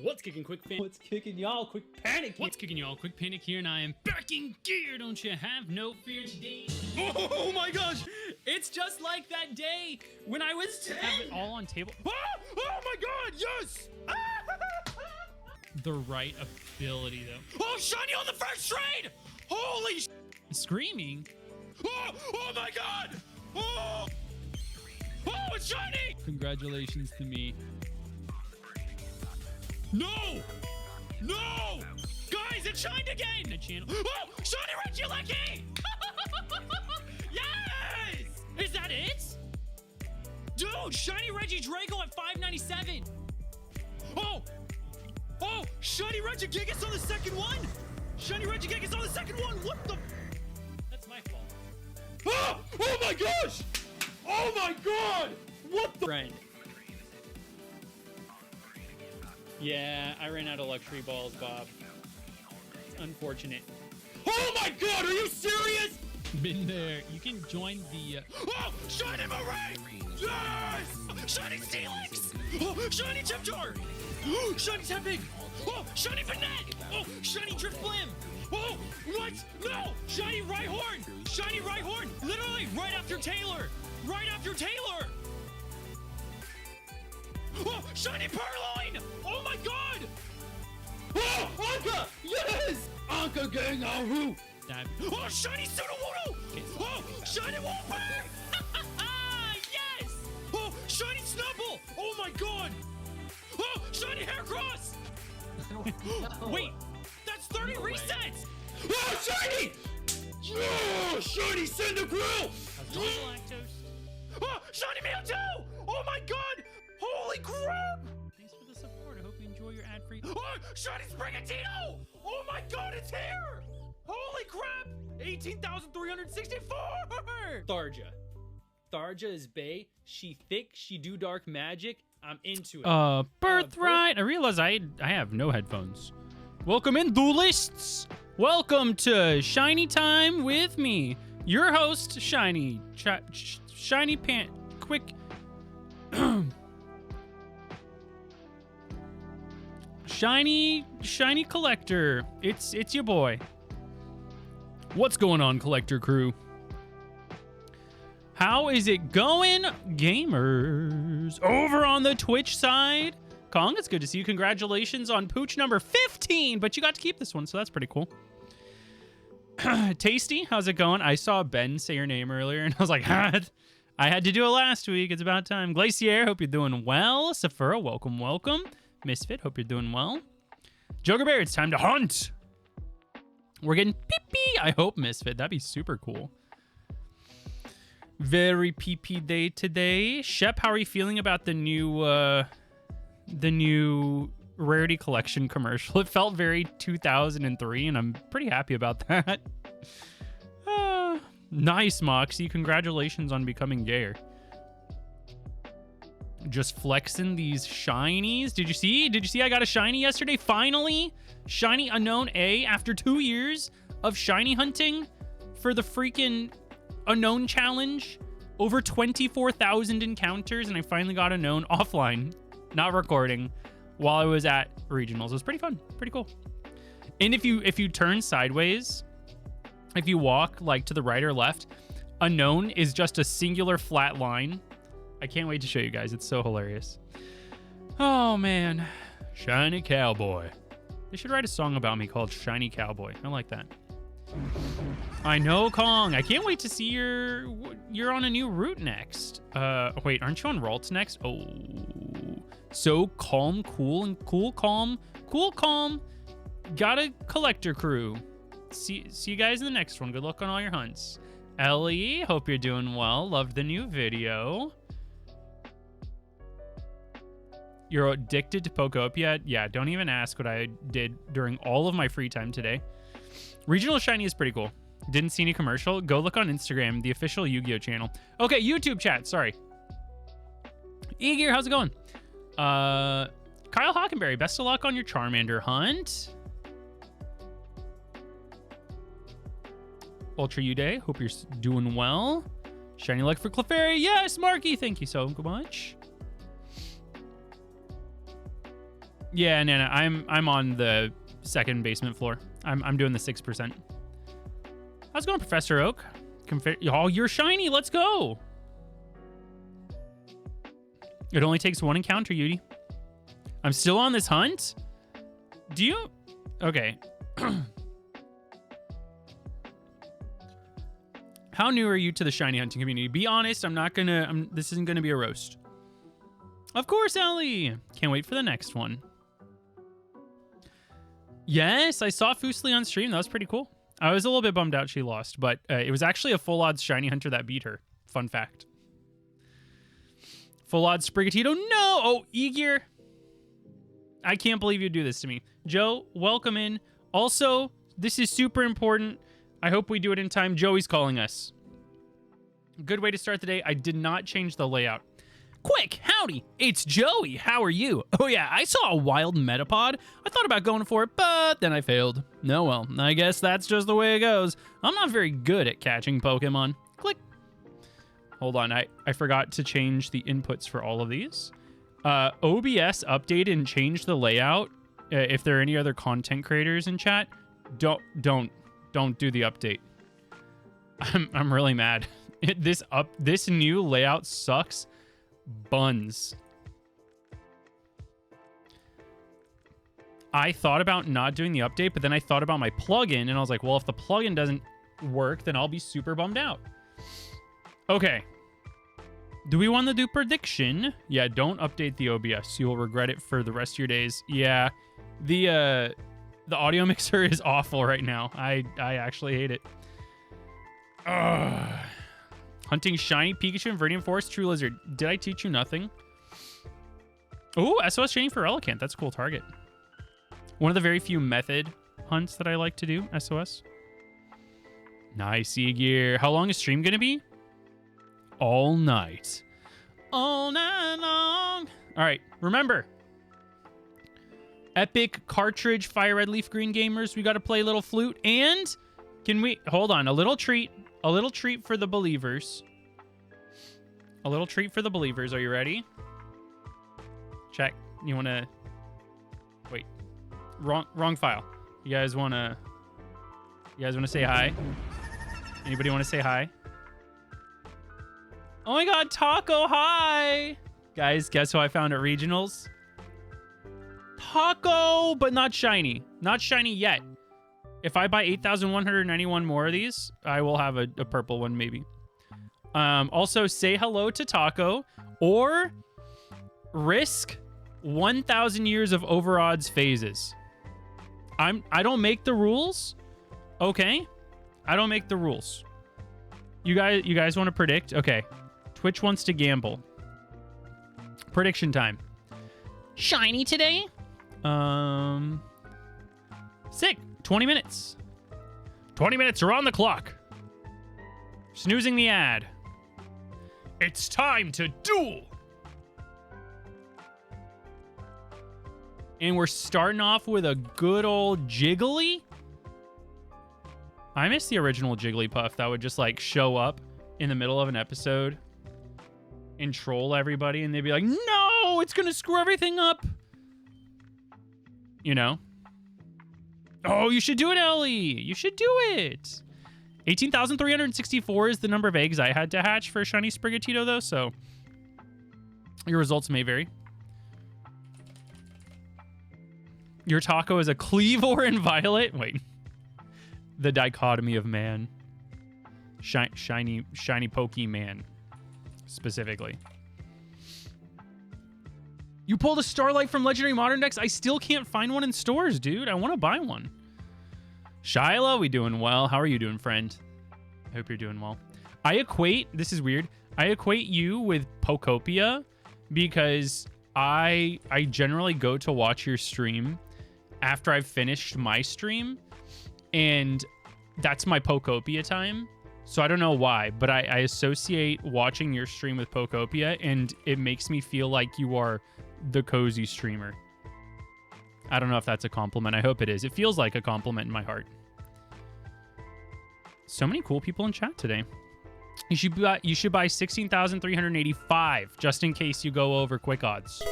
What's kicking, quick fan? What's kicking, y'all? Quick panic here. What's kicking, y'all? Quick panic here, and I am back in gear. Don't you have no fear today? Oh my gosh! It's just like that day when I was 10! Have it all on table. Oh my god, yes! The right ability, though. Oh, shiny on the first trade! Holy Screaming. Oh my god! Oh, it's shiny! Congratulations to me. No! No! Guys, it shined again! The channel. Oh! Shiny Regieleki! Yes! Is that it? Dude, shiny Reggie Draco at 597. Oh! Shiny Regigigas on the second one! Shiny Regigigas on the second one! What the? That's my fault. Oh my gosh! Oh my god! What the? Friend. Yeah, I ran out of luxury balls, Bob. It's unfortunate. Oh my god, are you serious? Been there. You can join the... Oh! Shiny Marie! Yes! Shiny Steelix! Oh! Shiny Tipjar! Oh! Shiny Tepig! Oh! Shiny Finette! Oh! Shiny Drifblim! Oh! What? No! Shiny Rhyhorn! Shiny Rhyhorn! Literally right after Taylor! Right after Taylor! Oh! Shiny Purloin! Oh my god! Oh! Anka! Yes! Anka gang Aru! Oh, shiny Sudowoodo! Oh, shiny Wolfberg! Yes! Oh, shiny Snubbull! Oh my god! Oh, shiny Haircross! Wait, that's 30 resets! Oh, shiny! Oh, shiny Cyndaquil! Oh, shiny Mewtwo! Oh my god! Holy crap! Thanks for the support. I hope you enjoy your ad-free... Oh, shiny Sprigatito! Oh my god, it's here! Holy crap! 18,364! Tharja is bae. She thick. She do dark magic. I'm into it. Birthright. I realize I have no headphones. Welcome in, duelists. Welcome to Shiny Time with me, your host, Shiny. Shiny Pant. Quick. Shiny Collector. It's your boy. What's going on, Collector Crew? How is it going, gamers? Over on the Twitch side, Kong, it's good to see you. Congratulations on Pooch number 15, but you got to keep this one, so that's pretty cool. Tasty, how's it going? I saw Ben say your name earlier, and I was like, I had to do it last week. It's about time. Glacier, hope you're doing well. Sephora, welcome. Misfit, hope you're doing well. Joker Bear, it's time to hunt. We're getting pee-pee. I hope, Misfit. That'd be super cool. Very pee-pee day today. Shep, how are you feeling about the new Rarity Collection commercial? It felt very 2003, and I'm pretty happy about that. Nice, Moxie. Congratulations on becoming gayer. Just flexing these shinies. Did you see I got a shiny yesterday? Finally! Shiny Unknown A after 2 years of shiny hunting for the freaking Unknown Challenge. Over 24,000 encounters, and I finally got Unknown offline, not recording, while I was at regionals. It was pretty fun, pretty cool. And if you turn sideways, if you walk like to the right or left, Unknown is just a singular flat line. I can't wait to show you guys. It's so hilarious. Oh, man. Shiny Cowboy. They should write a song about me called Shiny Cowboy. I like that. I know, Kong. I can't wait to see you're on a new route next. Wait, aren't you on Ralts next? Oh. So calm, cool, and cool, calm. Cool, calm. Got a Collector Crew. See you guys in the next one. Good luck on all your hunts. Ellie, hope you're doing well. Loved the new video. You're addicted to Pokopia? Yeah, don't even ask what I did during all of my free time today. Regional Shiny is pretty cool. Didn't see any commercial? Go look on Instagram, the official Yu-Gi-Oh channel. Okay, YouTube chat, sorry. E-Gear, how's it going? Kyle Hockenberry, best of luck on your Charmander hunt. Ultra U-Day, hope you're doing well. Shiny luck for Clefairy. Yes, Marky, thank you so much. Yeah, no, I'm on the second basement floor. I'm doing the 6%. How's it going, Professor Oak? Oh, you're shiny. Let's go. It only takes one encounter, Yudi. I'm still on this hunt? Do you? Okay. How new are you to the shiny hunting community? Be honest, this isn't gonna be a roast. Of course, Ellie. Can't wait for the next one. Yes, I saw Fusely on stream. That was pretty cool. I was a little bit bummed out she lost, but it was actually a full odds shiny hunter that beat her. Fun fact. Full odds Sprigatito. No! Oh, E-Gear. I can't believe you do this to me. Joe, welcome in. Also, this is super important. I hope we do it in time. Joey's calling us. Good way to start the day. I did not change the layout. Quick, howdy, it's Joey. How are you? Oh yeah, I saw a wild Metapod. I thought about going for it, but then I failed. No, well, I guess that's just the way it goes. I'm not very good at catching Pokemon. Click. Hold on, I forgot to change the inputs for all of these. OBS updated and changed the layout. If there are any other content creators in chat, don't do the update. I'm really mad. This new layout sucks. Buns. I thought about not doing the update, but then I thought about my plugin, and I was like, well, if the plugin doesn't work, then I'll be super bummed out. Okay. Do we want to do prediction? Yeah, don't update the OBS. You will regret it for the rest of your days. Yeah, the audio mixer is awful right now. I actually hate it. Ugh. Hunting shiny Pikachu in Viridian Forest, True Lizard. Did I teach you nothing? Oh, SOS training for Relicanth. That's a cool target. One of the very few method hunts that I like to do, SOS. Nice, E-Gear. How long is stream going to be? All night. All night long. All right, remember. Epic cartridge FireRed LeafGreen gamers. We got to play a little flute. And can we... Hold on. A little treat. A little treat for the believers. A little treat for the believers. Are you ready? Check. You want to... Wait. Wrong file. You guys want to say hi? Anybody want to say hi? Oh my god, Taco, hi! Guys, guess who I found at Regionals? Taco, but not shiny. Not shiny yet. If I buy 8,191 more of these, I will have a purple one, maybe. Also, say hello to Taco, or risk 1,000 years of overodds phases. I don't make the rules, okay? I don't make the rules. You guys want to predict? Okay. Twitch wants to gamble. Prediction time. Shiny today? Sick. 20 minutes. 20 minutes are on the clock. Snoozing the ad. It's time to duel. And we're starting off with a good old Jiggly. I miss the original Jigglypuff that would just like show up in the middle of an episode and troll everybody, and they'd be like, no, it's gonna screw everything up. You know? Oh, you should do it, Ellie. You should do it. 18,364 is the number of eggs I had to hatch for Shiny Sprigatito, though, so your results may vary. Your Taco is a Cleavor and Violet. Wait. The dichotomy of man. Shiny Pokemon, specifically. You pulled a Starlight from Legendary Modern Decks? I still can't find one in stores, dude. I want to buy one. Shiloh, we doing well. How are you doing, friend? I hope you're doing well. I equate, this is weird, I equate you with Pokopia because I generally go to watch your stream after I've finished my stream, and that's my Pokopia time. So I don't know why, but I associate watching your stream with Pokopia, and it makes me feel like you are the cozy streamer. I don't know if that's a compliment. I hope it is. It feels like a compliment in my heart. So many cool people in chat today. You should buy 16,385 just in case you go over quick odds.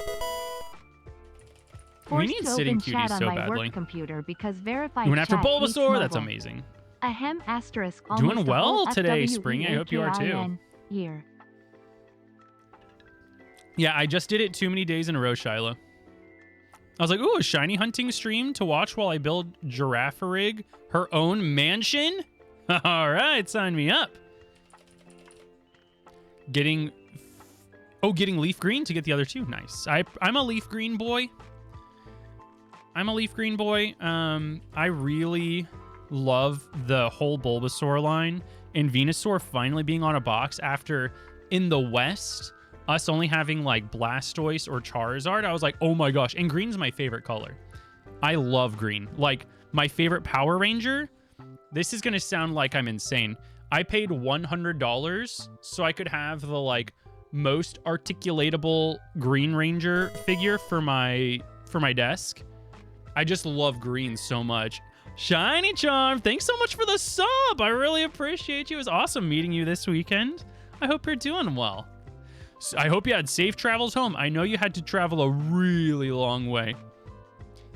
We Forced need to sitting open chat cuties on so my badly. work computer because verified You went after chat hates Bulbasaur? That's mobile. amazing. Ahem asterisk Doing almost a well whole today, Springy. I hope you are too. FWEAKIN year. Yeah, I just did it too many days in a row, Shyla. I was like, ooh, a shiny hunting stream to watch while I build Giraffarig her own mansion? All right, sign me up. Getting LeafGreen to get the other two. Nice. I'm a LeafGreen boy. I really love the whole Bulbasaur line, and Venusaur finally being on a box after, in the West, us only having like Blastoise or Charizard. I was like, oh my gosh. And green's my favorite color. I love green. Like, my favorite Power Ranger. This is going to sound like I'm insane. I paid $100 so I could have the like most articulatable Green Ranger figure for my desk. I just love green so much. Shiny Charm, thanks so much for the sub. I really appreciate you. It was awesome meeting you this weekend. I hope you're doing well. I hope you had safe travels home. I know you had to travel a really long way.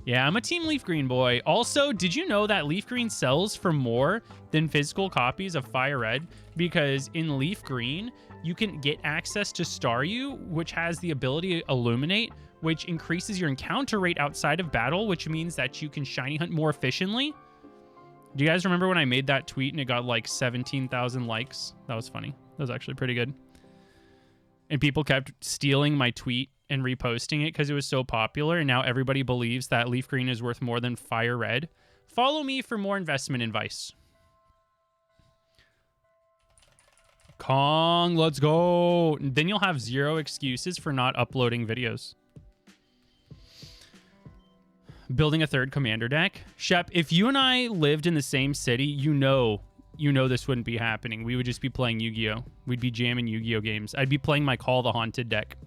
Yeah, I'm a Team Leaf Green boy. Also, did you know that Leaf Green sells for more than physical copies of FireRed? Because in Leaf Green, you can get access to Staryu, which has the ability to illuminate, which increases your encounter rate outside of battle, which means that you can shiny hunt more efficiently. Do you guys remember when I made that tweet and it got like 17,000 likes? That was funny. That was actually pretty good. And people kept stealing my tweet and reposting it because it was so popular, and now everybody believes that Leaf Green is worth more than FireRed. Follow me for more investment advice. Kong, let's go. Then you'll have zero excuses for not uploading videos. Building a third commander deck. Shep, if you and I lived in the same city, you know this wouldn't be happening. We would just be playing Yu-Gi-Oh! We'd be jamming Yu-Gi-Oh! Games. I'd be playing my Call the Haunted deck.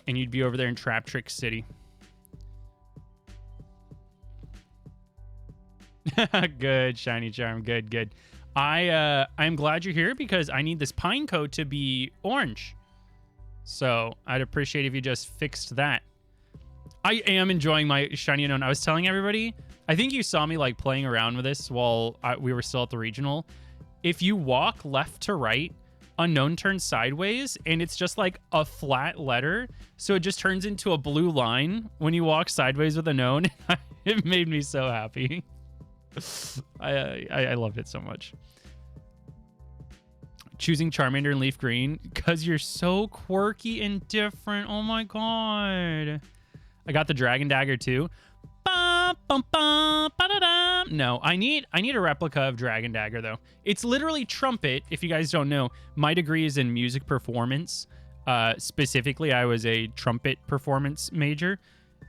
And you'd be over there in Trap Trick City. Good, Shiny Charm. Good, good. I'm glad you're here because I need this pine coat to be orange. So I'd appreciate if you just fixed that. I am enjoying my Shiny Unknown. I was telling everybody, I think you saw me like playing around with this while we were still at the regional. If you walk left to right, Unknown turns sideways, and it's just like a flat letter. So it just turns into a blue line when you walk sideways with Unknown. It made me so happy. I loved it so much. Choosing Charmander and Leaf Green because you're so quirky and different. Oh my god. I got the Dragon Dagger too. No, I need a replica of Dragon Dagger though. It's literally Trumpet. If you guys don't know, my degree is in music performance. Specifically, I was a trumpet performance major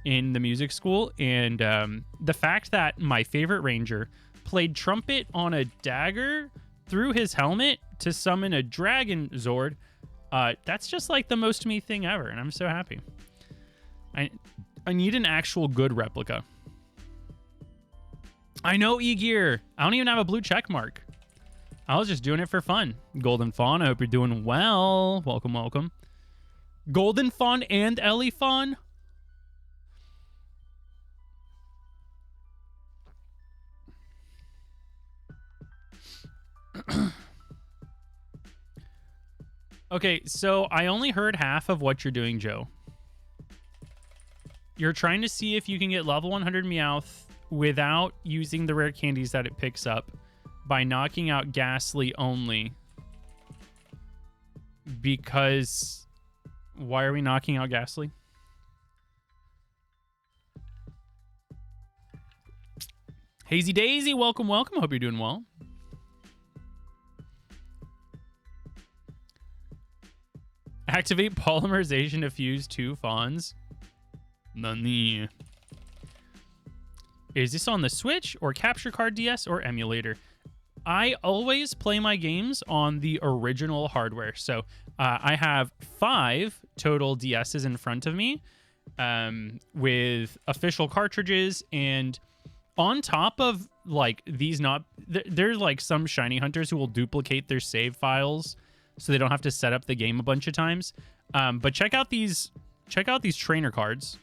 in the music school, and the fact that my favorite ranger played trumpet on a dagger through his helmet to summon a dragon Zord, that's just like the most me thing ever, and I'm so happy. I need an actual good replica. I know, E-Gear. I don't even have a blue check mark. I was just doing it for fun. Golden Fawn, I hope you're doing well. Welcome, welcome. Golden Fawn and Ellie Fawn? Okay, so I only heard half of what you're doing, Joe. You're trying to see if you can get level 100 Meowth without using the rare candies that it picks up by knocking out Ghastly only. Because why are we knocking out Ghastly? Hazy Daisy, welcome, welcome. Hope you're doing well. Activate polymerization to fuse 2 fawns. Nani. Is this on the Switch or Capture Card DS or emulator? I always play my games on the original hardware. So I have 5 total DSs in front of me with official cartridges. And on top of like these, there's like some shiny hunters who will duplicate their save files so they don't have to set up the game a bunch of times. But check out these trainer cards.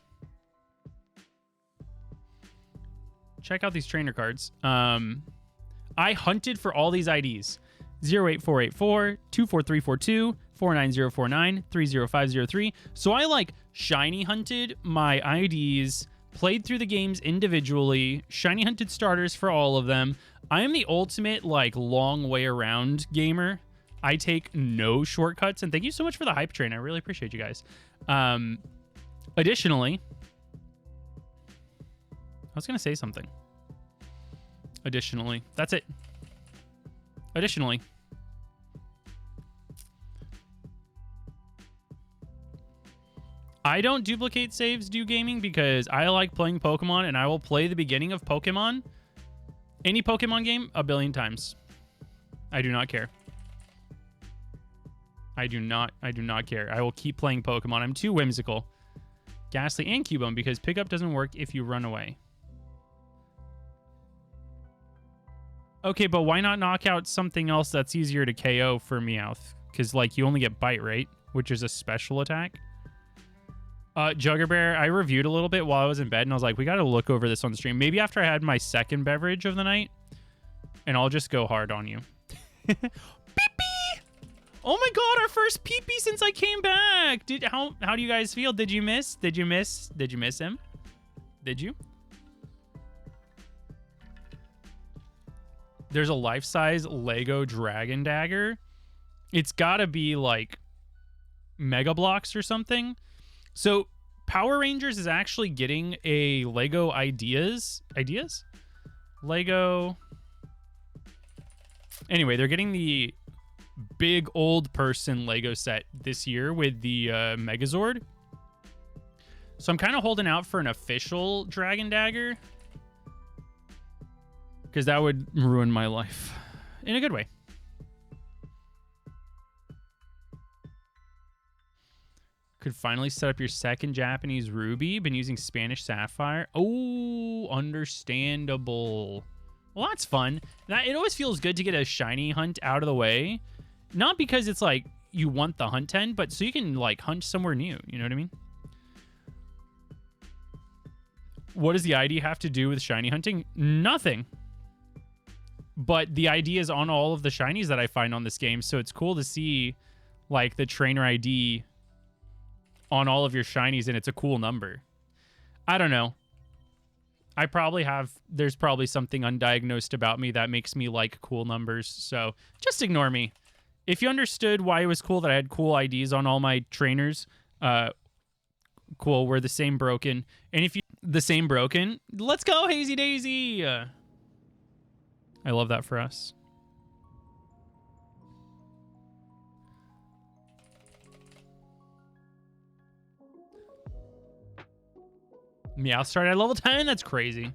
check out these trainer cards. I hunted for all these IDs. 08484, 24342, 49049, 30503. So I like shiny hunted my IDs, played through the games individually, shiny hunted starters for all of them. I am the ultimate like long way around gamer. I take no shortcuts, and thank you so much for the hype train. I really appreciate you guys. Additionally, I was going to say something. Additionally, that's it. Additionally, I don't duplicate saves do gaming because I like playing Pokemon, and I will play the beginning of Pokemon, any Pokemon game, a billion times. I do not care. I do not care. I will keep playing Pokemon. I'm too whimsical. Ghastly and Cubone because pickup doesn't work if you run away. Okay, but why not knock out something else that's easier to KO for Meowth? Because, like, you only get Bite, right? Which is a special attack. Jugger Bear, I reviewed a little bit while I was in bed, and I was like, we got to look over this on the stream. Maybe after I had my second beverage of the night, and I'll just go hard on you. Pee-pee! Oh my god, our first pee-pee since I came back! How do you guys feel? Did you miss him? Did you? There's a life-size Lego Dragon Dagger. It's gotta be like Mega Blocks or something. So Power Rangers is actually getting a Lego Ideas? Lego. Anyway, they're getting the big old person Lego set this year with the Megazord. So I'm kind of holding out for an official Dragon Dagger, because that would ruin my life in a good way. Could finally set up your second Japanese Ruby. Been using Spanish Sapphire. Oh, understandable. Well, that's fun. It always feels good to get a shiny hunt out of the way. Not because it's like you want the hunt 10, but so you can like hunt somewhere new. You know what I mean? What does the ID have to do with shiny hunting? Nothing. But the ID is on all of the shinies that I find on this game, so it's cool to see like the trainer ID on all of your shinies, and it's a cool number. I don't know. There's probably something undiagnosed about me that makes me like cool numbers, so just ignore me. If you understood why it was cool that I had cool IDs on all my trainers, cool, we're the same broken. And if you the same broken, let's go, Hazy Daisy! I love that for us. Meowth started at level 10. That's crazy.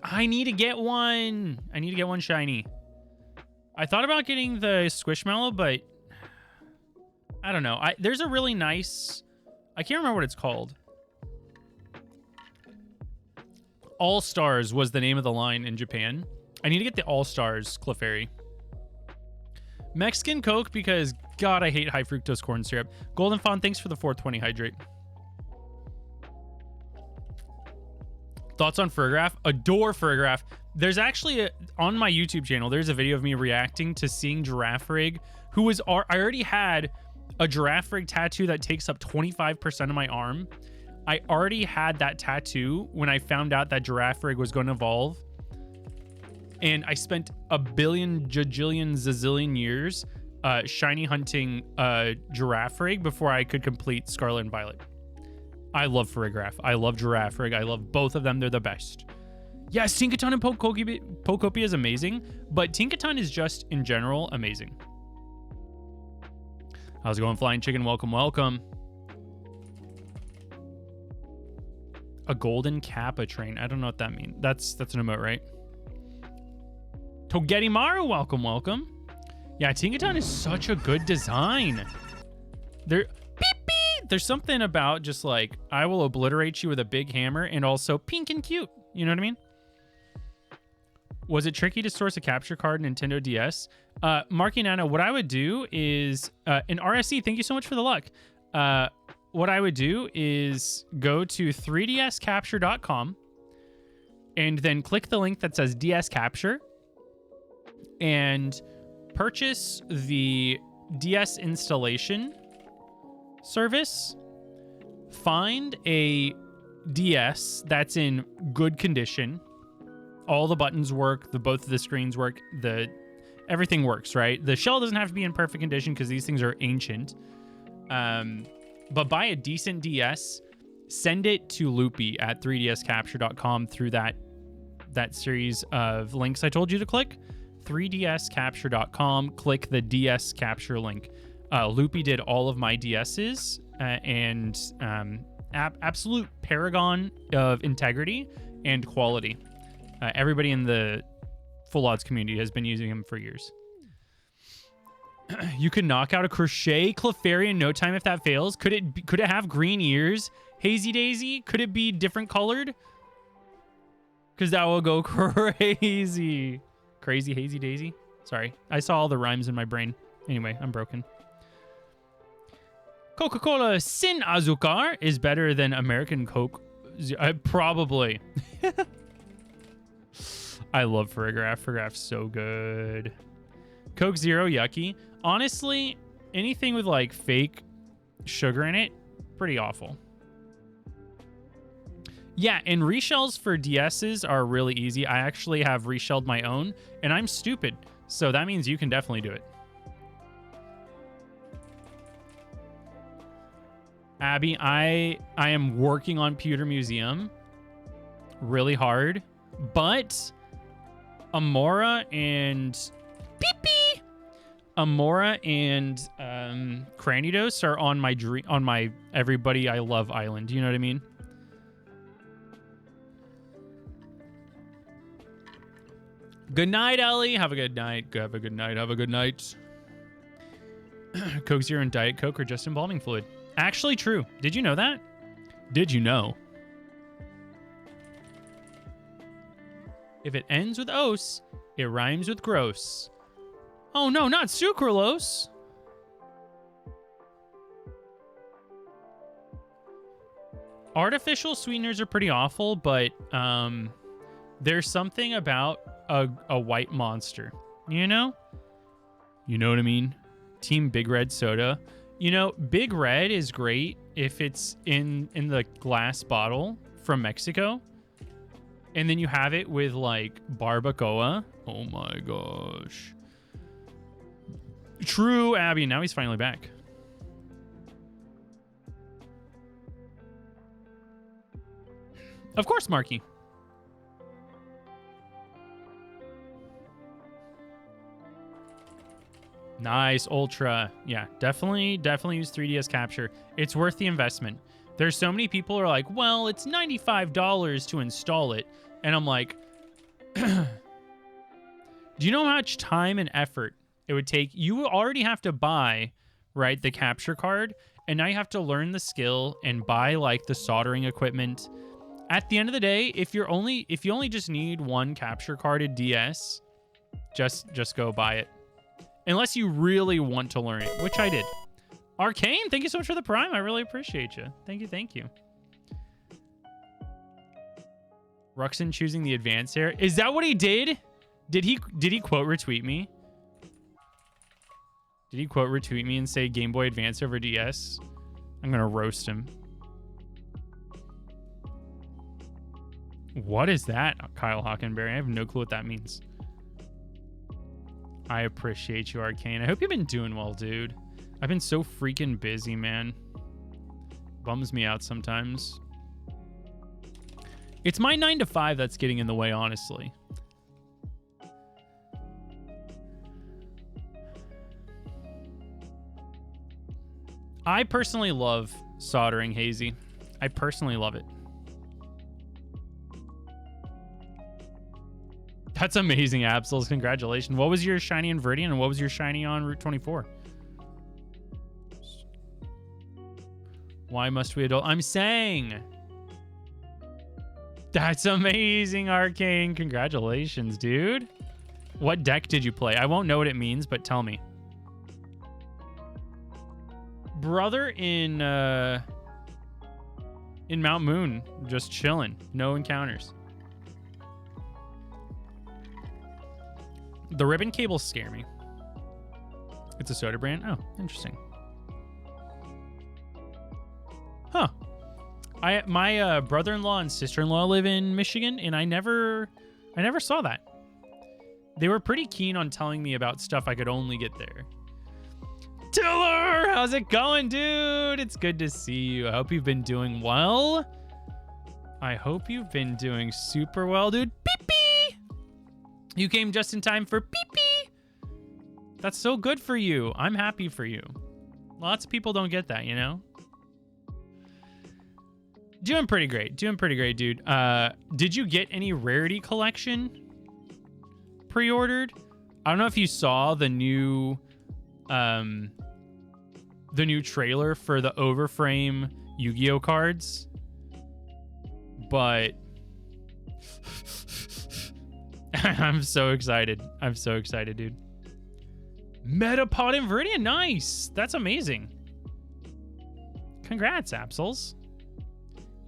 I need to get one. I need to get one shiny. I thought about getting the Squishmallow, but I don't know. There's a really nice, I can't remember what it's called. All Stars was the name of the line in Japan. I need to get the All Stars Clefairy. Mexican Coke because, God, I hate high fructose corn syrup. Golden Fawn, thanks for the 420 hydrate. Thoughts on Furgraph? Adore Furgraph. There's actually, on my YouTube channel, there's a video of me reacting to seeing Giraffrig, who was, I already had a Giraffrig tattoo that takes up 25% of my arm. I already had that tattoo when I found out that Giraffrig was going to evolve. And I spent a billion, jajillion, zazillion years shiny hunting Giraffrig before I could complete Scarlet and Violet. I love Furgraph. I love Giraffrig. I love both of them. They're the best. Yes, Tinkaton and Pokopia is amazing, but Tinkaton is just, in general, amazing. How's it going, Flying Chicken? Welcome, welcome. A golden Kappa train. I don't know what that means. That's an emote, right? Togedimaru, welcome, welcome. Yeah, Tinkaton is such a good design. There's something about just like, I will obliterate you with a big hammer and also pink and cute. You know what I mean? Was it tricky to source a capture card in Nintendo DS? Marky Nano, what I would do is, in RSE, thank you so much for the luck. What I would do is go to 3dscapture.com, and then click the link that says DS Capture and purchase the DS installation service. Find a DS that's in good condition. All the buttons work, both of the screens work, everything works, right? The shell doesn't have to be in perfect condition because these things are ancient. But buy a decent DS, send it to Loopy at 3dscapture.com through that series of links I told you to click. 3dscapture.com, click the DS Capture link. Loopy did all of my DSs and absolute paragon of integrity and quality. Everybody in the Full Odds community has been using him for years. You could knock out a Crochet Clefairy in no time if that fails. Could it have green ears? Hazy Daisy? Could it be different colored? Because that will go crazy. Crazy Hazy Daisy? Sorry. I saw all the rhymes in my brain. Anyway, I'm broken. Coca-Cola Sin Azúcar is better than American Coke. Probably. I love Furigraph. Furigraph's so good. Coke Zero, yucky. Honestly, anything with like fake sugar in it, pretty awful. Yeah, and reshells for DSs are really easy. I actually have reshelled my own, and I'm stupid. So that means you can definitely do it. Abby, I am working on Pewter Museum really hard, but Amora and Cranidos are on my Everybody I Love island. You know what I mean? Good night, Ellie. Have a good night. Have a good night. Have a good night. Coke Zero and Diet Coke are just embalming fluid. Actually true. Did you know that? Did you know? If it ends with os, it rhymes with gross. Oh no, not sucralose. Artificial sweeteners are pretty awful, but there's something about a white monster. You know? You know what I mean? Team Big Red Soda. You know, Big Red is great if it's in the glass bottle from Mexico. And then you have it with like barbacoa. Oh my gosh. True, Abby. Now he's finally back. Of course, Marky. Nice, Ultra. Yeah, definitely use 3DS Capture. It's worth the investment. There's so many people who are like, well, it's $95 to install it. And I'm like, do you know how much time and effort it would take? You already have to buy, right, the capture card. And now you have to learn the skill and buy like the soldering equipment. At the end of the day, if you only just need one capture carded DS, just go buy it. Unless you really want to learn it, which I did. Arcane, thank you so much for the Prime. I really appreciate you. Thank you. Ruxin choosing the advanced here. Is that what he did? Did he quote retweet me? Did he quote retweet me and say Game Boy Advance over DS? I'm gonna roast him. What is that, Kyle Hockenberry? I have no clue what that means. I appreciate you, Arcane. I hope you've been doing well, dude. I've been so freaking busy, man. Bums me out sometimes. It's my 9 to 5 that's getting in the way, honestly. I personally love soldering, Hazy. I personally love it. That's amazing, Absols. Congratulations. What was your shiny on Viridian and what was your shiny on Route 24? Why must we adult? I'm saying. That's amazing, Arcane. Congratulations, dude. What deck did you play? I won't know what it means, but tell me. Brother in Mount Moon, just chilling. No encounters. The ribbon cables scare me. It's a soda brand. Oh, interesting. Huh. My brother-in-law and sister-in-law live in Michigan, and I never saw that. They were pretty keen on telling me about stuff I could only get there. Tiller, how's it going, dude? It's good to see you. I hope you've been doing well. I hope you've been doing super well, dude. Pee-pee! You came just in time for pee-pee. That's so good for you. I'm happy for you. Lots of people don't get that, you know? Doing pretty great. Doing pretty great, dude. Did you get any Rarity Collection pre-ordered? I don't know if you saw the new trailer for the Overframe Yu-Gi-Oh cards, but I'm so excited. I'm so excited, dude. Metapod and Viridian, nice. That's amazing. Congrats, Absols.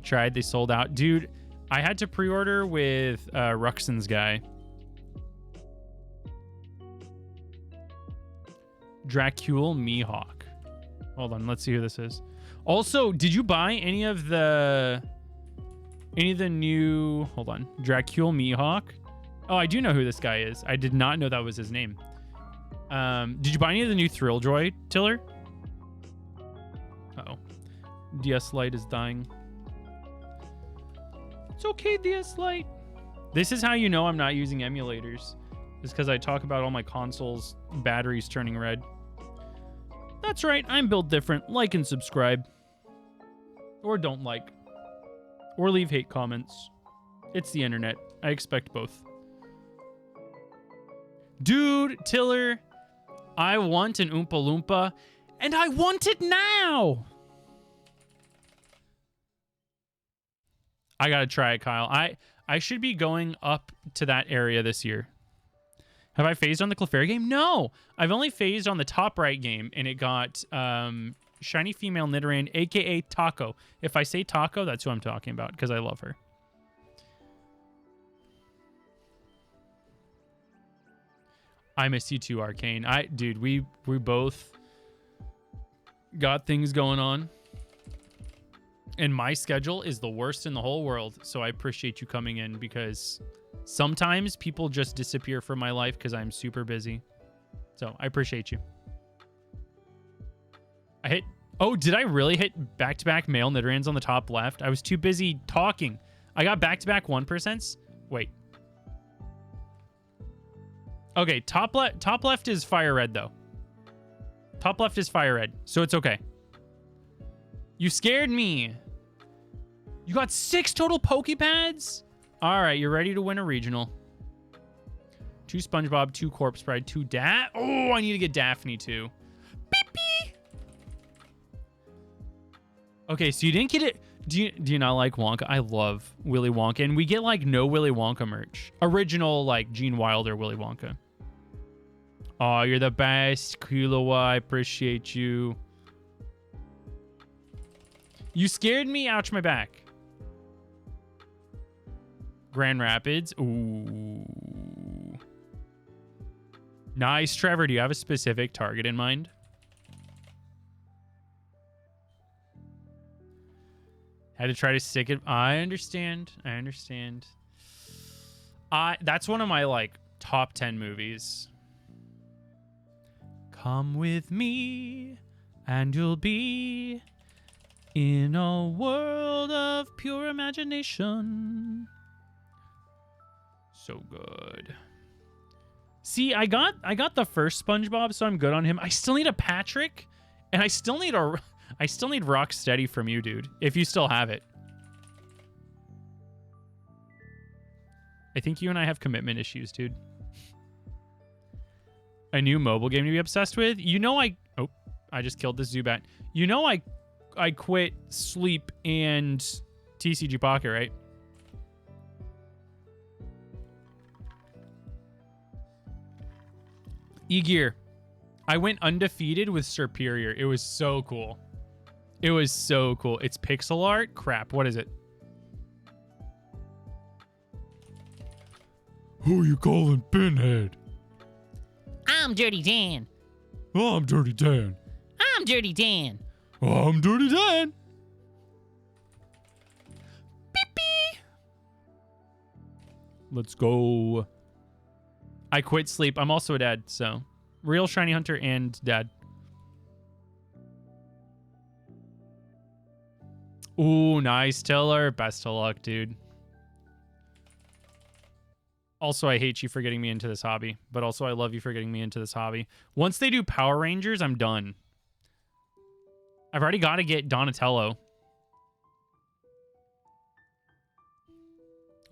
Tried, they sold out. Dude, I had to pre-order with Ruxin's guy. Dracule Mihawk. Hold on, let's see who this is. Also, did you buy any of the new, hold on, Dracule Mihawk? Oh, I do know who this guy is. I did not know that was his name. Did you buy any of the new Thrill Joy, Tiller? Uh-oh. DS Lite is dying. It's okay, DS Lite. This is how you know I'm not using emulators. It's because I talk about all my consoles' batteries turning red. That's right, I'm built different. Like and subscribe. Or don't like. Or leave hate comments. It's the internet. I expect both. Dude, Tiller, I want an Oompa Loompa, and I want it now! I gotta try it, Kyle. I should be going up to that area this year. Have I phased on the Clefairy game? No! I've only phased on the top right game, and it got shiny female Nidoran, a.k.a. Taco. If I say Taco, that's who I'm talking about, because I love her. I miss you too, Arcane. Dude, we both got things going on. And my schedule is the worst in the whole world. So I appreciate you coming in, because sometimes people just disappear from my life because I'm super busy. So I appreciate you. Oh, did I really hit back-to-back male Nidorans on the top left? I was too busy talking. I got back-to-back 1%. Wait. Okay, top left is FireRed, though. Top left is FireRed, so it's okay. You scared me. You got 6 total Pokepads? All right, you're ready to win a regional. 2 SpongeBob, 2 Corpse Bride, 2 Oh, I need to get Daphne, too. Beep, beep. Okay, so you didn't get it. Do you not like Wonka? I love Willy Wonka, and we get, like, no Willy Wonka merch. Original, like, Gene Wilder Willy Wonka. Oh, you're the best, Kulawa. I appreciate you. You scared me. Ouch, my back. Grand Rapids. Ooh. Nice, Trevor. Do you have a specific target in mind? Had to try to stick it. I understand. I understand. That's one of my, like, top 10 movies. Come with me, and you'll be in a world of pure imagination. So good. See, I got the first SpongeBob, so I'm good on him. I still need a Patrick, and I still need Rocksteady from you, dude. If you still have it. I think you and I have commitment issues, dude. A new mobile game to be obsessed with? You know I just killed this Zubat. You know I quit Sleep and TCG Pocket, right? E-Gear. I went undefeated with Superior. It was so cool. It was so cool. It's pixel art? Crap, what is it? Who you calling Pinhead? I'm Dirty Dan. Oh, I'm Dirty Dan. I'm Dirty Dan. Oh, I'm Dirty Dan. Beep. Let's go. I quit sleep. I'm also a dad, so real shiny hunter and dad. Ooh, nice, Tiller. Best of luck, dude. Also, I hate you for getting me into this hobby, but also I love you for getting me into this hobby. Once they do Power Rangers, I'm done. I've already got to get Donatello.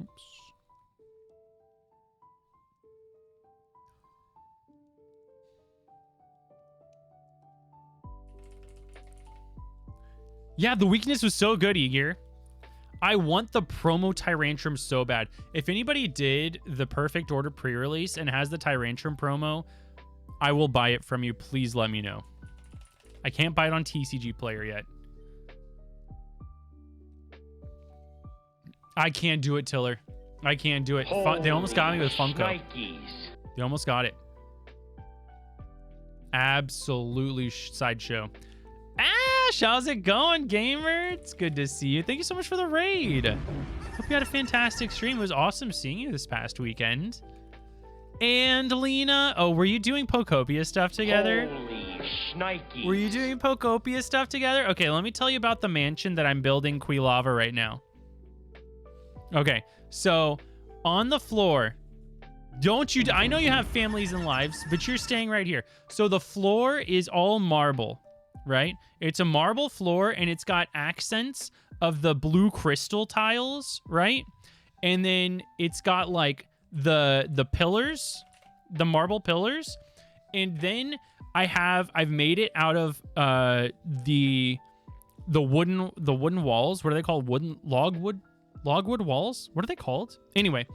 Oops. Yeah, the weakness was so good, Igor. I want the promo Tyrantrum so bad. If anybody did the Perfect Order pre-release and has the Tyrantrum promo, I will buy it from you. Please let me know. I can't buy it on TCG Player yet. I can't do it, Tiller. I can't do it. They almost got me with Funko. They almost got it. Absolutely sideshow. Ash, how's it going, gamer? It's good to see you. Thank you so much for the raid. Hope you had a fantastic stream. It was awesome seeing you this past weekend. And Lena, oh, were you doing Pokopia stuff together? Holy shnikes. Were you doing Pokopia stuff together? Okay, let me tell you about the mansion that I'm building Quilava right now. Okay, so on the floor, I know you have families and lives, but you're staying right here. So the floor is all marble, right? It's a marble floor and it's got accents of the blue crystal tiles, right? And then it's got like the pillars, the marble pillars. And then I've made it out of the wooden walls. What are they called? Logwood walls? What are they called? Anyway,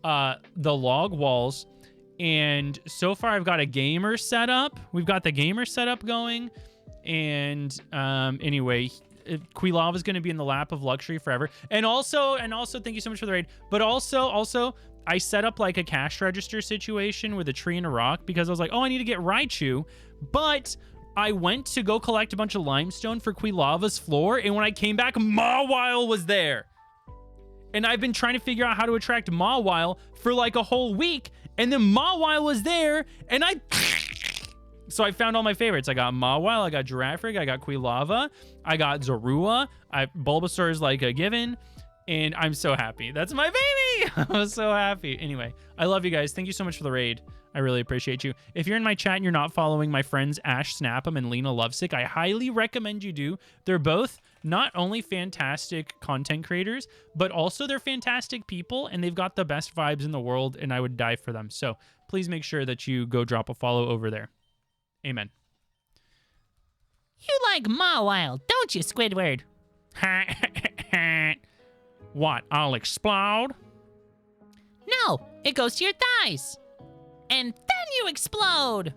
the log walls. And so far I've got a gamer set up. We've got the gamer setup going. And anyway, Quilava is going to be in the lap of luxury forever. And also thank you so much for the raid. But also I set up like a cash register situation with a tree and a rock because I was like, oh, I need to get Raichu. But I went to go collect a bunch of limestone for Quilava's floor. And when I came back, Mawile was there. And I've been trying to figure out how to attract Mawile for like a whole week. And then Mawile was there. And so I found all my favorites. I got Mawile, I got Giraffrig, I got Quilava, I got Zorua. Bulbasaur is like a given. And I'm so happy. That's my baby! I was so happy. Anyway, I love you guys. Thank you so much for the raid. I really appreciate you. If you're in my chat and you're not following my friends Ash Snapham and Lena Lovesick, I highly recommend you do. They're both not only fantastic content creators, but also they're fantastic people, and they've got the best vibes in the world, and I would die for them. So please make sure that you go drop a follow over there. Amen. You like Mawile, don't you, Squidward? What? I'll explode? No, it goes to your thighs. And then you explode.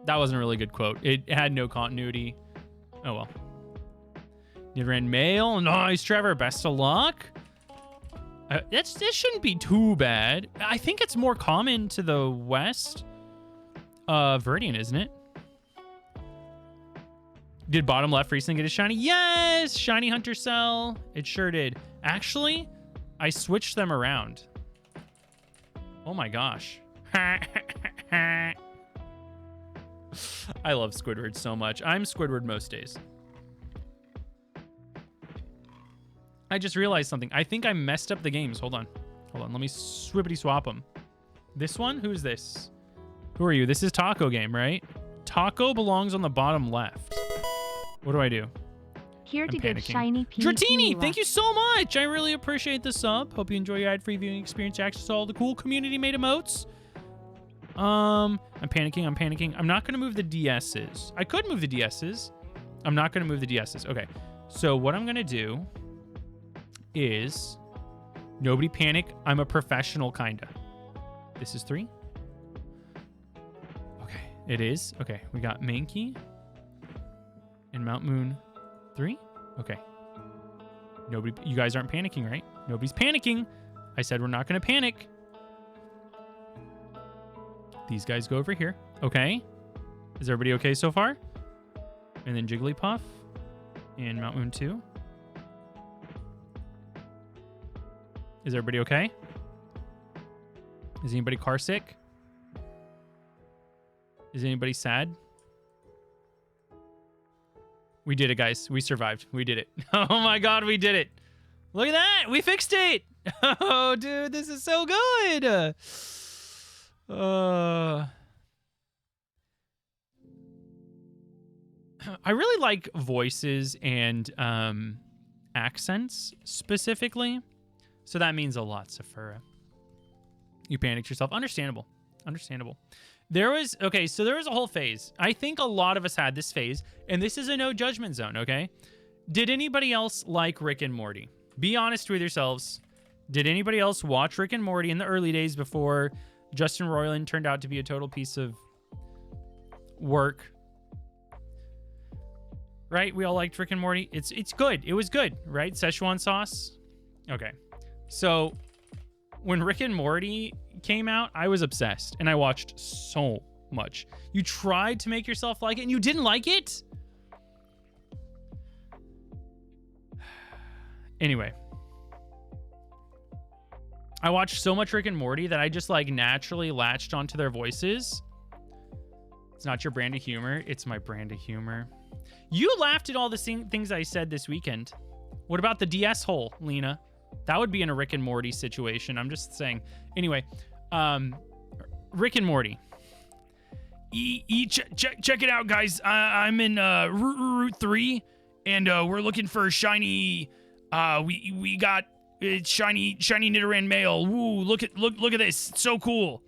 That wasn't a really good quote. It had no continuity. Oh well. Nidoran Mail. Nice, Trevor. Best of luck. This shouldn't be too bad. I think it's more common to the west. Viridian, isn't it? Did bottom left recently get a shiny? Yes! Shiny Hunter Cell. It sure did. Actually, I switched them around. Oh my gosh. I love Squidward so much. I'm Squidward most days. I just realized something. I think I messed up the games. Hold on. Let me swippity swap them. This one? Who's this? Who are you? This is Taco game, right? Taco belongs on the bottom left. What do I do? Here to I'm give panicking. shiny Dratini, thank you so much. I really appreciate the sub. Hope you enjoy your ad-free viewing experience, access to all the cool community-made emotes. I'm panicking. I'm not going to move the DSs. I could move the DSs. I'm not going to move the DSs. Okay. So what I'm going to do is nobody panic. I'm a professional, kinda. This is 3. Okay. It is. Okay. We got Mankey and Mount Moon 3. Okay. Nobody, you guys aren't panicking, right? Nobody's panicking. I said we're not going to panic. these guys go over here. Okay. Is everybody okay so far? And then Jigglypuff and Mount Moon 2. Is everybody okay? Is anybody car sick? Is anybody sad? We did it, guys. We survived. We did it. Oh my god, we did it. Look at that. We fixed it. Oh, dude, this is so good. I really like voices and accents specifically. So that means a lot, Sephora. You panicked yourself. Understandable. Understandable. There was a whole phase. I think a lot of us had this phase, and this is a no judgment zone, okay? Did anybody else like Rick and Morty? Be honest with yourselves. Did anybody else watch Rick and Morty in the early days before Justin Roiland turned out to be a total piece of work? Right? We all liked Rick and Morty. It's good. It was good, right? Szechuan sauce. Okay. So when Rick and Morty came out, I was obsessed and I watched so much. You tried to make yourself like it and you didn't like it? Anyway, I watched so much Rick and Morty that I just like naturally latched onto their voices. It's not your brand of humor. It's my brand of humor. You laughed at all the things I said this weekend. What about the DS hole, Lena? That would be in a Rick and Morty situation. I'm just saying. Anyway, Rick and Morty. Check it out, guys. I'm in Route 3, and we're looking for shiny. We got shiny Nidoran male. Woo! Look at this. It's so cool.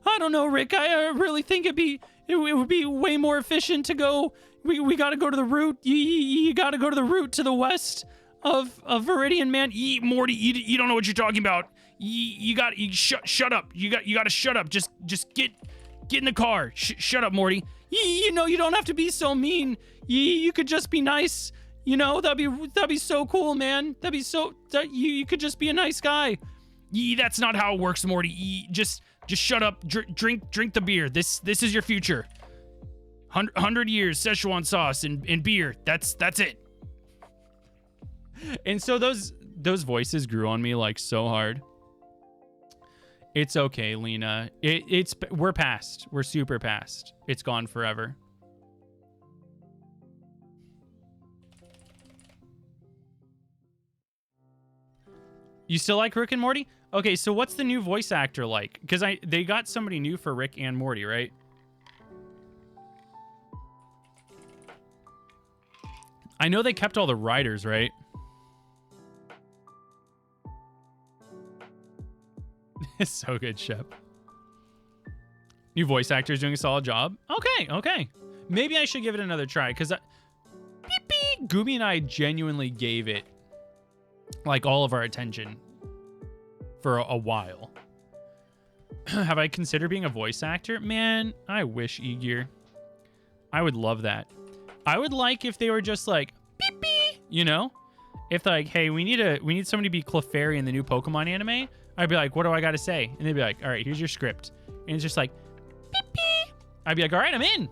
I don't know, Rick. I really think it would be way more efficient to go. We got to go to the route. You got to go to the route to the west of Viridian, man. Morty, you don't know what you're talking about. Shut up. You got to shut up. Just get in the car. Shut up, Morty. You know you don't have to be so mean. You could just be nice. You know that'd be so cool, man. That'd be so you could just be a nice guy. That's not how it works, Morty. Just shut up. Drink the beer. This is your future. 100 years Szechuan sauce and beer. That's it. And so those voices grew on me like so hard. It's okay, Lena. We're past. We're super past. It's gone forever. You still like Rick and Morty? Okay, so what's the new voice actor like? Because they got somebody new for Rick and Morty, right? I know they kept all the writers, right? It's so good, Shep. New voice actors doing a solid job. Okay. Maybe I should give it another try because Gooby and I genuinely gave it like all of our attention for a while. Have I considered being a voice actor? Man, I wish, Igir. I would love that. I would like if they were just like, beep, beep, you know? If like, hey, we need somebody to be Clefairy in the new Pokemon anime, I'd be like, what do I got to say? And they'd be like, all right, here's your script. And it's just like, beep, beep. I'd be like, all right, I'm in.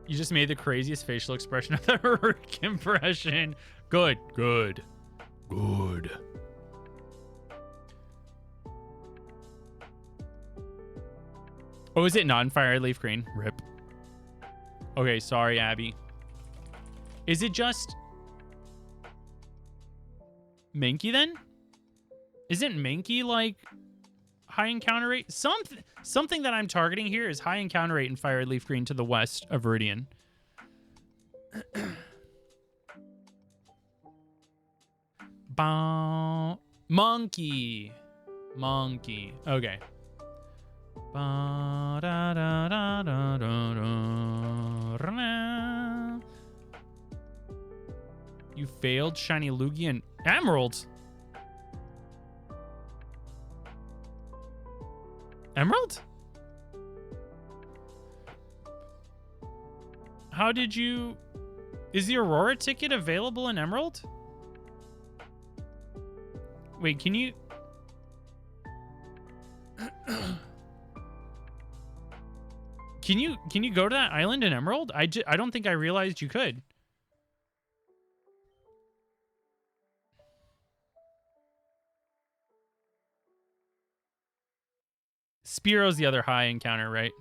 You just made the craziest facial expression of the Rick impression. Good. Oh, is it non-FireRed LeafGreen? Rip. Okay, sorry, Abby. Is it just Mankey then? Isn't Mankey like high encounter rate? Something that I'm targeting here is high encounter rate in FireRed LeafGreen to the west of Viridian. Monkey. Okay. You failed shiny Lugia and Emerald. Emerald? How did you Is the Aurora ticket available in Emerald? Wait, can you... Can you go to that island in Emerald? I don't think I realized you could. Spearo's the other high encounter, right?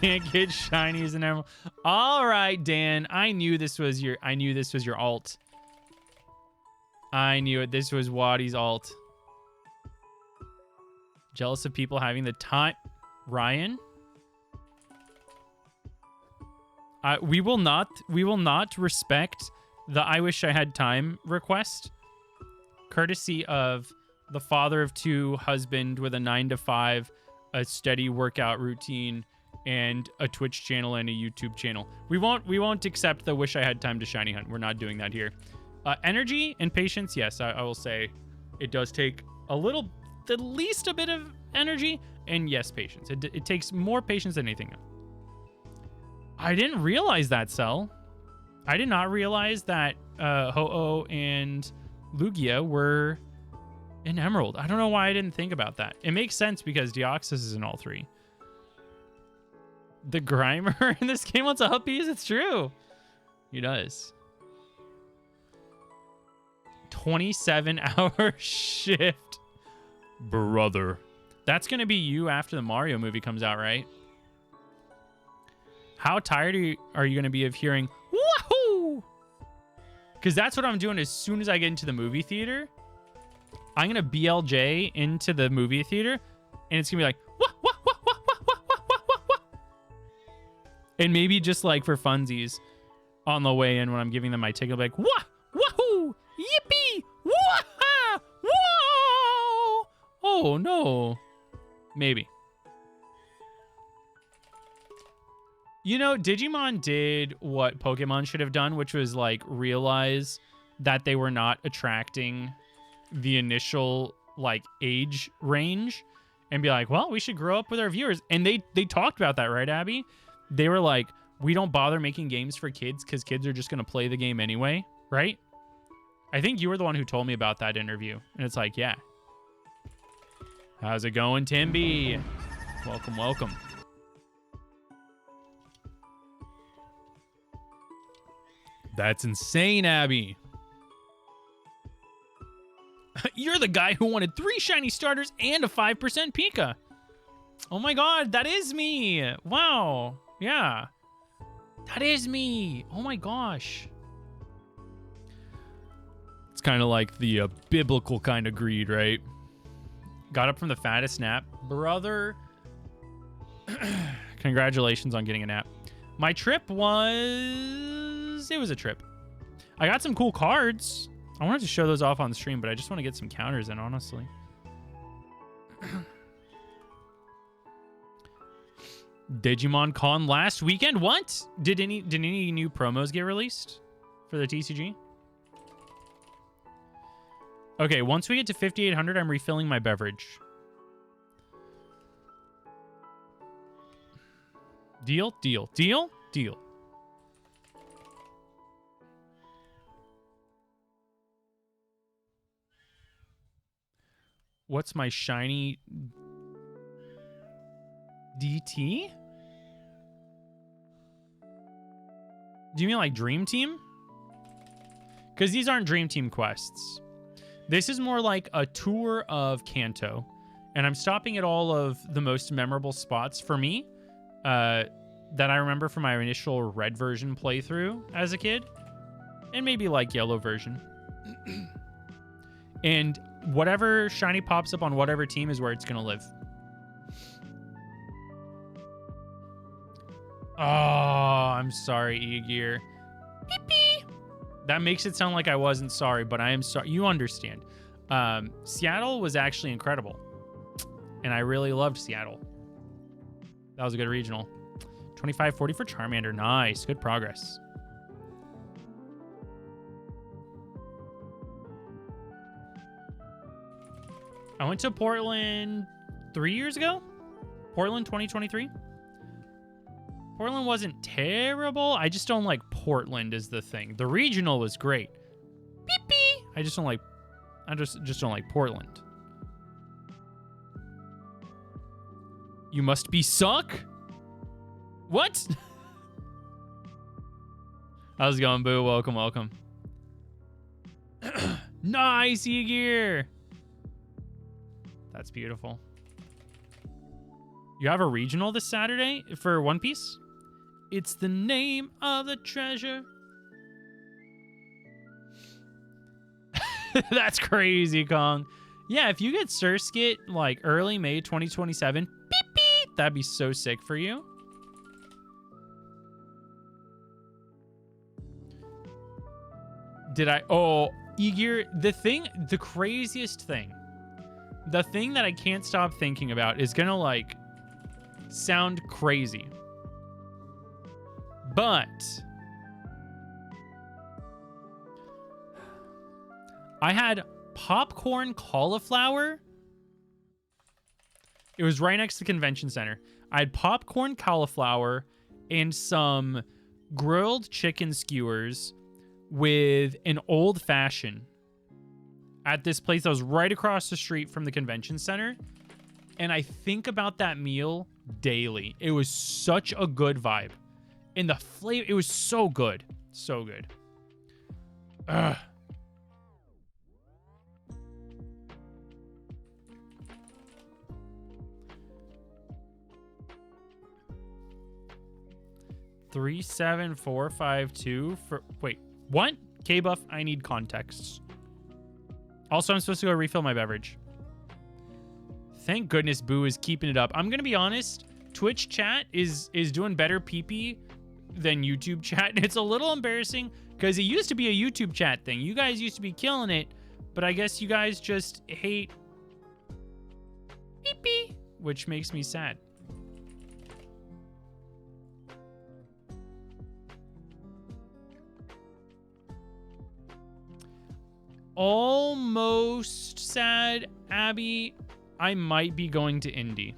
Can't get shinies in Emerald. All right, Dan. I knew this was your alt. I knew it. This was Waddy's alt. Jealous of people having the time. Ryan? We will not respect the I wish I had time request. Courtesy of the father of two, husband with a 9-to-5, a steady workout routine, and a Twitch channel and a YouTube channel. We won't accept the wish I had time to shiny hunt. We're not doing that here. Energy and patience, yes, I will say it does take at least a bit of energy, and yes, patience. It takes more patience than anything. I didn't realize that, Cell. I did not realize that Ho-Oh and Lugia were in Emerald. I don't know why I didn't think about that. It makes sense because Deoxys is in all three. The Grimer in this game wants a Huppies. It's true. He does. 27-hour shift. Brother. That's going to be you after the Mario movie comes out, right? How tired are you going to be of hearing wahoo? Because that's what I'm doing as soon as I get into the movie theater. I'm going to BLJ into the movie theater, and it's going to be like, wah, wah, wah, wah, wah, wah, wah, wah, wah, wah. And maybe just like for funsies on the way in when I'm giving them my ticket, I'll be like, wah, wahoo, yippee, wah, whoa. Oh, no. Maybe. You know, Digimon did what Pokemon should have done, which was like realize that they were not attracting the initial like age range and be like, well, we should grow up with our viewers. And they talked about that, right, Abby? They were like, we don't bother making games for kids because kids are just going to play the game anyway, right? I think you were the one who told me about that interview. And it's like, yeah. How's it going, Timby? Welcome, welcome. That's insane, Abby. You're the guy who wanted 3 shiny starters and a 5% Pika. Oh my god, that is me. Wow. Yeah. That is me. Oh my gosh. It's kind of like the biblical kind of greed, right? Got up from the fattest nap. Brother. Congratulations on getting a nap. My trip was... It was a trip. I got some cool cards. I wanted to show those off on the stream, but I just want to get some counters in, honestly. Digimon Con last weekend? What? Did any new promos get released for the TCG? Okay, once we get to 5,800, I'm refilling my beverage. Deal, deal, deal, deal. What's my shiny DT? Do you mean like Dream Team? Because these aren't Dream Team quests. This is more like a tour of Kanto. And I'm stopping at all of the most memorable spots for me that I remember from my initial red version playthrough as a kid. And maybe like yellow version. And whatever shiny pops up on whatever team is where it's going to live. Oh, I'm sorry, Aegir. Beep. That makes it sound like I wasn't sorry, but I am sorry. You understand. Seattle was actually incredible. And I really loved Seattle. That was a good regional. 2540 for Charmander. Nice. Good progress. I went to Portland 3 years ago. Portland 2023. Portland wasn't terrible. I just don't like Portland is the thing. The regional was great. Beep beep. I just don't like Portland. You must be suck? What? How's it going, Boo? Welcome, welcome. Nice, E-Gear. That's beautiful. You have a regional this Saturday for One Piece? It's the name of the treasure. That's crazy, Kong. Yeah, if you get Surskit like early May 2027, beep beep, that'd be so sick for you. Did I? Oh, Igor, the craziest thing, the thing that I can't stop thinking about is gonna like sound crazy, but I had popcorn cauliflower. It was right next to the convention center. I had popcorn cauliflower and some grilled chicken skewers with an old fashioned at this place that was right across the street from the convention center. And I think about that meal daily. It was such a good vibe. And the flavor, it was so good. So good. Ugh. Three, 7, 4, 5, 2 for wait, what? K-Buff, I need contexts. Also, I'm supposed to go refill my beverage. Thank goodness Boo is keeping it up. I'm gonna be honest, Twitch chat is doing better PP than YouTube chat. It's a little embarrassing because it used to be a YouTube chat thing. You guys used to be killing it, but I guess you guys just hate PP, which makes me sad. Almost sad, Abby. I might be going to Indy.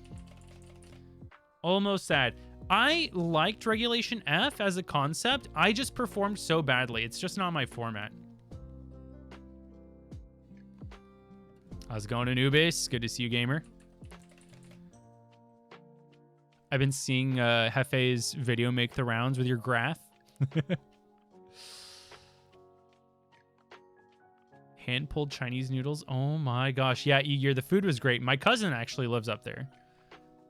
Almost sad. I liked Regulation F as a concept. I just performed so badly. It's just not my format. How's it going, Anubis? Good to see you, gamer. I've been seeing Hefe's video make the rounds with your graph. Hand-pulled Chinese noodles. Oh my gosh. Yeah, Igor, the food was great. My cousin actually lives up there,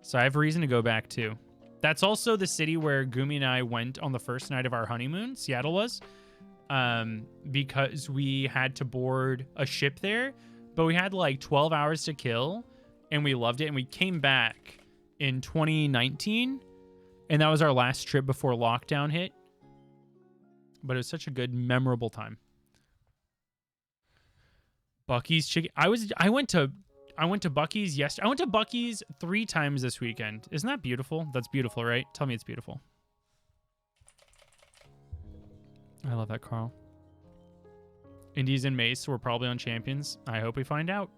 so I have a reason to go back too. That's also the city where Gumi and I went on the first night of our honeymoon. Seattle was, because we had to board a ship there, but we had like 12 hours to kill, and we loved it. And we came back in 2019, and that was our last trip before lockdown hit. But it was such a good, memorable time. Bucky's chicken. I went to Bucky's yesterday. I went to Bucky's 3 times this weekend. Isn't that beautiful? That's beautiful, right? Tell me it's beautiful. I love that, Carl. Indies and Mace, we're probably on Champions. I hope we find out.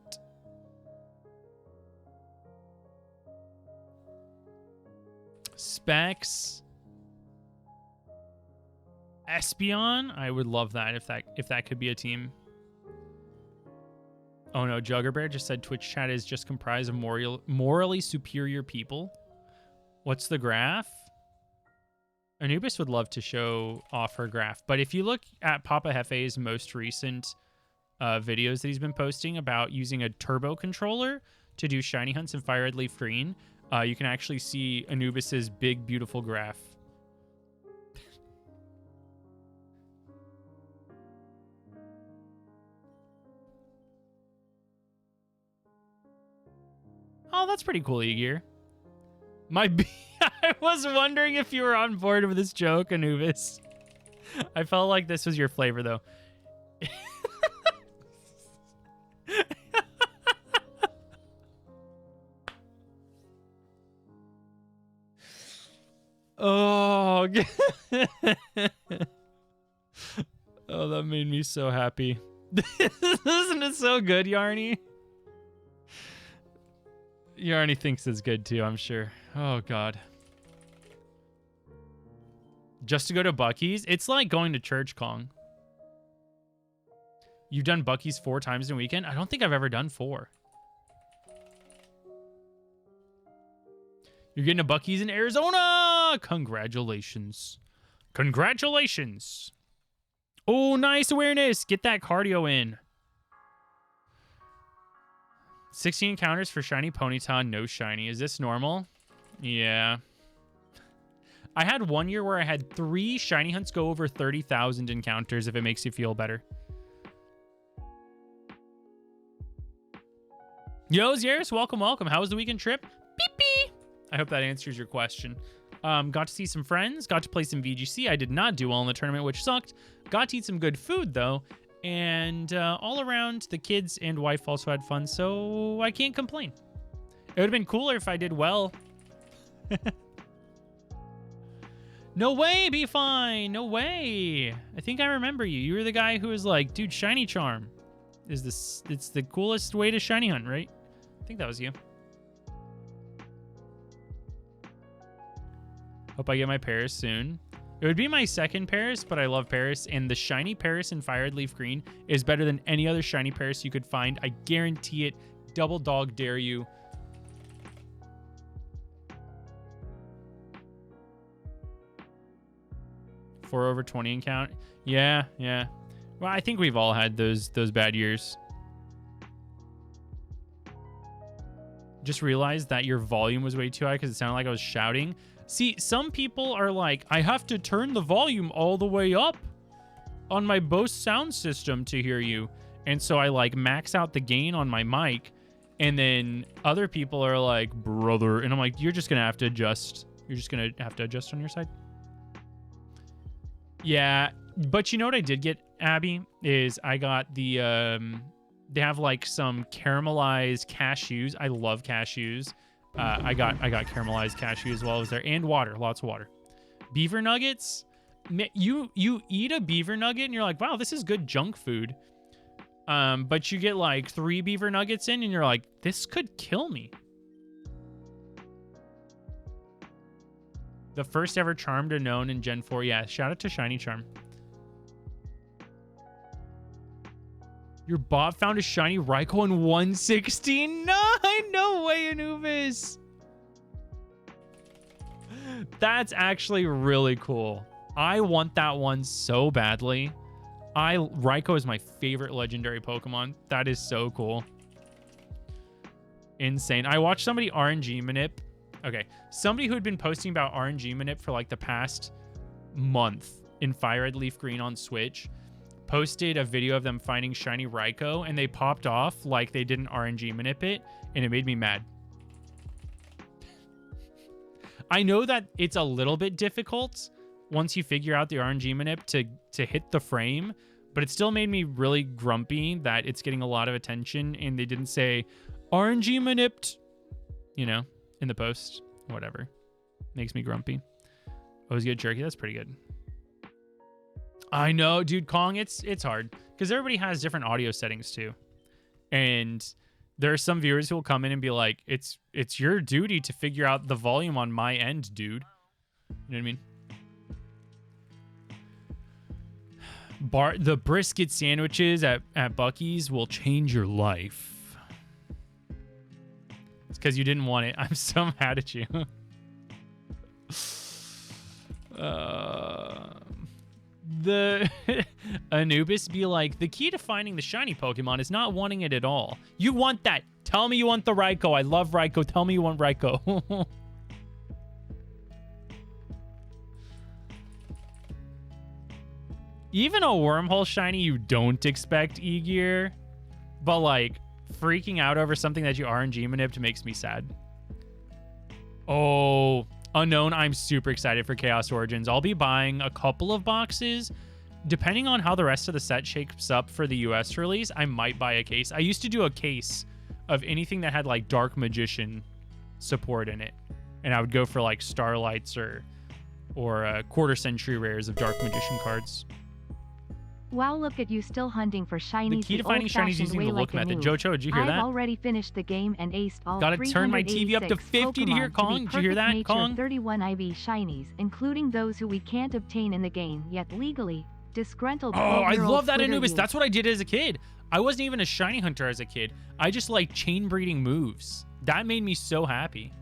Specs. Espeon. I would love that if that could be a team. Oh no, Juggerbear just said Twitch chat is just comprised of morally superior people. What's the graph? Anubis would love to show off her graph, but if you look at Papa Hefe's most recent videos that he's been posting about using a turbo controller to do shiny hunts in FireRed LeafGreen, you can actually see Anubis's big, beautiful graph. Oh, that's pretty cool, Igor. I was wondering if you were on board with this joke, Anubis. I felt like this was your flavor, though. Oh, oh, that made me so happy. Isn't it so good, Yarny? Yarny thinks it's good too, I'm sure. Oh, God. Just to go to Bucky's? It's like going to church, Kong. You've done Bucky's 4 times in a weekend? I don't think I've ever done 4. You're getting a Bucky's in Arizona! Congratulations. Congratulations. Oh, nice awareness. Get that cardio in. 16 encounters for Shiny Ponyta, no Shiny. Is this normal? Yeah. I had 1 year where I had 3 Shiny hunts go over 30,000 encounters, if it makes you feel better. Yo, Zaris, welcome, welcome. How was the weekend trip? Beep, beep. I hope that answers your question. Got to see some friends, got to play some VGC. I did not do well in the tournament, which sucked. Got to eat some good food, though. And all around, the kids and wife also had fun, so I can't complain. It would have been cooler if I did well. No way, Be Fine. No way. I think I remember you. You were the guy who was like, dude, Shiny Charm is this. It's the coolest way to Shiny hunt, right? I think that was you. Hope I get my Paris soon. It would be my second Paris, but I love Paris. And the Shiny Paris in FireRed LeafGreen is better than any other Shiny Paris you could find. I guarantee it. Double dog dare you. For over 20 encounter. Yeah, yeah. Well, I think we've all had those bad years. Just realized that your volume was way too high because it sounded like I was shouting. See, some people are like, I have to turn the volume all the way up on my Bose sound system to hear you. And so I like max out the gain on my mic. And then other people are like, brother. And I'm like, you're just going to have to adjust. You're just going to have to adjust on your side. Yeah, but you know what I did get, Abby, is I got the, they have like some caramelized cashews. I love cashews. I got caramelized cashews as well as there, and water, lots of water. Beaver nuggets. You eat a beaver nugget and you're like, wow, this is good junk food. But you get like 3 beaver nuggets in and you're like, this could kill me. The first ever Charmed known in Gen 4. Yeah, shout out to Shiny Charm. Your bot found a Shiny Raikou in 169? No way, Anubis. That's actually really cool. I want that one so badly. Raikou is my favorite legendary Pokemon. That is so cool. Insane. I watched somebody RNG manip. Okay, somebody who had been posting about RNG manip for like the past month in FireRed LeafGreen on Switch posted a video of them finding Shiny Raikou, and they popped off like they didn't RNG manip it, and it made me mad. I know that it's a little bit difficult once you figure out the RNG manip to hit the frame, but it still made me really grumpy that it's getting a lot of attention, and they didn't say RNG manipped, you know, in the post. Whatever. Makes me grumpy. Always get jerky. That's pretty good. I know, dude, Kong, it's hard because everybody has different audio settings too. And there are some viewers who will come in and be like, it's your duty to figure out the volume on my end, dude. You know what I mean? The brisket sandwiches at Bucky's will change your life. It's because you didn't want it. I'm so mad at you. The Anubis be like, the key to finding the shiny Pokemon is not wanting it at all. You want that. Tell me you want the Raikou. I love Raikou. Tell me you want Raikou. Even a wormhole shiny you don't expect, E-Gear, but like freaking out over something that you RNG manipped makes me sad. Oh, Unknown, I'm super excited for Chaos Origins. I'll be buying a couple of boxes. Depending on how the rest of the set shapes up for the US release, I might buy a case. I used to do a case of anything that had like Dark Magician support in it. And I would go for like Starlights or quarter century rares of Dark Magician cards. Wow, look at you still hunting for shinies The key to finding shinies old-fashioned using way the like look a method. noob. Jojo, did you hear I've that? already finished the game and aced all Gotta turn my TV up to 386 50 to hear Pokemon Kong. be Did you hear perfect that, nature Kong? 31 IV shinies, including those who we can't obtain in the game yet legally. Disgruntled Oh, I 12-year-old love that Twitter Anubis. youth. That's what I did as a kid. I wasn't even a shiny hunter as a kid. I just like chain breeding moves. That made me so happy.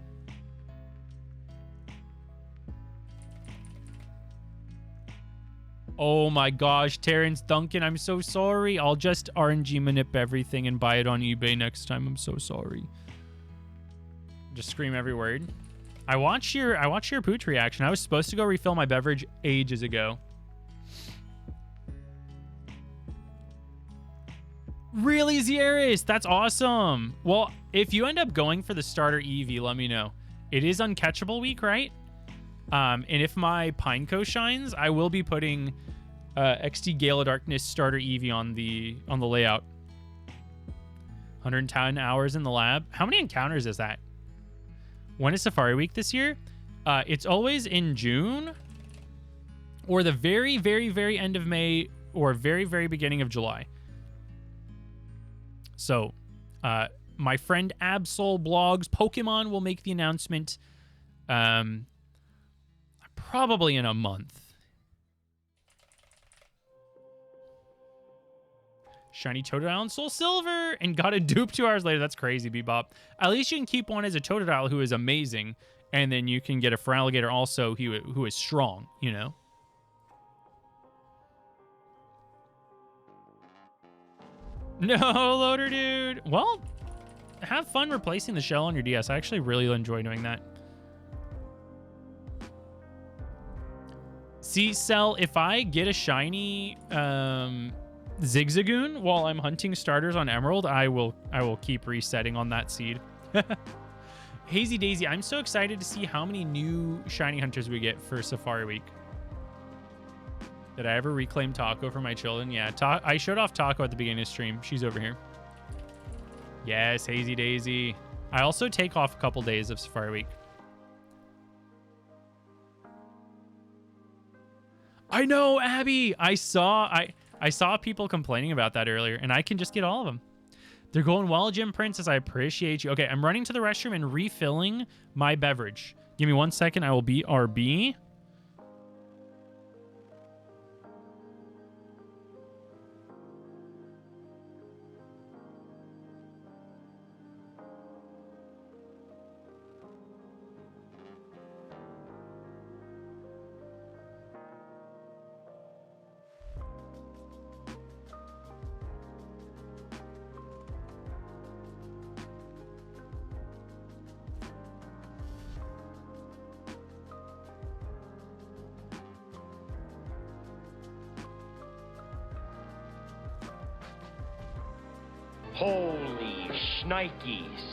Oh my gosh, Terrence Duncan, I'm so sorry. I'll just RNG manip everything and buy it on eBay next time. I'm so sorry. Just scream every word. I watched your pooch reaction. I was supposed to go refill my beverage ages ago. Really, Zieris? That's awesome. Well, if you end up going for the starter Eevee, let me know. It is uncatchable week, right? And if my Pineco shines, I will be putting XD Gale of Darkness starter Eevee on the layout. 110 hours in the lab. How many encounters is that? When is Safari Week this year? It's always in June or the very, very, very end of May or very, very beginning of July. So, my friend Absol blogs Pokemon will make the announcement probably in a month. Shiny Totodile and Soul Silver and got a dupe 2 hours later. That's crazy, Bebop. At least you can keep one as a Totodile who is amazing, and then you can get a Feraligatr also who is strong, you know? No, Loader Dude. Well, have fun replacing the shell on your DS. I actually really enjoy doing that. See, Cell, if I get a shiny Zigzagoon while I'm hunting starters on Emerald, I will keep resetting on that seed. Hazy Daisy, I'm so excited to see how many new shiny hunters we get for Safari Week. Did I ever reclaim Taco for my children? Yeah, I showed off Taco at the beginning of the stream. She's over here. Yes, Hazy Daisy. I also take off a couple days of Safari Week. I know, Abby. I saw people complaining about that earlier, and I can just get all of them. They're going well, Jim Princess. I appreciate you. Okay, I'm running to the restroom and refilling my beverage. Give me 1 second. I will be RB. Holy shnikes.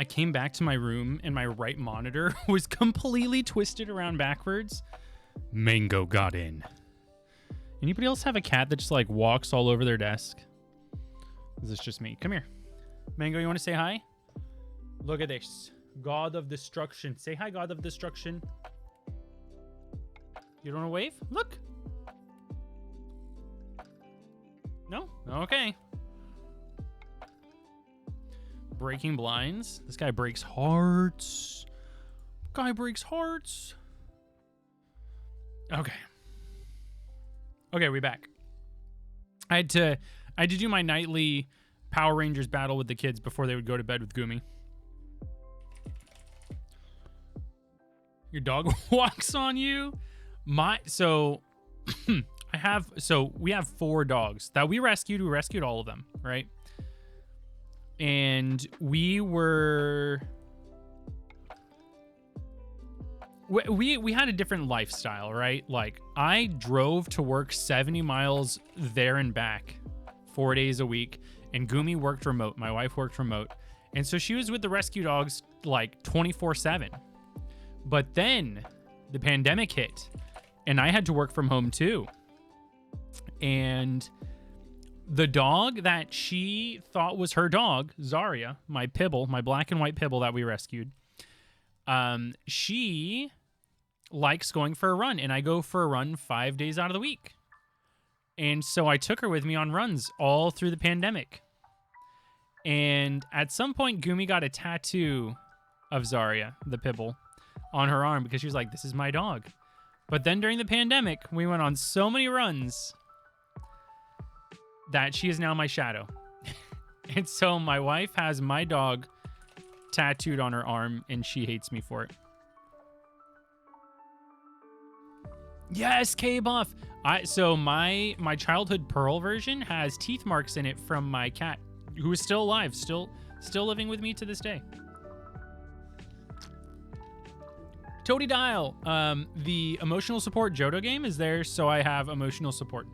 I came back to my room and my right monitor was completely twisted around backwards. Mango got in. Anybody else have a cat that just like walks all over their desk? Is this just me? Come here. Mango, you want to say hi? Look at this. God of Destruction. Say hi, God of Destruction. You don't want to wave? Look. No? Okay. Breaking blinds. This guy breaks hearts. Guy breaks hearts. Okay. Okay, we back. I had to do my nightly Power Rangers battle with the kids before they would go to bed with Gumi. Your dog walks on you. So we have 4 dogs that we rescued. We rescued all of them, right? And we had a different lifestyle, right? Like I drove to work 70 miles there and back 4 days a week, and Gumi worked remote. My wife worked remote. And so she was with the rescue dogs like 24/7. But then the pandemic hit and I had to work from home too. And the dog that she thought was her dog, Zarya, my Pibble, my black and white Pibble that we rescued, she likes going for a run, and I go for a run 5 days out of the week. And so I took her with me on runs all through the pandemic. And at some point, Gumi got a tattoo of Zarya, the Pibble, on her arm because she was like, this is my dog. But then during the pandemic, we went on so many runs that she is now my shadow. And so my wife has my dog tattooed on her arm, and she hates me for it. Yes, K-Buff. So my childhood Pearl version has teeth marks in it from my cat, who is still alive, still living with me to this day. Toady Dial. The emotional support Johto game is there, so I have emotional support.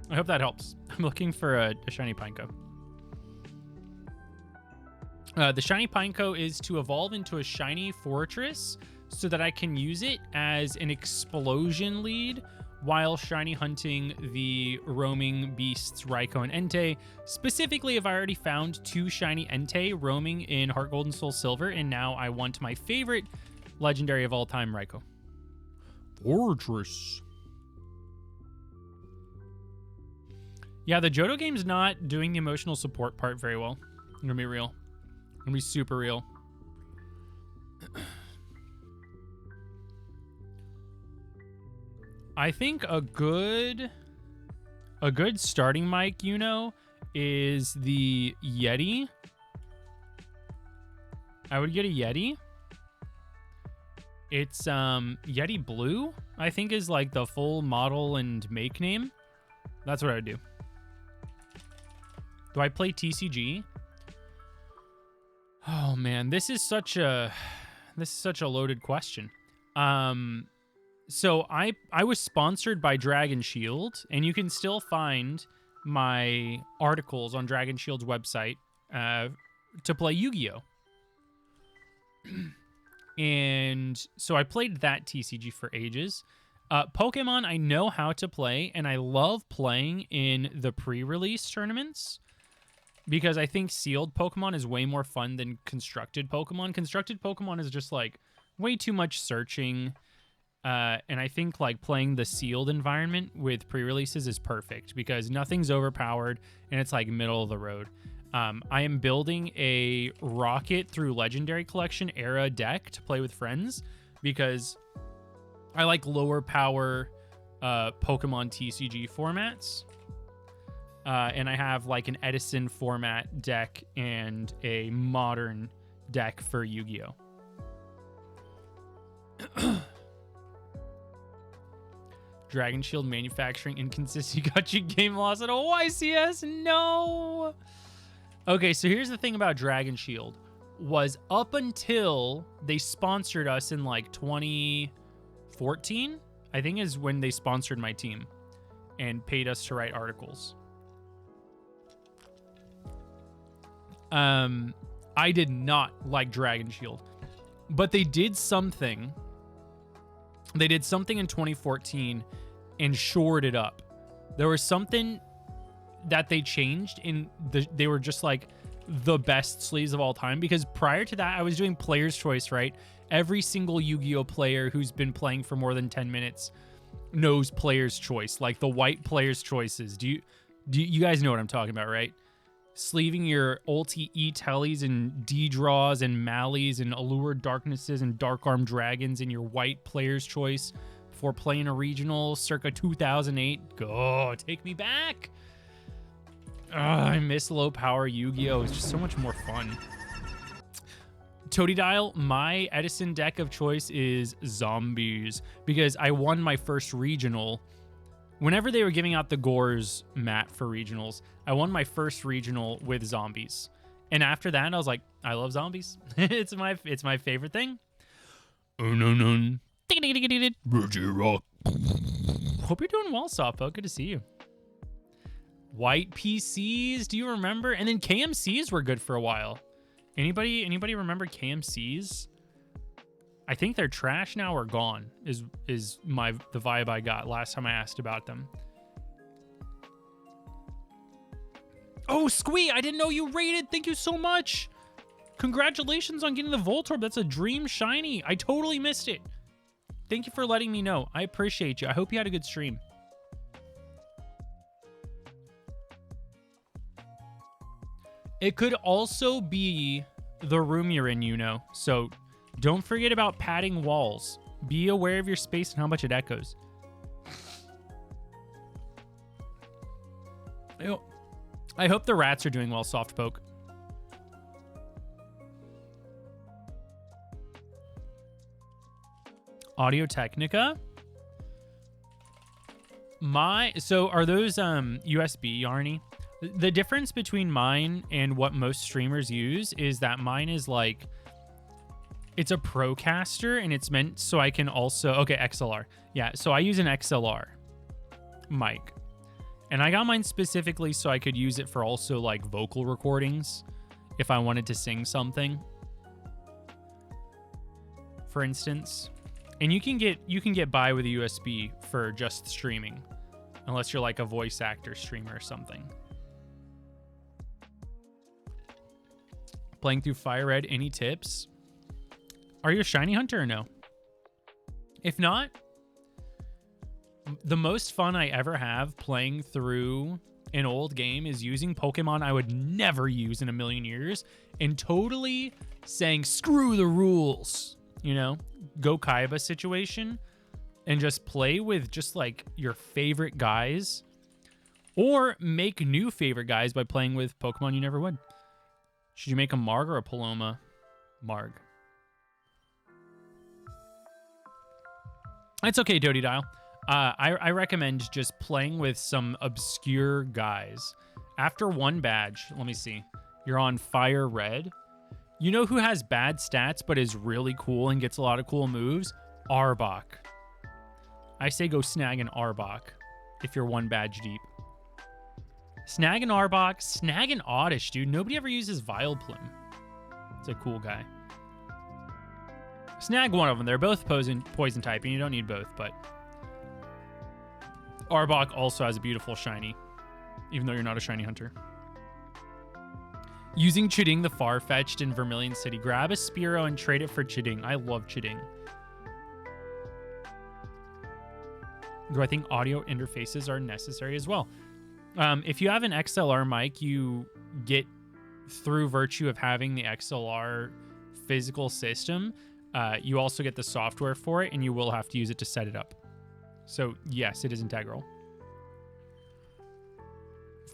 I hope that helps. I'm looking for a shiny Pineco. The shiny Pineco is to evolve into a shiny Fortress so that I can use it as an explosion lead while shiny hunting the roaming beasts Raikou and Entei. Specifically, if I already found 2 shiny Entei roaming in Heart Gold and Soul Silver, and now I want my favorite legendary of all time, Raikou. Fortress. Yeah, the Johto game's not doing the emotional support part very well. I'm gonna be real. I'm gonna be super real. I think a good starting mic, is the Yeti. I would get a Yeti. It's Yeti Blue, I think, is like the full model and make name. That's what I would do. Do I play TCG? Oh man, this is such a loaded question. So I was sponsored by Dragon Shield, and you can still find my articles on Dragon Shield's website to play Yu-Gi-Oh! And so I played that TCG for ages. Pokemon I know how to play, and I love playing in the pre-release tournaments because I think sealed Pokemon is way more fun than constructed Pokemon. Constructed Pokemon is just like way too much searching. And I think like playing the sealed environment with pre-releases is perfect because nothing's overpowered and it's like middle of the road. I am building a Rocket through Legendary Collection era deck to play with friends because I like lower power Pokemon TCG formats. And I have like an Edison format deck and a modern deck for Yu-Gi-Oh! Dragon Shield manufacturing inconsistency got you game loss at OYCS? No! Okay, so here's the thing about Dragon Shield. Was up until they sponsored us in like 2014, I think is when they sponsored my team and paid us to write articles. I I did not like Dragon Shield. But they did something. They did something in 2014 and shored it up. There was something that they changed in they were just like the best sleeves of all time, because prior to that I was doing player's choice, right? Every single Yu-Gi-Oh player who's been playing for more than 10 minutes knows player's choice, like the white player's choices. Do you guys know what I'm talking about, right? Sleeving your ulti E-tellies and D-draws and Mallies and Allured Darknesses and Dark Arm Dragons in your white player's choice before playing a regional circa 2008. Go, take me back. I miss low power Yu-Gi-Oh! It's just so much more fun. Totodile, my Edison deck of choice is Zombies, because I won my first regional. Whenever they were giving out the Gores mat for regionals, I won my first regional with Zombies. And after that, I was like, I love Zombies. it's my favorite thing. Hope you're doing well, Softpo. Good to see you. White PCs, do you remember? And then KMCs were good for a while. Anybody remember KMCs? I think they're trash now or gone, is the vibe I got last time I asked about them. Oh, Squee, I didn't know you rated. Thank you so much. Congratulations on getting the Voltorb. That's a dream shiny. I totally missed it. Thank you for letting me know. I appreciate you. I hope you had a good stream. It could also be the room you're in, you know. So don't forget about padding walls. Be aware of your space and how much it echoes. I hope the rats are doing well, Soft Poke. Audio Technica. So are those USB, Yarny? The difference between mine and what most streamers use is that mine is like, it's a Procaster and it's meant so I can also, okay, XLR. Yeah, so I use an XLR mic. And I got mine specifically so I could use it for also like vocal recordings if I wanted to sing something, for instance. And you can get by with a USB for just streaming, unless you're like a voice actor streamer or something. Playing through FireRed, any tips? Are you a shiny hunter or no? If not, the most fun I ever have playing through an old game is using Pokemon I would never use in a million years and totally saying, screw the rules, you know? Go Kaiba situation and just play with just like your favorite guys, or make new favorite guys by playing with Pokemon you never would. Should you make a Marg or a Paloma? Marg. It's okay, Totodile. I recommend just playing with some obscure guys. After one badge, let me see. You're on FireRed. You know who has bad stats but is really cool and gets a lot of cool moves? Arbok. I say go snag an Arbok if you're one badge deep. Snag an Arbok, snag an Oddish, dude. Nobody ever uses Vileplume. It's a cool guy. Snag one of them. They're both poison typing. You don't need both, but Arbok also has a beautiful shiny, even though you're not a shiny hunter. Using Chiding the Farfetch'd in Vermilion City. Grab a Spearow and trade it for Chiding. I love Chiding. Do I think audio interfaces are necessary as well? If you have an XLR mic, you get, through virtue of having the XLR physical system, you also get the software for it, and you will have to use it to set it up. So yes, it is integral.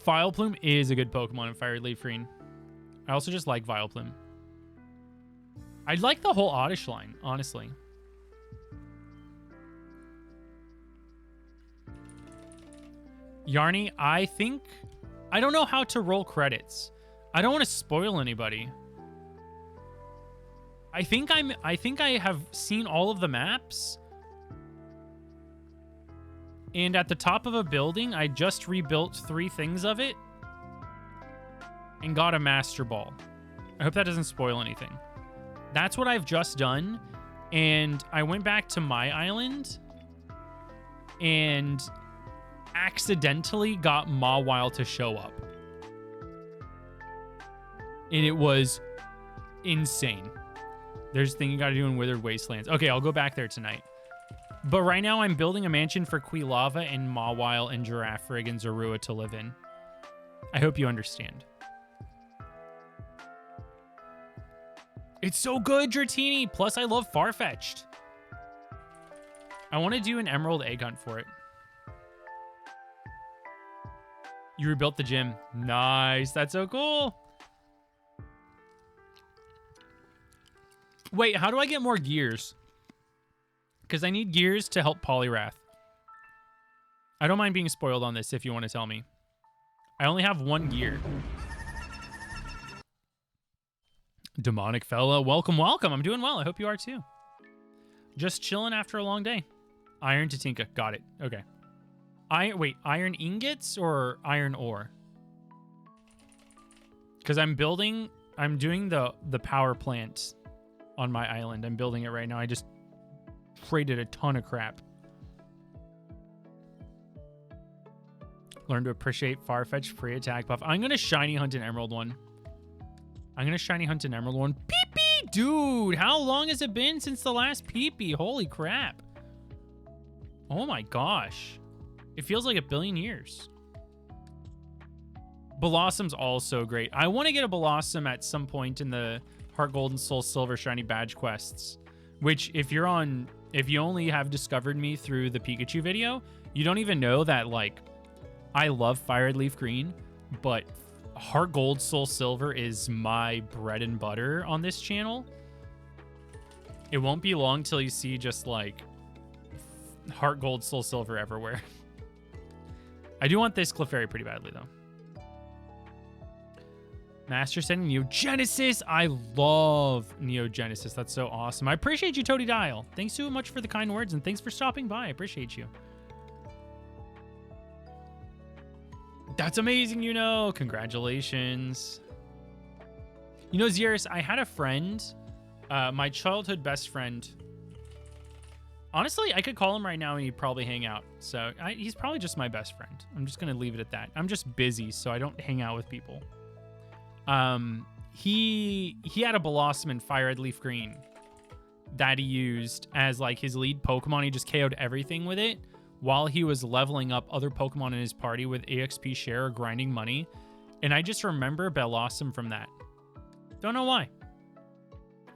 Vileplume is a good Pokemon in FireRed LeafGreen. I also just like Vileplume. I'd like the whole Oddish line, honestly. Yarny, I don't know how to roll credits. I don't want to spoil anybody. I think I have seen all of the maps. And at the top of a building, I just rebuilt 3 things of it and got a Master Ball. I hope that doesn't spoil anything. That's what I've just done. And I went back to my island and accidentally got Mawile to show up. And it was insane. There's a thing you gotta do in Withered Wastelands. Okay, I'll go back there tonight. But right now I'm building a mansion for Quilava and Mawile and Giraffrig and Zorua to live in. I hope you understand. It's so good, Dratini. Plus, I love Farfetch'd. I want to do an emerald egg hunt for it. You rebuilt the gym. Nice. That's so cool. Wait, how do I get more gears? Because I need gears to help Poliwrath. I don't mind being spoiled on this if you want to tell me. I only have 1 gear. Demonic fella, welcome, welcome. I'm doing well. I hope you are too. Just chilling after a long day. Iron to Tinka. Got it. Okay. Wait, iron ingots or iron ore? Because I'm doing the power plant on my island. I'm building it right now. I just traded a ton of crap. Learn to appreciate Farfetch'd free attack buff. I'm going to shiny hunt an emerald one. Pee-pee! Dude, how long has it been since the last pee-pee? Holy crap. Oh my gosh. It feels like 1 billion years. Blossom's also great. I want to get a Blossom at some point in the Heart Gold and Soul Silver shiny badge quests, which if you only have discovered me through the Pikachu video, you don't even know that, like, I love FireRed LeafGreen, but Heart Gold Soul Silver is my bread and butter on this channel. It won't be long till you see just like Heart Gold Soul Silver everywhere. I do want this Clefairy pretty badly though. Master Setting Neo Genesis. I love Neo Genesis. That's so awesome. I appreciate you, Toady Dial. Thanks so much for the kind words and thanks for stopping by. I appreciate you. That's amazing, you know. Congratulations. You know, Xeris, I had a friend, my childhood best friend. Honestly, I could call him right now and he'd probably hang out. So he's probably just my best friend. I'm just going to leave it at that. I'm just busy, so I don't hang out with people. He had a Blossom in FireRed LeafGreen that he used as like his lead Pokemon. He just KO'd everything with it while he was leveling up other Pokemon in his party with EXP share or grinding money. And I just remember Blossom from that. Don't know why.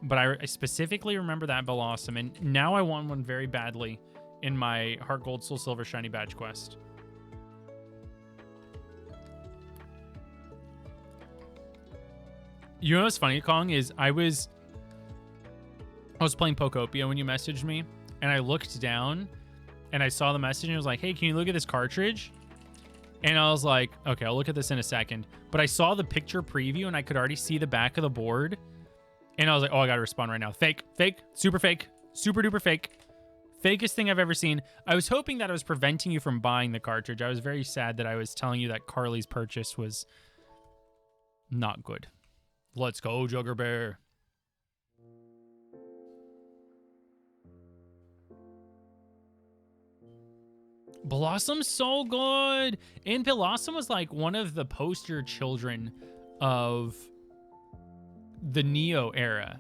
But I specifically remember that Blossom, and now I want one very badly in my Heart Gold Soul Silver Shiny Badge quest. You know what's funny, Kong, is I was playing Pokopia when you messaged me, and I looked down and I saw the message and it was like, hey, can you look at this cartridge? And I was like, okay, I'll look at this in a second. But I saw the picture preview and I could already see the back of the board. And I was like, oh, I got to respond right now. Fake, super duper fake. Fakest thing I've ever seen. I was hoping that I was preventing you from buying the cartridge. I was very sad that I was telling you that Carly's purchase was not good. Let's go, Jugger Bear. Blossom's so good. And Blossom was like one of the poster children of the Neo era.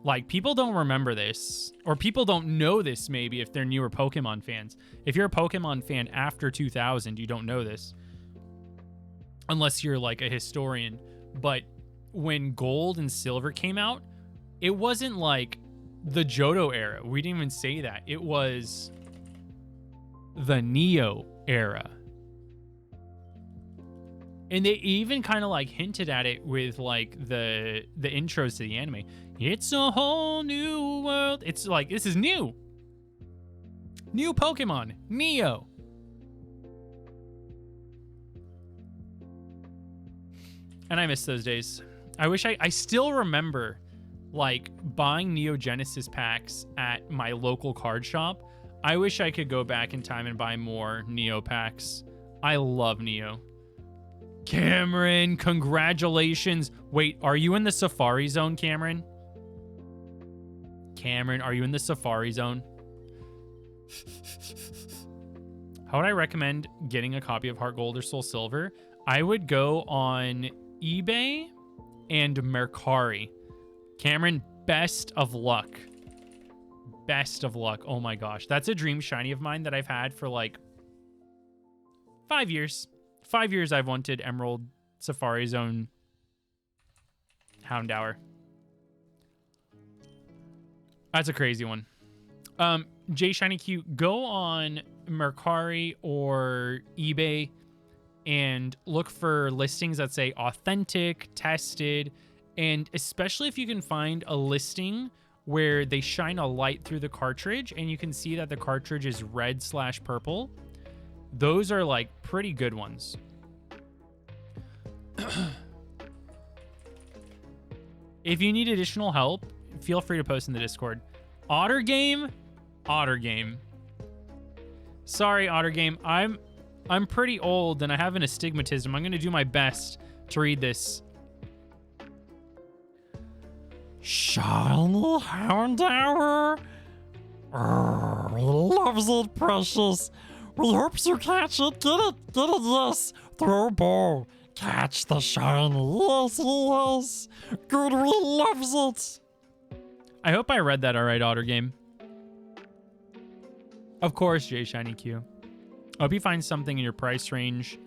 Like, people don't remember this, or people don't know this maybe if they're newer Pokemon fans. If you're a Pokemon fan after 2000, you don't know this. Unless you're like a historian. But when Gold and Silver came out, it wasn't like the Johto era. We didn't even say that. It was the Neo era. And they even kind of like hinted at it with like the intros to the anime. It's a whole new world. It's like, this is new. New Pokemon, Neo. And I miss those days. I wish I still remember like buying Neo Genesis packs at my local card shop. I wish I could go back in time and buy more Neo packs. I love Neo. Cameron, congratulations. Wait, are you in the Safari Zone, Cameron? Cameron, are you in the Safari Zone? How would I recommend getting a copy of Heart Gold or Soul Silver? I would go on eBay and Mercari. Cameron, best of luck. Best of luck. Oh my gosh. That's a dream shiny of mine that I've had for like 5 years. 5 years I've wanted Emerald Safari Zone Houndour. That's a crazy one. J Shiny Q, go on Mercari or eBay and look for listings that say authentic, tested, and especially if you can find a listing where they shine a light through the cartridge and you can see that the cartridge is red/purple. Those are like pretty good ones. If you need additional help, feel free to post in the Discord. Otter Game. Sorry, Otter Game. I'm pretty old and I have an astigmatism. I'm going to do my best to read this. Shiny Houndour. Loves it, precious. We hope you catch it. Get it, yes. Throw a ball. Catch the shiny. Yes. Good, really loves it. I hope I read that all right, Otter Game. Of course, J Shiny Q. I hope you find something in your price range.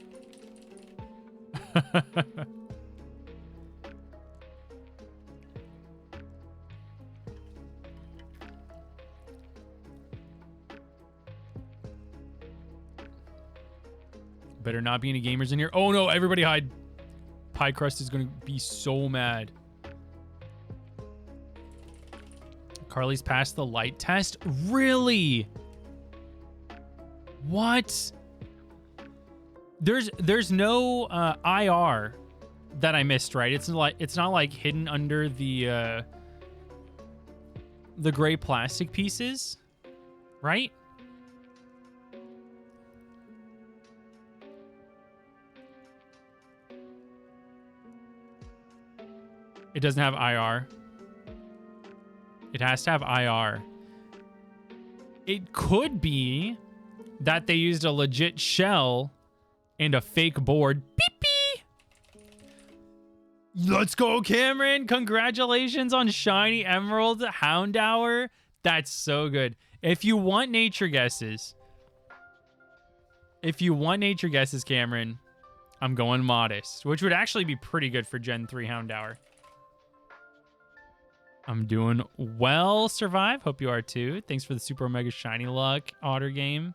Better not be any gamers in here. Oh no, everybody hide. Pie Crust is going to be so mad. Carly's passed the light test? Really? What? There's no IR that I missed, right? It's not like hidden under the gray plastic pieces, right? It doesn't have IR. It has to have IR. It could be that they used a legit shell and a fake board. Beep beep. Let's go, Cameron. Congratulations on Shiny Emerald Houndour. That's so good. If you want nature guesses, Cameron, I'm going Modest, which would actually be pretty good for Gen 3 Houndour. I'm doing well, Survive. Hope you are too. Thanks for the Super Omega Shiny Luck, Otter Game.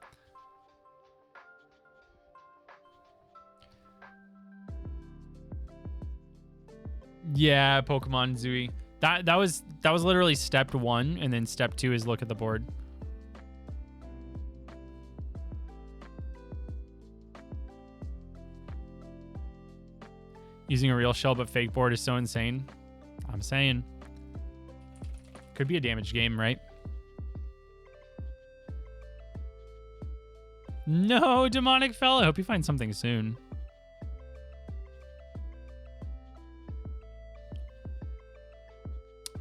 Yeah, Pokemon Zooey. That was literally step 1, and then step 2 is look at the board. Using a real shell but fake board is so insane. I'm saying. Could be a damaged game, right? No, Demonic Fella. I hope you find something soon.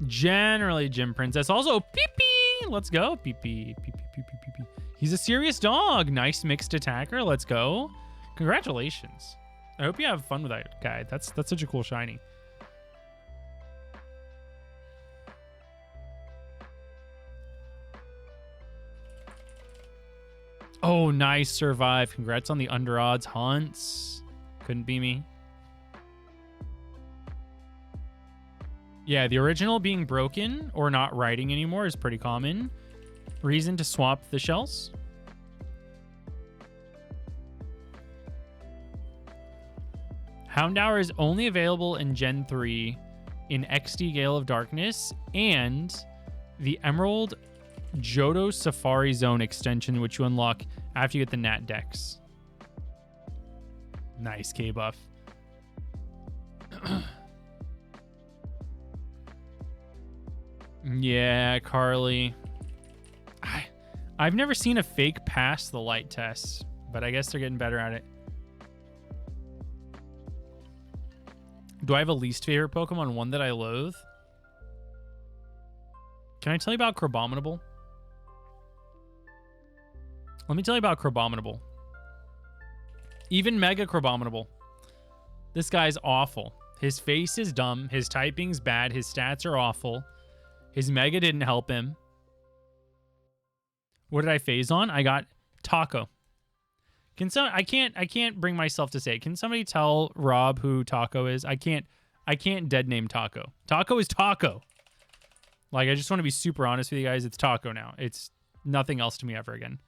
Generally, Gym Princess. Also, Pee-Pee. Let's go. Pee-Pee. Pee-Pee. He's a serious dog. Nice mixed attacker. Let's go. Congratulations. I hope you have fun with that guy. That's such a cool shiny. Oh, nice. Survive. Congrats on the under odds hunts. Couldn't be me. Yeah, the original being broken or not writing anymore is pretty common. Reason to swap the shells. Houndour is only available in Gen 3 in XD Gale of Darkness and the Emerald Johto Safari Zone extension, which you unlock after you get the Nat Dex. Nice, K-Buff. Yeah, Carly. I've never seen a fake pass the light test, but I guess they're getting better at it. Do I have a least favorite Pokemon? One that I loathe? Can I tell you about Crabominable? Let me tell you about Crabominable. Even Mega Crabominable. This guy's awful. His face is dumb. His typing's bad. His stats are awful. His Mega didn't help him. What did I phase on? I got Taco. I can't bring myself to say it. Can somebody tell Rob who Taco is? I can't dead name Taco. Taco is Taco. Like, I just want to be super honest with you guys. It's Taco now. It's nothing else to me ever again.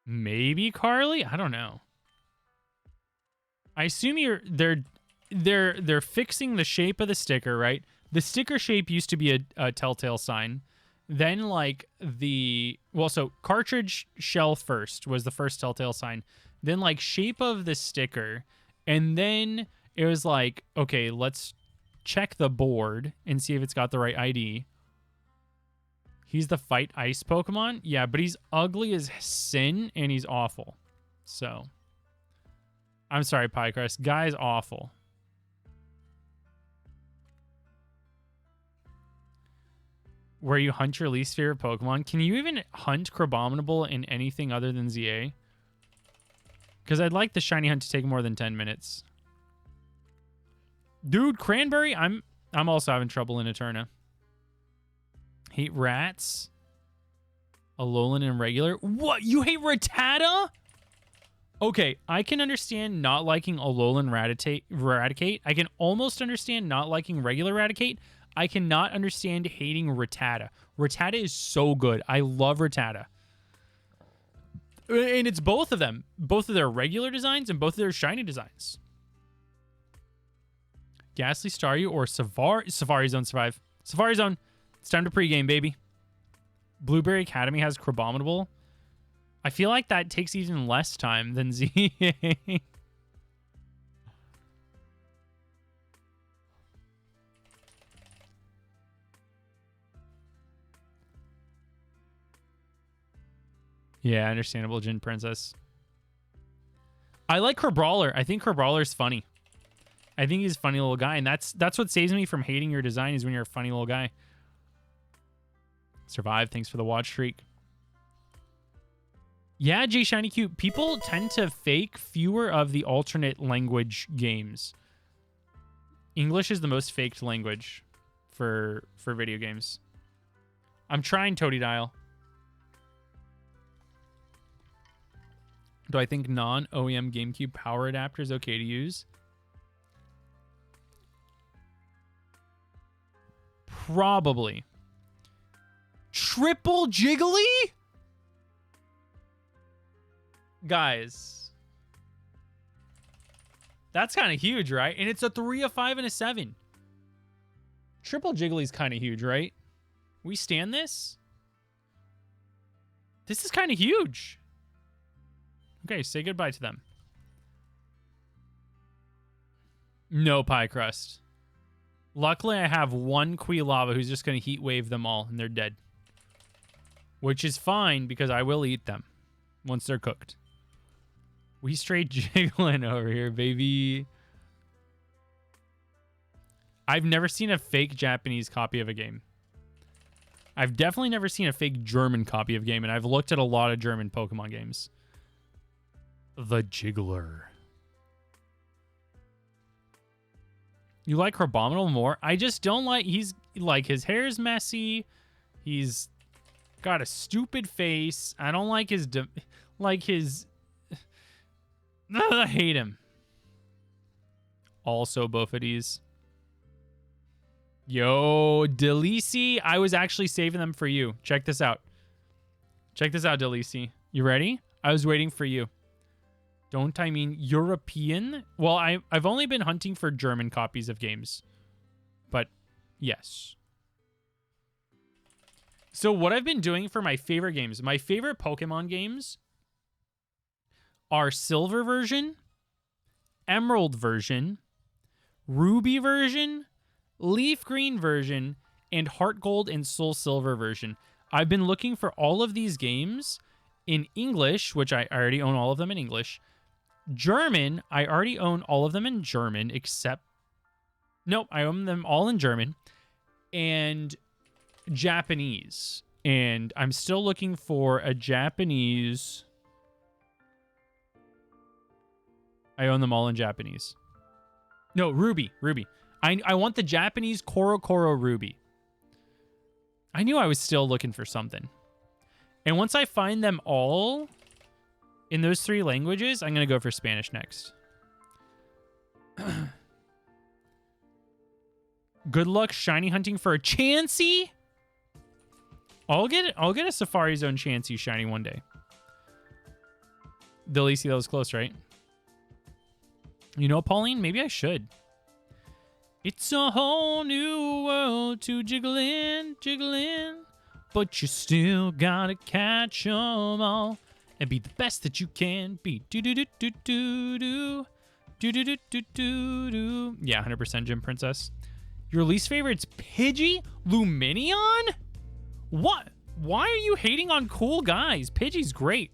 Maybe Carly? I don't know. I assume they're fixing the shape of the sticker, right? The sticker shape used to be a telltale sign. Then like so cartridge shell first was the first telltale sign. Then like shape of the sticker. And then it was like, okay, let's check the board and see if it's got the right ID. He's the fight ice Pokemon? Yeah, but he's ugly as sin and he's awful. So, I'm sorry, Piecrest. Guy's awful. Where you hunt your least favorite Pokemon? Can you even hunt Crabominable in anything other than ZA? Because I'd like the shiny hunt to take more than 10 minutes. Dude, Cranberry, I'm also having trouble in Eterna. Hate rats. Alolan and regular. What? You hate Rattata? Okay, I can understand not liking Alolan Raticate. I can almost understand not liking regular Raticate. I cannot understand hating Rattata. Rattata is so good. I love Rattata. And it's both of them. Both of their regular designs and both of their shiny designs. Ghastly Staryu or Safari Zone survive. Safari Zone. It's time to pregame, baby. Blueberry Academy has Crabominable. I feel like that takes even less time than ZA. Yeah, understandable, Jin Princess. I like Crabrawler. I think Crabrawler's funny. I think he's a funny little guy, and that's what saves me from hating your design is when you're a funny little guy. Survive. Thanks for the watch streak. Yeah, J Shiny Cute. People tend to fake fewer of the alternate language games. English is the most faked language for video games. I'm trying Toady Dial. Do I think non-OEM GameCube power adapter is okay to use? Probably. Triple Jiggly? Guys. That's kind of huge, right? And it's a 3, a 5, and a 7. Triple Jiggly's kind of huge, right? We stand this? This is kind of huge. Okay, say goodbye to them. No Pie Crust. Luckily, I have one Quilava who's just going to heat wave them all, and they're dead. Which is fine, because I will eat them once they're cooked. We straight jiggling over here, baby. I've never seen a fake Japanese copy of a game. I've definitely never seen a fake German copy of a game, and I've looked at a lot of German Pokemon games. The Jiggler. You like Crabominable more? I just don't like... He's like, his hair's messy. He's got a stupid face. I don't like his... I hate him. Also, both of these. Yo, Delisi. I was actually saving them for you. Check this out. Check this out, Delisi. You ready? I was waiting for you. Don't I mean European? Well, I've only been hunting for German copies of games. But, yes. So what I've been doing for my favorite games, my favorite Pokemon games are Silver version, Emerald version, Ruby version, Leaf Green version, and Heart Gold and Soul Silver version. I've been looking for all of these games in English, which I already own all of them in English. German, I already own all of them in German, except... Nope, I own them all in German. And Japanese. And I'm still looking for a Japanese... I own them all in Japanese. No, Ruby. I want the Japanese Koro Koro Ruby. I knew I was still looking for something. And once I find them all in those 3 languages, I'm going to go for Spanish next. Good luck shiny hunting for a Chansey. I'll get a Safari Zone Chansey shiny one day. Delisi, that was close, right? You know, Pauline, maybe I should. It's a whole new world to jiggling, but you still gotta catch 'em all and be the best that you can be. Do-do-do-do-do-do. Do-do-do-do-do-do. Yeah, 100% Gym Princess. Your least favorite's Pidgey? Luminion? What? Why are you hating on cool guys? Pidgey's great.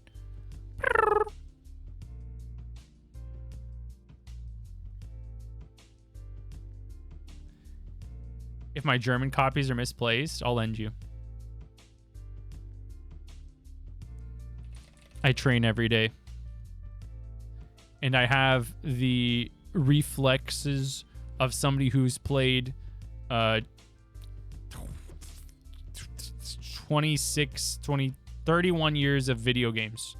If my German copies are misplaced, I'll lend you. I train every day. And I have the reflexes of somebody who's played 31 years of video games.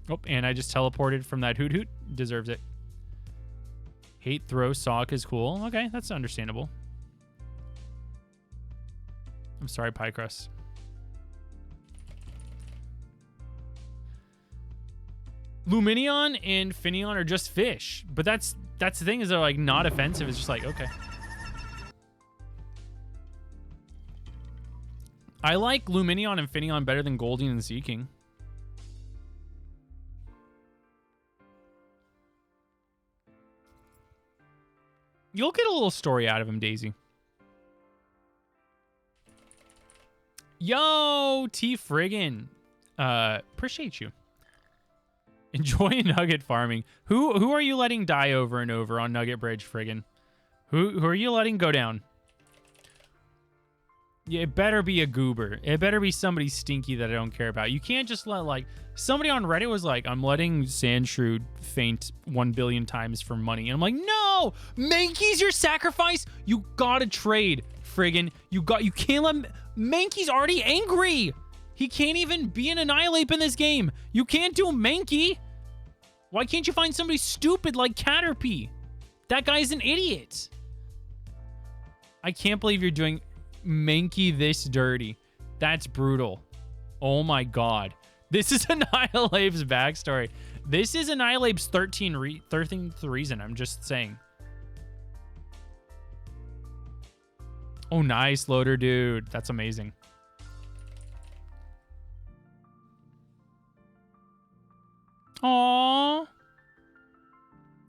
Oh, and I just teleported from that hoot hoot. Deserves it. Hate throw sock is cool. Okay, that's understandable. I'm sorry, Pie Crust. Luminion and Finneon are just fish. But that's the thing, is they're like not offensive. It's just like, okay. I like Luminion and Finneon better than Goldeen and Seeking. You'll get a little story out of him, Daisy. Yo, T Friggin. Appreciate you. Enjoy nugget farming. Who are you letting die over and over on Nugget Bridge, Friggin? Who are you letting go down? Yeah, it better be a goober. It better be somebody stinky that I don't care about. You can't just let, like, somebody on Reddit was like, I'm letting Sandshrew faint 1 billion times for money. And I'm like, no! Mankey's your sacrifice? You gotta trade, friggin'. You can't let... Mankey's already angry! He can't even be an Annihilate in this game. You can't do Mankey. Why can't you find somebody stupid like Caterpie? That guy's an idiot. I can't believe you're doing Mankey this dirty. That's brutal. Oh my god. This is Annihilate's backstory. This is Annihilate's 13th reason. I'm just saying. Oh, nice, Loader Dude. That's amazing. Aww.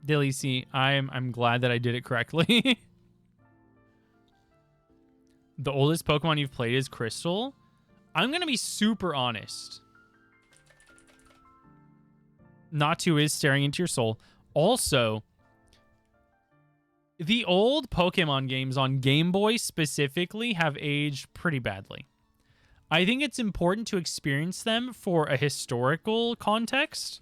Dilly C, I'm glad that I did it correctly. The oldest Pokemon you've played is Crystal. I'm gonna be super honest. Natu is staring into your soul. Also, the old Pokemon games on Game Boy specifically have aged pretty badly. I think it's important to experience them for a historical context.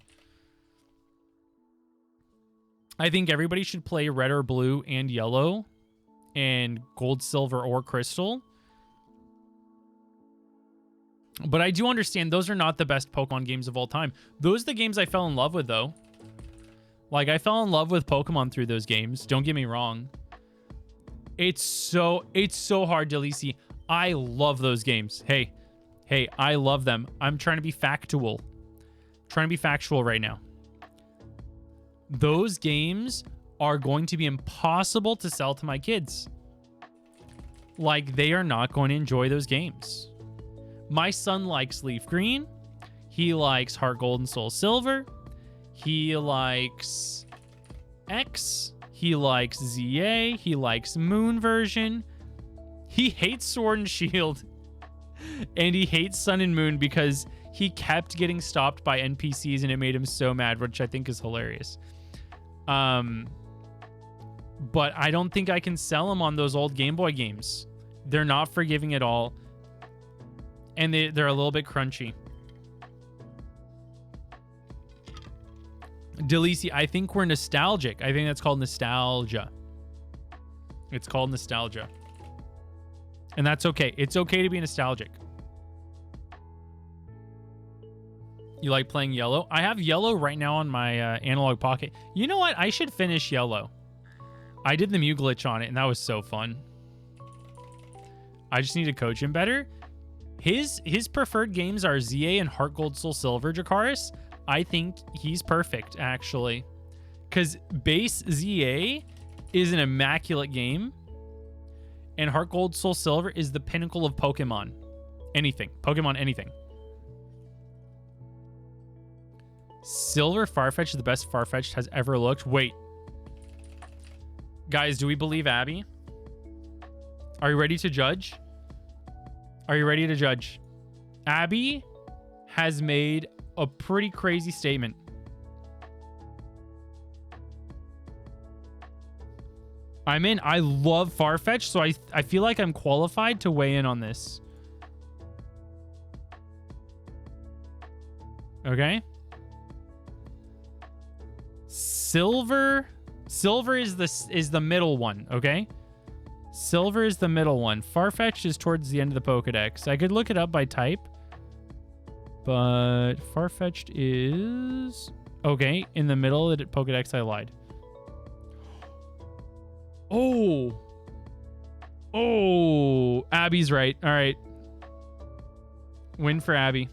I think everybody should play Red or Blue and Yellow and Gold, Silver, or Crystal. But I do understand those are not the best Pokemon games of all time. Those are the games I fell in love with, though. Like, I fell in love with Pokemon through those games. Don't get me wrong. It's so hard, Delisi. I love those games. Hey, I love them. I'm trying to be factual. Trying to be factual right now. Those games are going to be impossible to sell to my kids. Like, they are not going to enjoy those games. My son likes Leaf Green. He likes Heart Gold and Soul Silver. He likes X. He likes ZA. He likes Moon version. He hates Sword and Shield. And he hates Sun and Moon because he kept getting stopped by NPCs and it made him so mad, which I think is hilarious. But I don't think I can sell him on those old Game Boy games. They're not forgiving at all. And they're a little bit crunchy. Delisi, I think we're nostalgic. I think that's called nostalgia. It's called nostalgia. And that's okay. It's okay to be nostalgic. You like playing Yellow? I have Yellow right now on my Analog Pocket. You know what? I should finish Yellow. I did the Mew glitch on it, and that was so fun. I just need to coach him better. His preferred games are ZA and Heart Gold Soul Silver Jakaris. I think he's perfect, actually. Because base ZA is an immaculate game. And Heart Gold Soul Silver is the pinnacle of Pokemon. Anything. Pokemon anything. Silver Farfetch is the best Farfetch has ever looked. Wait. Guys, do we believe Abby? Are you ready to judge? Are you ready to judge? Abby has made a pretty crazy statement. I'm in. I love Farfetch, so I feel like I'm qualified to weigh in on this. Okay. Silver is the middle one, okay? Silver is the middle one. Farfetch is towards the end of the Pokedex. I could look it up by type. But Farfetch'd is... Okay, in the middle of the Pokedex, I lied. Oh, Abby's right. All right. Win for Abby.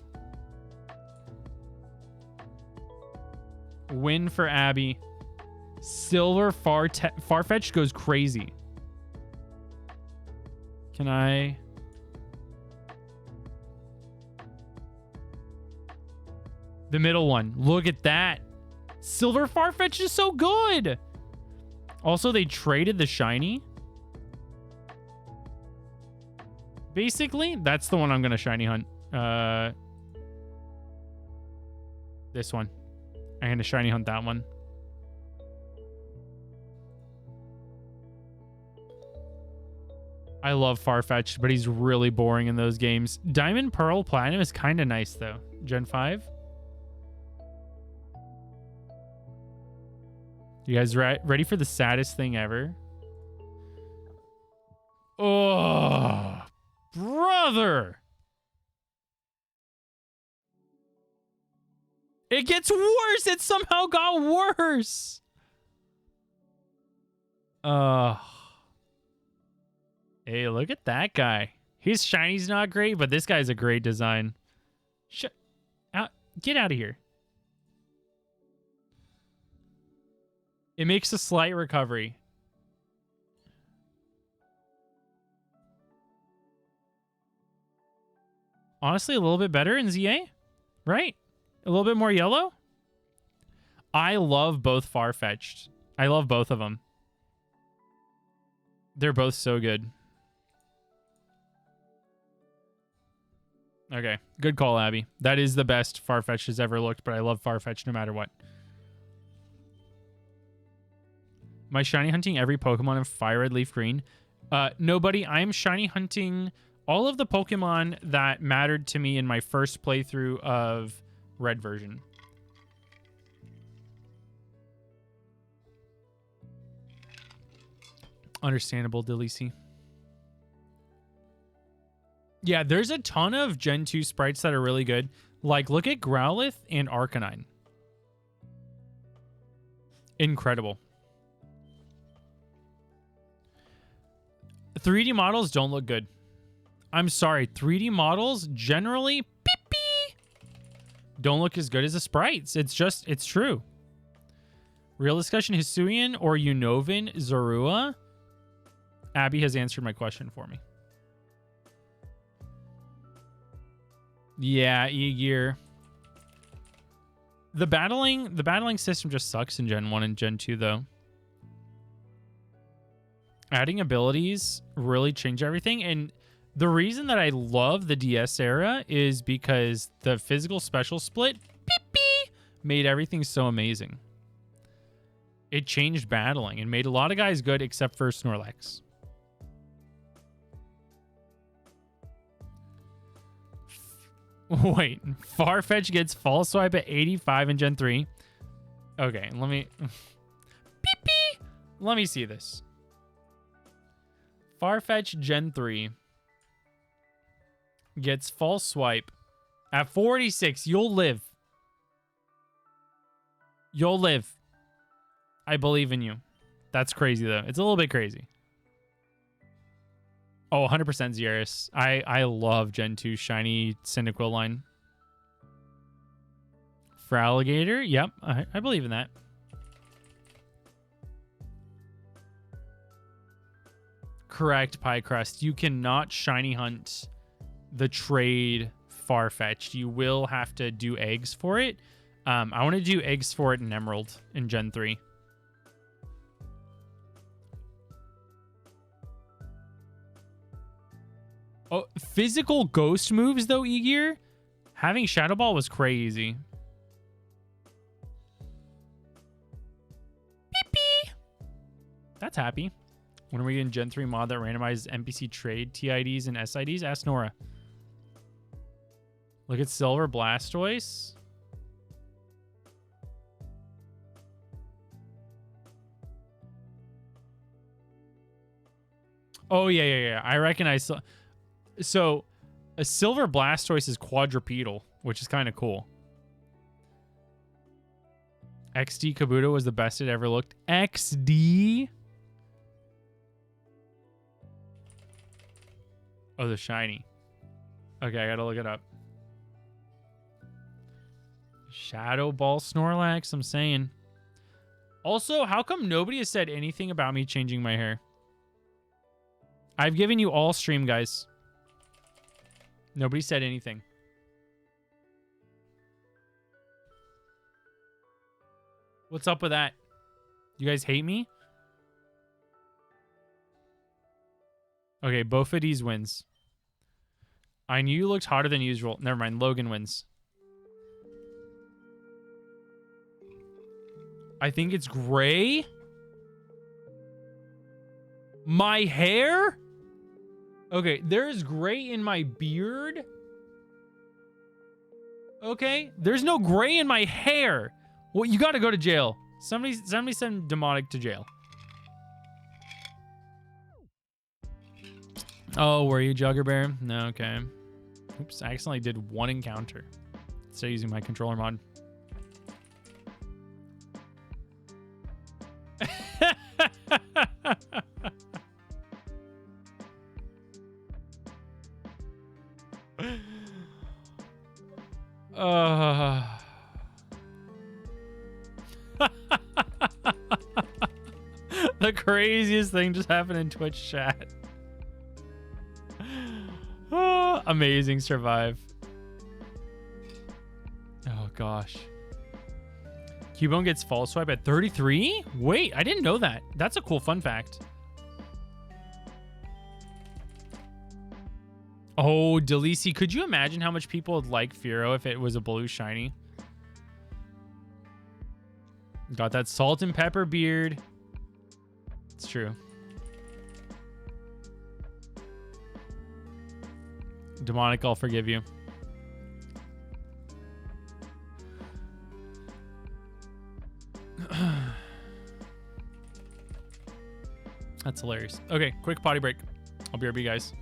Win for Abby. Silver Farfetch goes crazy. Can I... The middle one. Look at that. Silver Farfetch is so good. Also, they traded the shiny. Basically, that's the one I'm going to shiny hunt. This one. I'm going to shiny hunt that one. I love Farfetch, but he's really boring in those games. Diamond, Pearl, Platinum is kind of nice, though. Gen 5. You guys ready for the saddest thing ever? Oh, brother. It gets worse. It somehow got worse. Hey, look at that guy. His shiny's not great, but this guy's a great design. Get out of here. It makes a slight recovery. Honestly, a little bit better in ZA, right? A little bit more yellow. I love both Farfetched. I love both of them. They're both so good. Okay, good call, Abby. That is the best Farfetch has ever looked, but I love Farfetch no matter what. My shiny hunting every Pokemon in FireRed, LeafGreen. Nobody. I'm shiny hunting all of the Pokemon that mattered to me in my first playthrough of Red version. Understandable, Delisi. Yeah, there's a ton of Gen 2 sprites that are really good. Like, look at Growlithe and Arcanine. Incredible. 3D models don't look good. I'm sorry. 3D models generally don't look as good as the sprites. It's true. Real discussion, Hisuian or Unova Zorua? Abby has answered my question for me. Yeah, E-Gear. The battling system just sucks in Gen 1 and Gen 2, though. Adding abilities really change everything, and The reason that I love the DS era is because the physical special split made everything so amazing. It changed battling and made a lot of guys good except for Snorlax. Wait, Farfetch gets False Swipe at 85 in Gen 3. Okay, let me... Let me see this. Farfetch Gen 3 gets False Swipe at 46. You'll live. You'll live. I believe in you. That's crazy, though. It's a little bit crazy. Oh, 100% Xeris. I love Gen 2 shiny Cyndaquil line. For Alligator, yep. I believe in that. Correct, Pie Crust. You cannot shiny hunt the trade Farfetch'd. You will have to do eggs for it. I want to do eggs for it in Emerald in Gen 3. Oh, physical ghost moves, though, Egear? Having Shadow Ball was crazy. Beep. That's happy. When are we getting Gen 3 mod that randomizes NPC trade TIDs and SIDs? Ask Nora. Look at Silver Blastoise. Oh, yeah. I recognize... So, a Silver Blastoise is quadrupedal, which is kind of cool. XD Kabuto was the best it ever looked. XD? Oh, the shiny. Okay, I gotta look it up. Shadow Ball Snorlax, I'm saying. Also, how come nobody has said anything about me changing my hair? I've given you all stream, guys. Nobody said anything. What's up with that? You guys hate me? Okay, both of these wins. I knew you looked hotter than usual. Never mind, Logan wins. I think it's gray. My hair? Okay, there's gray in my beard. Okay, there's no gray in my hair. Well, you gotta go to jail. Somebody send Demonic to jail. Oh, were you Jugger Bear? No, okay. Oops, I accidentally did one encounter. Instead of using my controller mod. The craziest thing just happened in Twitch chat. Amazing, survive. Oh gosh. Cubone gets False Swipe at 33? Wait, I didn't know that. That's a cool fun fact. Oh, Delisi, could you imagine how much people would like Fearow if it was a blue shiny? Got that salt and pepper beard. It's true. Demonic, I'll forgive you. That's hilarious. Okay, quick potty break. I'll be right back, guys.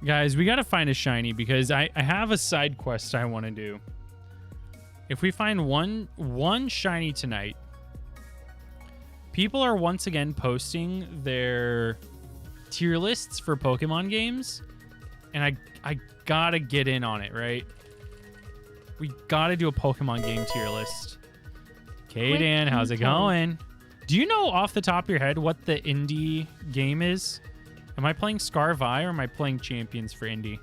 Guys, we gotta find a shiny because I have a side quest I want to do. If we find one shiny tonight, people are once again posting their tier lists for Pokemon games, and I gotta get in on it, right? We gotta do a Pokemon game tier list. Okay, Dan, how's it going? Do you know off the top of your head what the indie game is? Am I playing Scarvi or am I playing Champions for indie?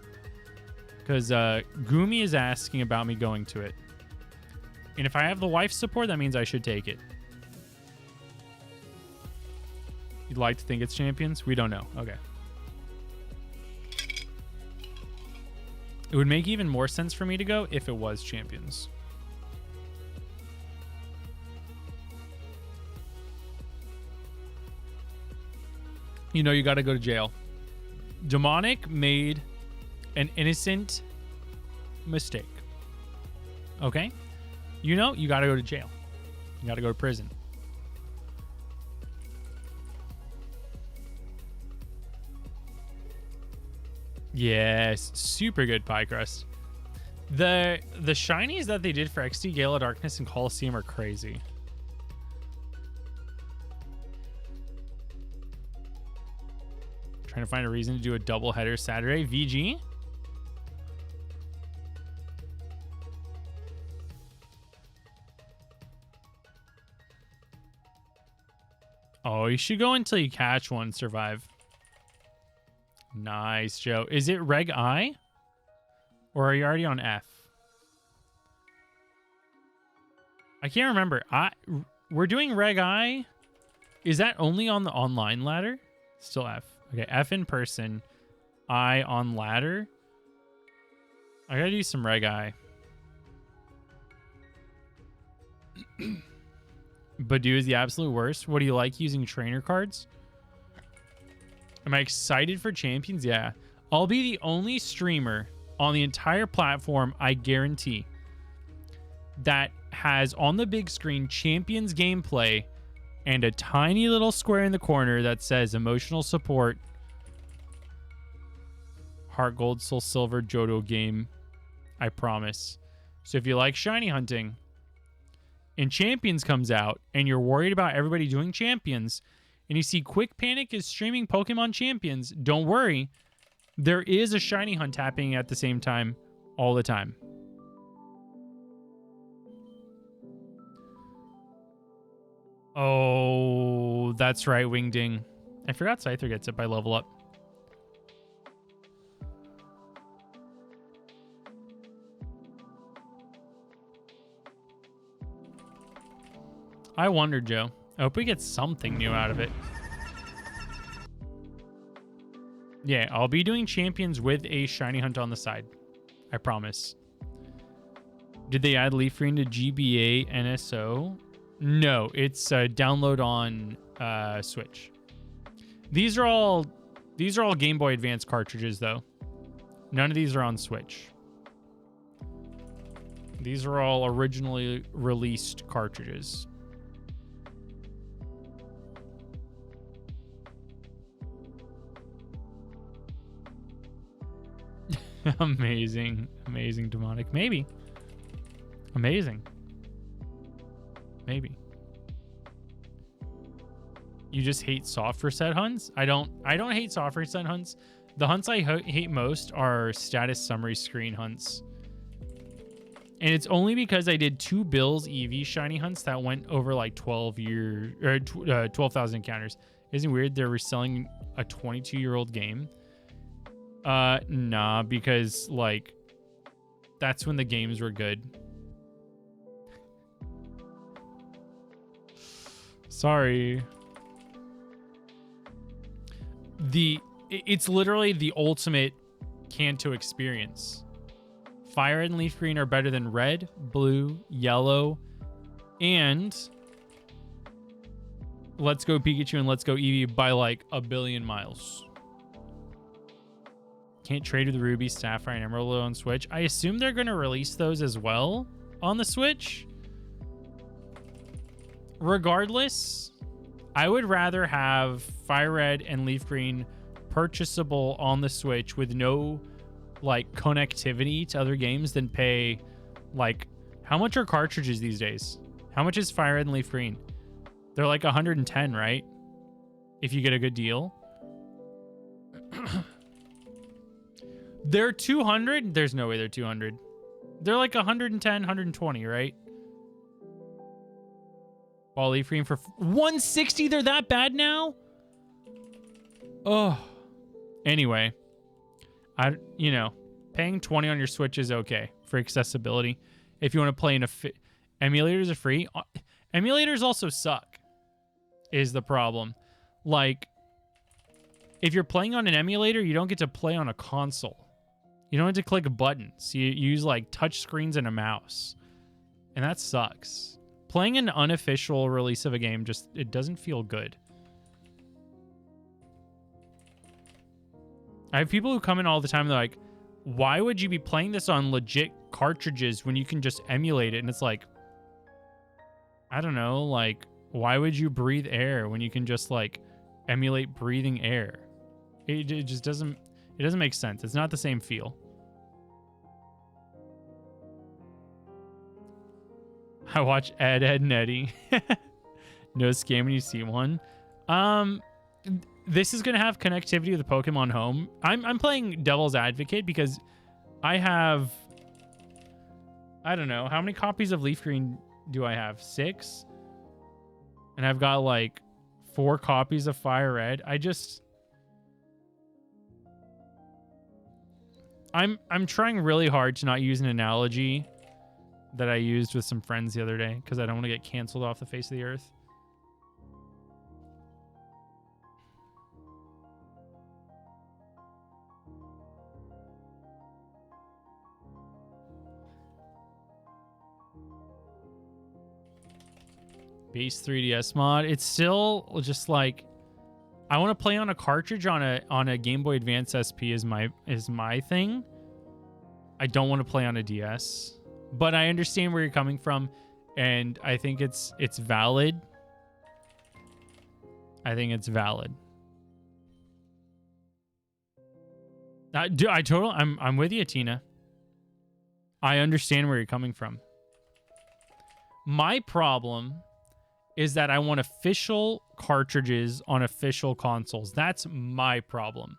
Because Gumi is asking about me going to it. And if I have the wife support, that means I should take it. You'd like to think it's Champions? We don't know. Okay. It would make even more sense for me to go if it was Champions. You know you got to go to jail. Demonic made an innocent mistake. Okay? You know you got to go to jail. You got to go to prison. Yes, super good pie crust. The shinies that they did for XD, Gale of Darkness, and Coliseum are crazy. Trying to find a reason to do a double header Saturday. VG? Oh, you should go until you catch one, survive. Nice, Joe. Is it Reg I? Or are you already on F? I can't remember. We're doing Reg I. Is that only on the online ladder? Still F. Okay, F in person. I on ladder. I gotta do some Reg I. Badoo is the absolute worst. What do you like using trainer cards? Am I excited for Champions? Yeah. I'll be the only streamer on the entire platform, I guarantee, that has on the big screen Champions gameplay and a tiny little square in the corner that says emotional support, Heart Gold, Soul Silver, Johto game. I promise. So if you like shiny hunting and Champions comes out and you're worried about everybody doing Champions and you see Quick Panic is streaming Pokemon Champions, don't worry. There is a shiny hunt happening at the same time all the time. Oh, that's right, Wingding. I forgot Scyther gets it by level up. I wonder, Joe. I hope we get something new out of it. Yeah, I'll be doing Champions with a shiny hunt on the side. I promise. Did they add LeafGreen to GBA NSO? No, it's download on Switch. These are all Game Boy Advance cartridges, though. None of these are on Switch. These are all originally released cartridges. Amazing demonic. Maybe. Amazing. Maybe. You just hate soft reset hunts? I don't hate soft reset hunts. The hunts I hate most are status summary screen hunts. And it's only because I did 2 Bills EV shiny hunts that went over like 12,000 encounters. Isn't it weird they're reselling a 22-year-old game? Nah, because like that's when the games were good. Sorry. It's literally the ultimate Kanto experience. FireRed and LeafGreen are better than red, blue, yellow, and Let's Go Pikachu and Let's Go Eevee by like a billion miles. Can't trade with Ruby, Sapphire, and Emerald on Switch. I assume they're going to release those as well on the Switch. Regardless, I would rather have FireRed and LeafGreen purchasable on the Switch with no like connectivity to other games than pay like, how much are cartridges these days? How much is FireRed and LeafGreen? They're like 110, right? If you get a good deal. They're 200? There's no way they're 200. They're like 110, 120, right? While LeafGreen for 160, they're that bad now? Oh. Anyway, paying 20 on your Switch is okay for accessibility. If you want to play in emulators are free. Emulators also suck, is the problem. Like, if you're playing on an emulator, you don't get to play on a console. You don't have to click buttons. You use like touch screens and a mouse. And that sucks. Playing an unofficial release of a game it doesn't feel good. I have people who come in all the time and they're like, why would you be playing this on legit cartridges when you can just emulate it? And it's like, I don't know, like, why would you breathe air when you can just like emulate breathing air? It just doesn't make sense. It's not the same feel. I watch Ed, and Eddie. No scam when you see one. This is going to have connectivity with the Pokemon Home. I'm playing Devil's Advocate because I have, I don't know, how many copies of LeafGreen do I have? 6? And I've got like 4 copies of FireRed. I'm trying really hard to not use an analogy that I used with some friends the other day because I don't want to get canceled off the face of the earth. Base 3DS mod. It's still just like, I want to play on a cartridge on a Game Boy Advance SP is my thing. I don't want to play on a DS, but I understand where you're coming from, and I think it's valid. I think it's valid. I'm with you, Tina. I understand where you're coming from. My problem is that I want official cartridges on official consoles. That's my problem.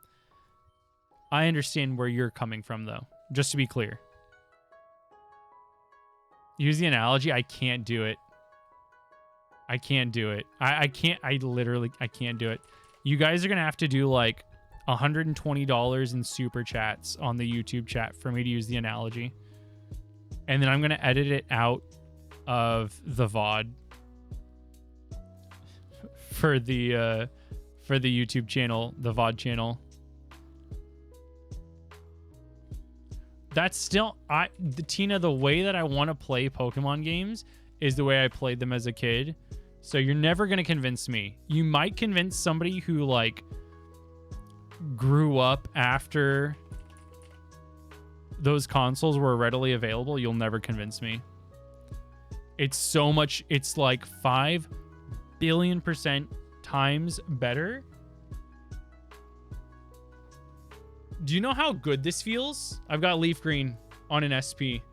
I understand where you're coming from, though. Just to be clear. Use the analogy. I can't do it. I can't do it. I can't do it. You guys are going to have to do like $120 in super chats on the YouTube chat for me to use the analogy. And then I'm going to edit it out of the VOD. For the YouTube channel, the VOD channel. That's still Tina, the way that I want to play Pokemon games is the way I played them as a kid. So you're never going to convince me. You might convince somebody who like grew up after those consoles were readily available. You'll never convince me. It's so much, it's like 5 billion% times better. Do you know how good this feels? I've got LeafGreen on an SP.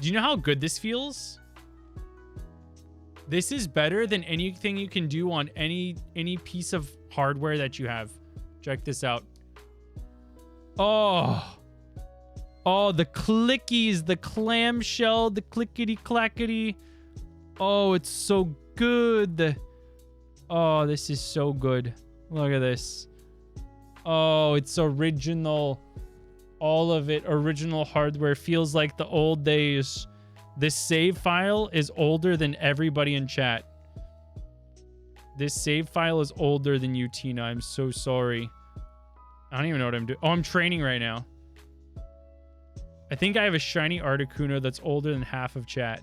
Do you know how good this feels? This is better than anything you can do on any piece of hardware that you have. Check this out. Oh, the clickies, the clamshell, the clickety clackety. Oh, it's so good. Oh, this is so good. Look at this. Oh, it's original. All of it. Original hardware. Feels like the old days. This save file is older than everybody in chat. This save file is older than you, Tina. I'm so sorry. I don't even know what I'm doing. Oh, I'm training right now. I think I have a shiny Articuno that's older than half of chat.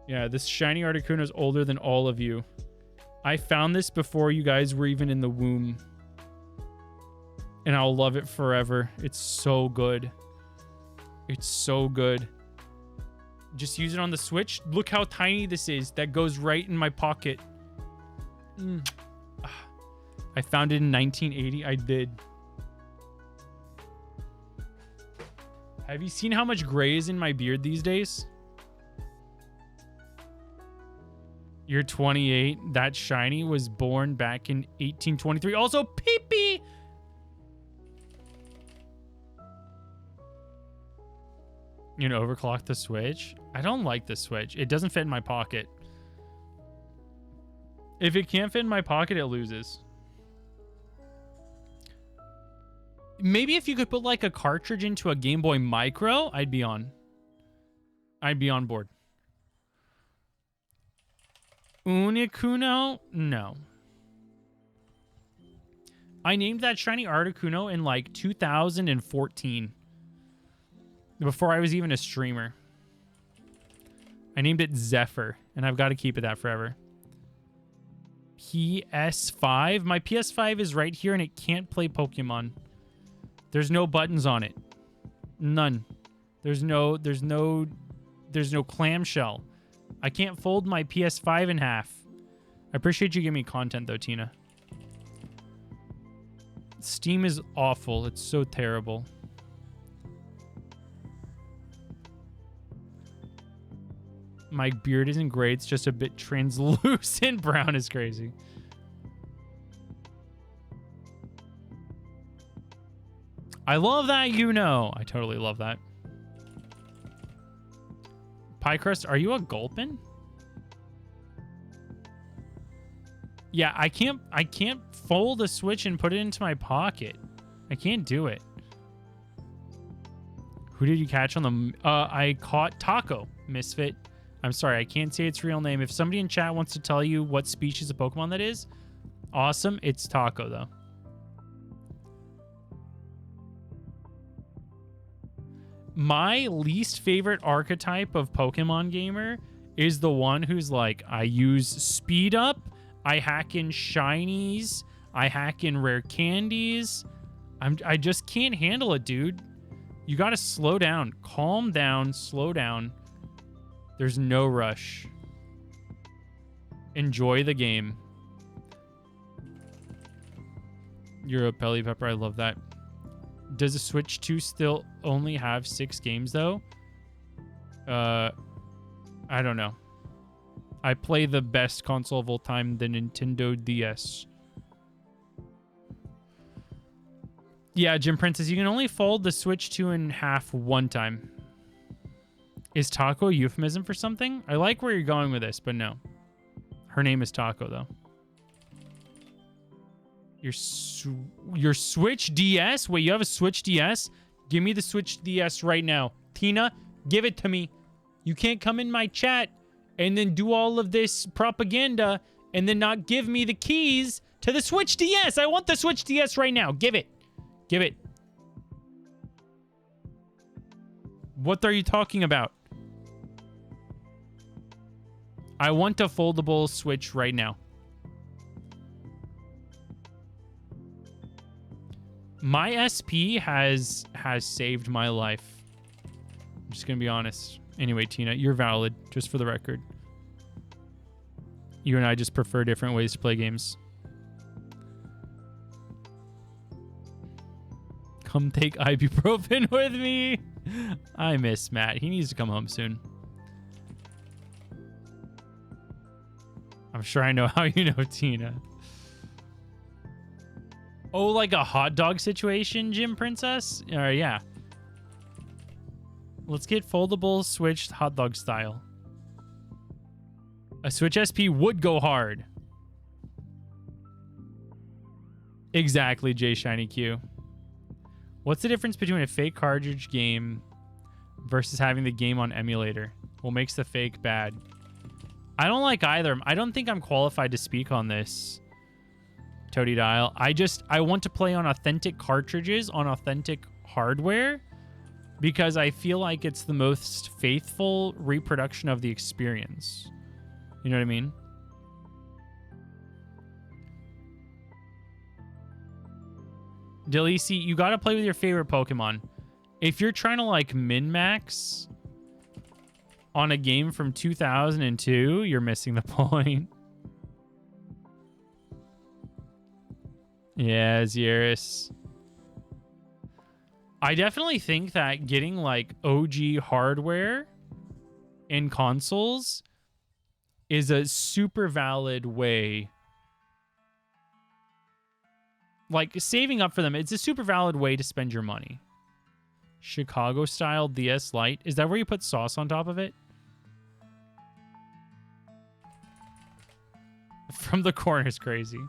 Yeah, this shiny Articuno is older than all of you. I found this before you guys were even in the womb. And I'll love it forever. It's so good. It's so good. Just use it on the Switch. Look how tiny this is. That goes right in my pocket. I found it in 1980. I did. Have you seen how much gray is in my beard these days? You're 28. That shiny was born back in 1823. Also, pee-pee! You know, overclock the Switch? I don't like the Switch. It doesn't fit in my pocket. If it can't fit in my pocket, it loses. Maybe if you could put like a cartridge into a Game Boy Micro, I'd be on. I'd be on board. Unicuno? No. I named that shiny Articuno in like 2014. Before I was even a streamer. I named it Zephyr, and I've got to keep it that forever. PS5? My PS5 is right here, and it can't play Pokemon. There's no buttons on it. None. There's no clamshell. I can't fold my PS5 in half. I appreciate you giving me content, though, Tina. Steam is awful. It's so terrible. My beard isn't gray. It's just a bit translucent. Brown is crazy. I love that, you know. I totally love that. Pie crust, are you a gulpin? Yeah, I can't fold a Switch and put it into my pocket. I can't do it. Who did you catch on the... I caught Taco, Misfit. I'm sorry, I can't say its real name. If somebody in chat wants to tell you what species of Pokemon that is, awesome. It's Taco, though. My least favorite archetype of Pokemon gamer is the one who's like, I use speed up, I hack in shinies, I hack in rare candies. I just can't handle it, dude. You gotta slow down. Calm down, slow down. There's no rush. Enjoy the game. You're a Pelly Pepper, I love that. Does the Switch 2 still only have 6 games, though? I don't know. I play the best console of all time, the Nintendo DS. Yeah, Jim Princess, you can only fold the Switch 2 in half one time. Is Taco a euphemism for something? I like where you're going with this, but no. Her name is Taco, though. Your Switch DS? Wait, you have a Switch DS? Give me the Switch DS right now. Tina, give it to me. You can't come in my chat and then do all of this propaganda and then not give me the keys to the Switch DS. I want the Switch DS right now. Give it. Give it. What are you talking about? I want a foldable Switch right now. My SP has saved my life. I'm just gonna be honest. Anyway, Tina, you're valid, just for the record. You and I just prefer different ways to play games. Come take ibuprofen with me. I miss Matt. He needs to come home soon. I'm sure I know how you know Tina. Oh, like a hot dog situation, Jim Princess? Yeah. Let's get foldable Switch hot dog style. A Switch SP would go hard. Exactly, J Shiny Q. What's the difference between a fake cartridge game versus having the game on emulator? What makes the fake bad? I don't like either. I don't think I'm qualified to speak on this, Toady Dial. I want to play on authentic cartridges on authentic hardware because I feel like it's the most faithful reproduction of the experience. You know what I mean? Delisi, you gotta play with your favorite Pokemon. If you're trying to like min-max on a game from 2002, you're missing the point. Yeah, Xeris. I definitely think that getting like OG hardware in consoles is a super valid way. Like saving up for them, it's a super valid way to spend your money. Chicago style DS Lite. Is that where you put sauce on top of it? From the corner is crazy.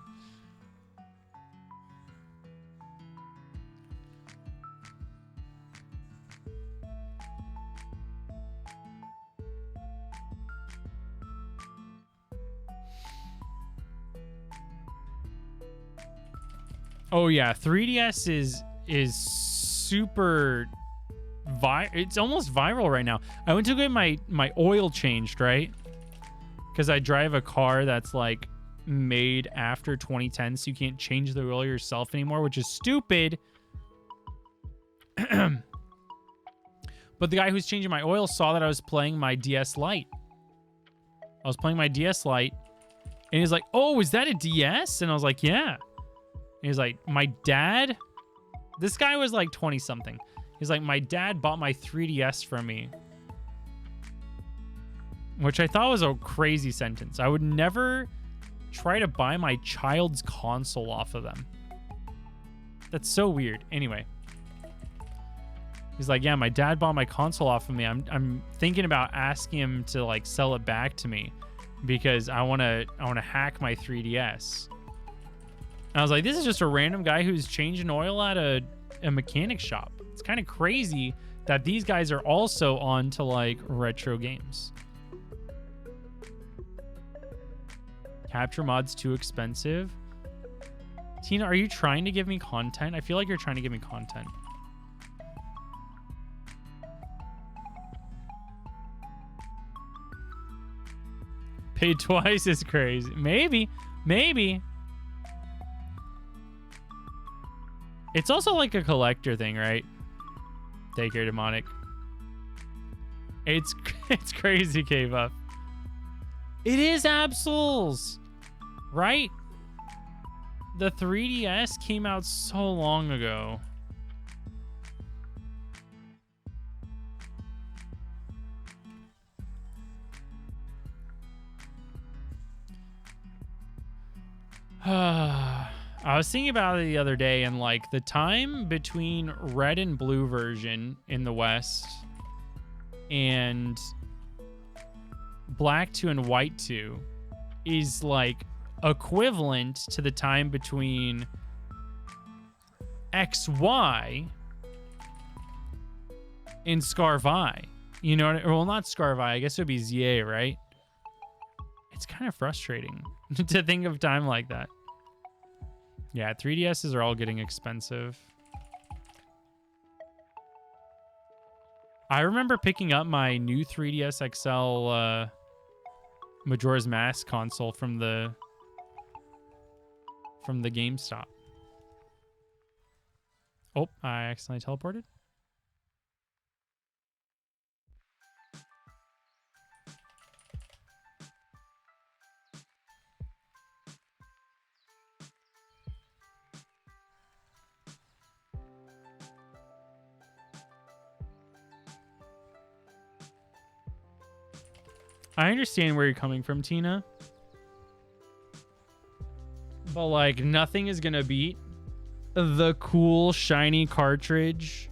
Oh yeah, 3DS is super it's almost viral right now. I went to get my oil changed, right? Because I drive a car that's like made after 2010, so you can't change the oil yourself anymore, which is stupid. But the guy who's changing my oil saw that I was playing my DS Lite. I was playing my DS Lite, and he's like, "Oh, is that a DS?" And I was like, "Yeah." And he's like, "My dad." This guy was like 20 something. He's like, "My dad bought my 3DS for me," which I thought was a crazy sentence. I would never try to buy my child's console off of them. That's so weird. Anyway, he's like, "Yeah, my dad bought my console off of me. I'm thinking about asking him to like sell it back to me because I want to hack my 3DS." And I was like, "This is just a random guy who's changing oil at a mechanic shop." It's kind of crazy that these guys are also on to like retro games. Capture mod's too expensive. Tina, are you trying to give me content? I feel like you're trying to give me content. Paid twice is crazy. Maybe. It's also like a collector thing, right? Take care, demonic. It's crazy, K-Buff. It is Absols, right? The 3DS came out so long ago. I was thinking about it the other day, and like the time between red and blue version in the West and black 2 and white 2 is like equivalent to the time between XY and Scarvi. You know what? Well, not Scarvi. I guess it would be ZA, right? It's kind of frustrating to think of time like that. Yeah, 3DSs are all getting expensive. I remember picking up my new 3DS XL Majora's Mask console from the GameStop. Oh, I accidentally teleported. I understand where you're coming from, Tina. But like nothing is gonna beat the cool shiny cartridge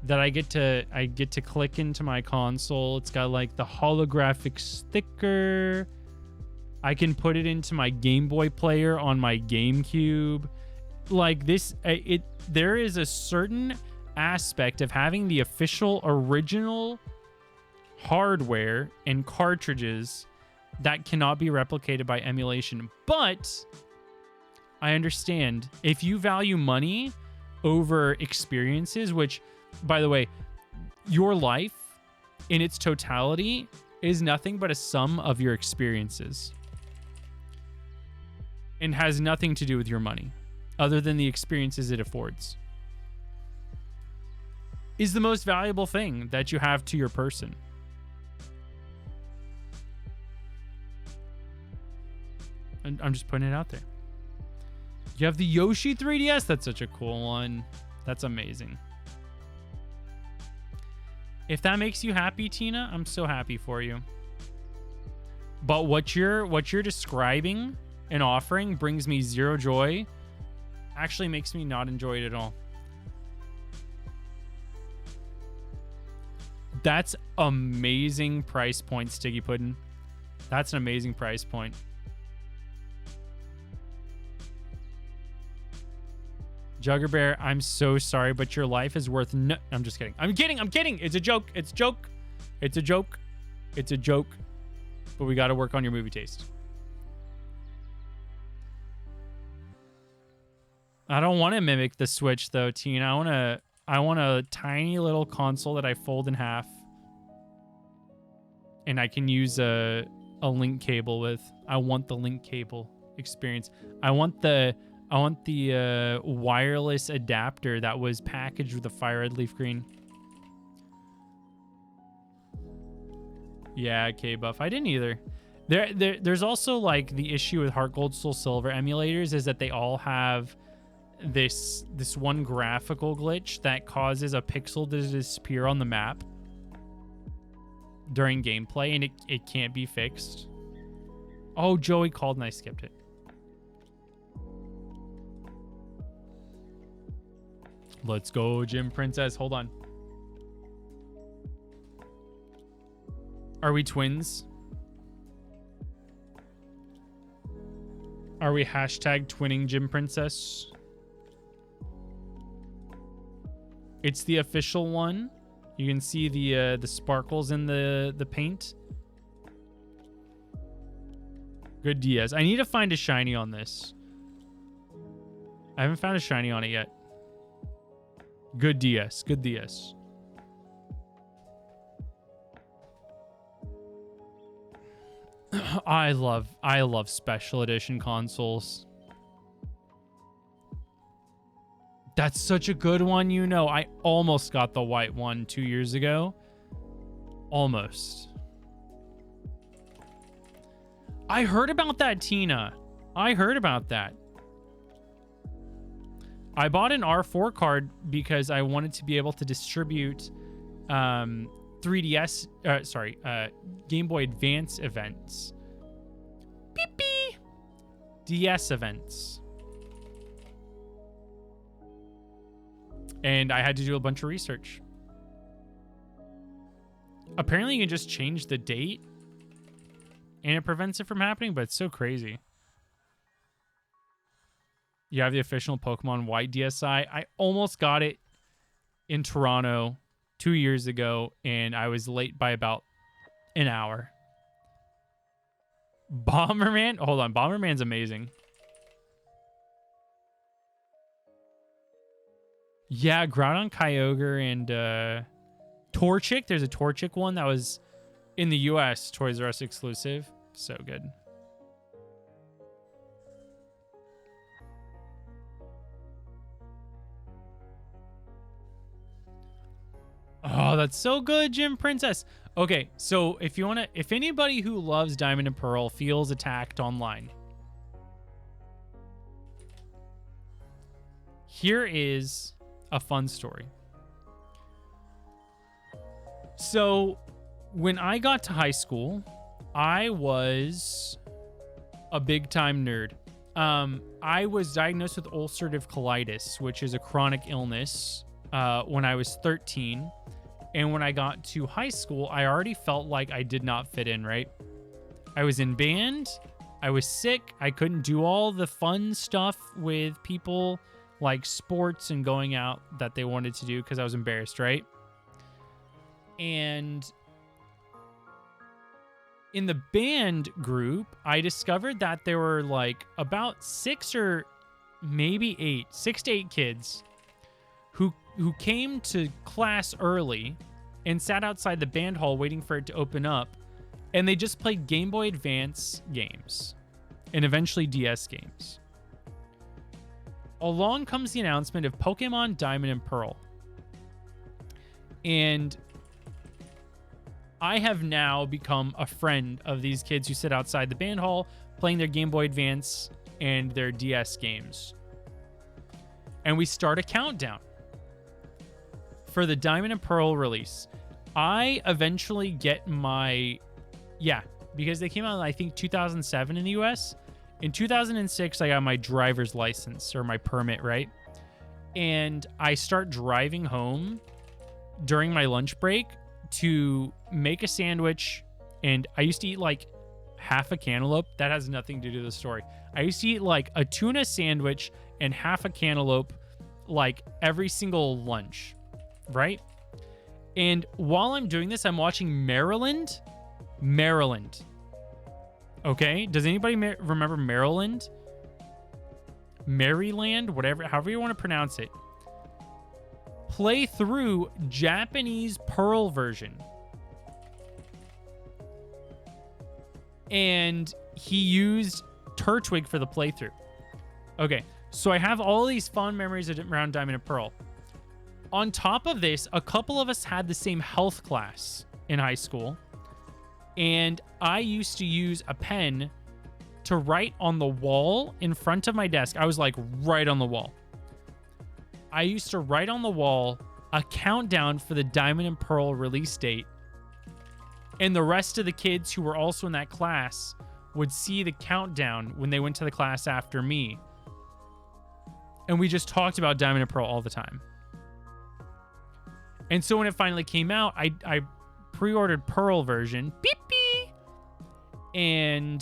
that I get to click into my console. It's got like the holographic sticker. I can put it into my Game Boy player on my GameCube. Like this, there is a certain aspect of having the official original hardware and cartridges that cannot be replicated by emulation. But I understand if you value money over experiences, which, by the way, your life in its totality is nothing but a sum of your experiences and has nothing to do with your money other than the experiences it affords, is the most valuable thing that you have to your person. And I'm just putting it out there. You have the Yoshi 3DS? That's such a cool one. That's amazing. If that makes you happy, Tina, I'm so happy for you. But what you're describing and offering brings me zero joy. Actually makes me not enjoy it at all. That's amazing price point, Stiggy Puddin'. That's an amazing price point. Jugger Bear, I'm so sorry, but your life is worth no... I'm just kidding. I'm kidding. It's a joke. It's a joke. It's a joke. It's a joke. But we got to work on your movie taste. I don't want to mimic the Switch, though, Tina. I want a tiny little console that I fold in half. And I can use a link cable with. I want the link cable experience. I want the wireless adapter that was packaged with the FireRed LeafGreen. Yeah, K-Buff. I didn't either. There's also like the issue with Heart Gold Soul Silver emulators is that they all have this one graphical glitch that causes a pixel to disappear on the map during gameplay, and it can't be fixed. Oh, Joey called and I skipped it. Let's go, Gym Princess. Hold on. Are we twins? Are we hashtag twinning Gym Princess? It's the official one. You can see the sparkles in the paint. Good DS. I need to find a shiny on this. I haven't found a shiny on it yet. Good DS. Good DS. I love special edition consoles. That's such a good one, you know. I almost got the white one 2 years ago. Almost. I heard about that, Tina. I heard about that. I bought an R4 card because I wanted to be able to distribute 3DS, Game Boy Advance events. Beep beep. DS events. And I had to do a bunch of research. Apparently you can just change the date and it prevents it from happening, but it's so crazy. You have the official Pokemon White DSi. I almost got it in Toronto 2 years ago, and I was late by about an hour. Bomberman? Hold on. Bomberman's amazing. Yeah, Groudon, Kyogre, and Torchic. There's a Torchic one that was in the US, Toys R Us exclusive. So good. Oh, that's so good, Gym Princess. Okay, so if anybody who loves Diamond and Pearl feels attacked online, here is a fun story. So, when I got to high school, I was a big-time nerd. I was diagnosed with ulcerative colitis, which is a chronic illness, when I was 13. And when I got to high school, I already felt like I did not fit in, right? I was in band. I was sick. I couldn't do all the fun stuff with people like sports and going out that they wanted to do because I was embarrassed, right? And in the band group, I discovered that there were like about 6 to 8 kids who came to class early and sat outside the band hall waiting for it to open up, and they just played Game Boy Advance games and eventually DS games. Along comes the announcement of Pokemon Diamond and Pearl. And I have now become a friend of these kids who sit outside the band hall playing their Game Boy Advance and their DS games. and we start a countdown for the Diamond and Pearl release. I eventually get my, because they came out, I think, 2007 in the US. In 2006, I got my driver's license or my permit, right? And I start driving home during my lunch break to make a sandwich. And I used to eat like half a cantaloupe. That has nothing to do with the story. I used to eat like a tuna sandwich and half a cantaloupe like every single lunch, right? And while I'm doing this, I'm watching Maryland. Okay, does anybody remember Maryland? Maryland, whatever, however you want to pronounce it. Play through Japanese Pearl version. And he used Turtwig for the playthrough. Okay, so I have all these fond memories around Diamond and Pearl. On top of this, a couple of us had the same health class in high school. And I used to use a pen to write on the wall in front of my desk. I was like right on the wall. I used to write on the wall a countdown for the Diamond and Pearl release date. And the rest of the kids who were also in that class would see the countdown when they went to the class after me. And we just talked about Diamond and Pearl all the time. And so when it finally came out, I pre-ordered Pearl version. Beep, beep. And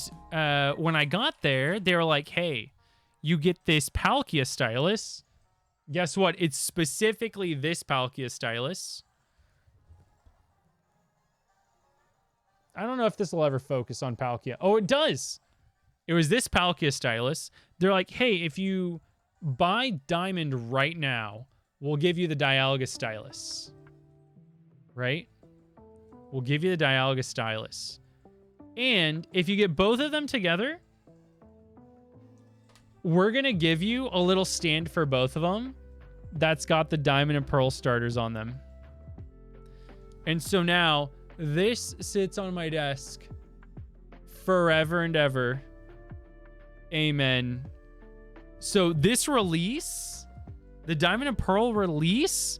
when I got there, they were like, hey, you get this Palkia stylus. Guess what? It's specifically this Palkia stylus. I don't know if this will ever focus on Palkia. Oh, it does. It was this Palkia stylus. They're like, hey, if you buy Diamond right now, we'll give you the Dialga stylus. Right? We'll give you the Dialga stylus. And if you get both of them together, we're going to give you a little stand for both of them that's got the Diamond and Pearl starters on them. And so now this sits on my desk forever and ever. Amen. So this release, the Diamond and Pearl release,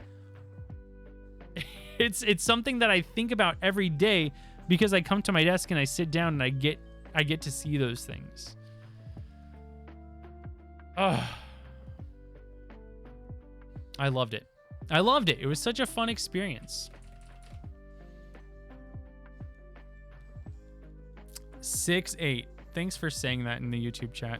it's something that I think about every day because I come to my desk and I sit down and I get to see those things. Oh, I loved it. I loved it. It was such a fun experience. 6-8. Thanks for saying that in the YouTube chat.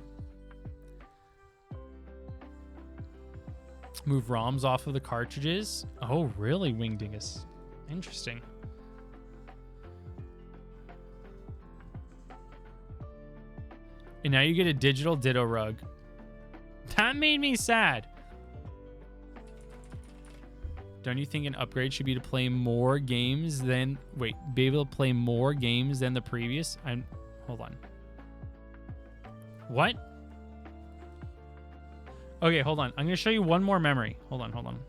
Move ROMs off of the cartridges. Oh, really, Wingdingus? Interesting. And now you get a digital Ditto rug. That made me sad. Don't you think an upgrade should be to play more games than... Wait, be able to play more games than the previous? Hold on. What? Okay, hold on. I'm going to show you one more memory. Hold on.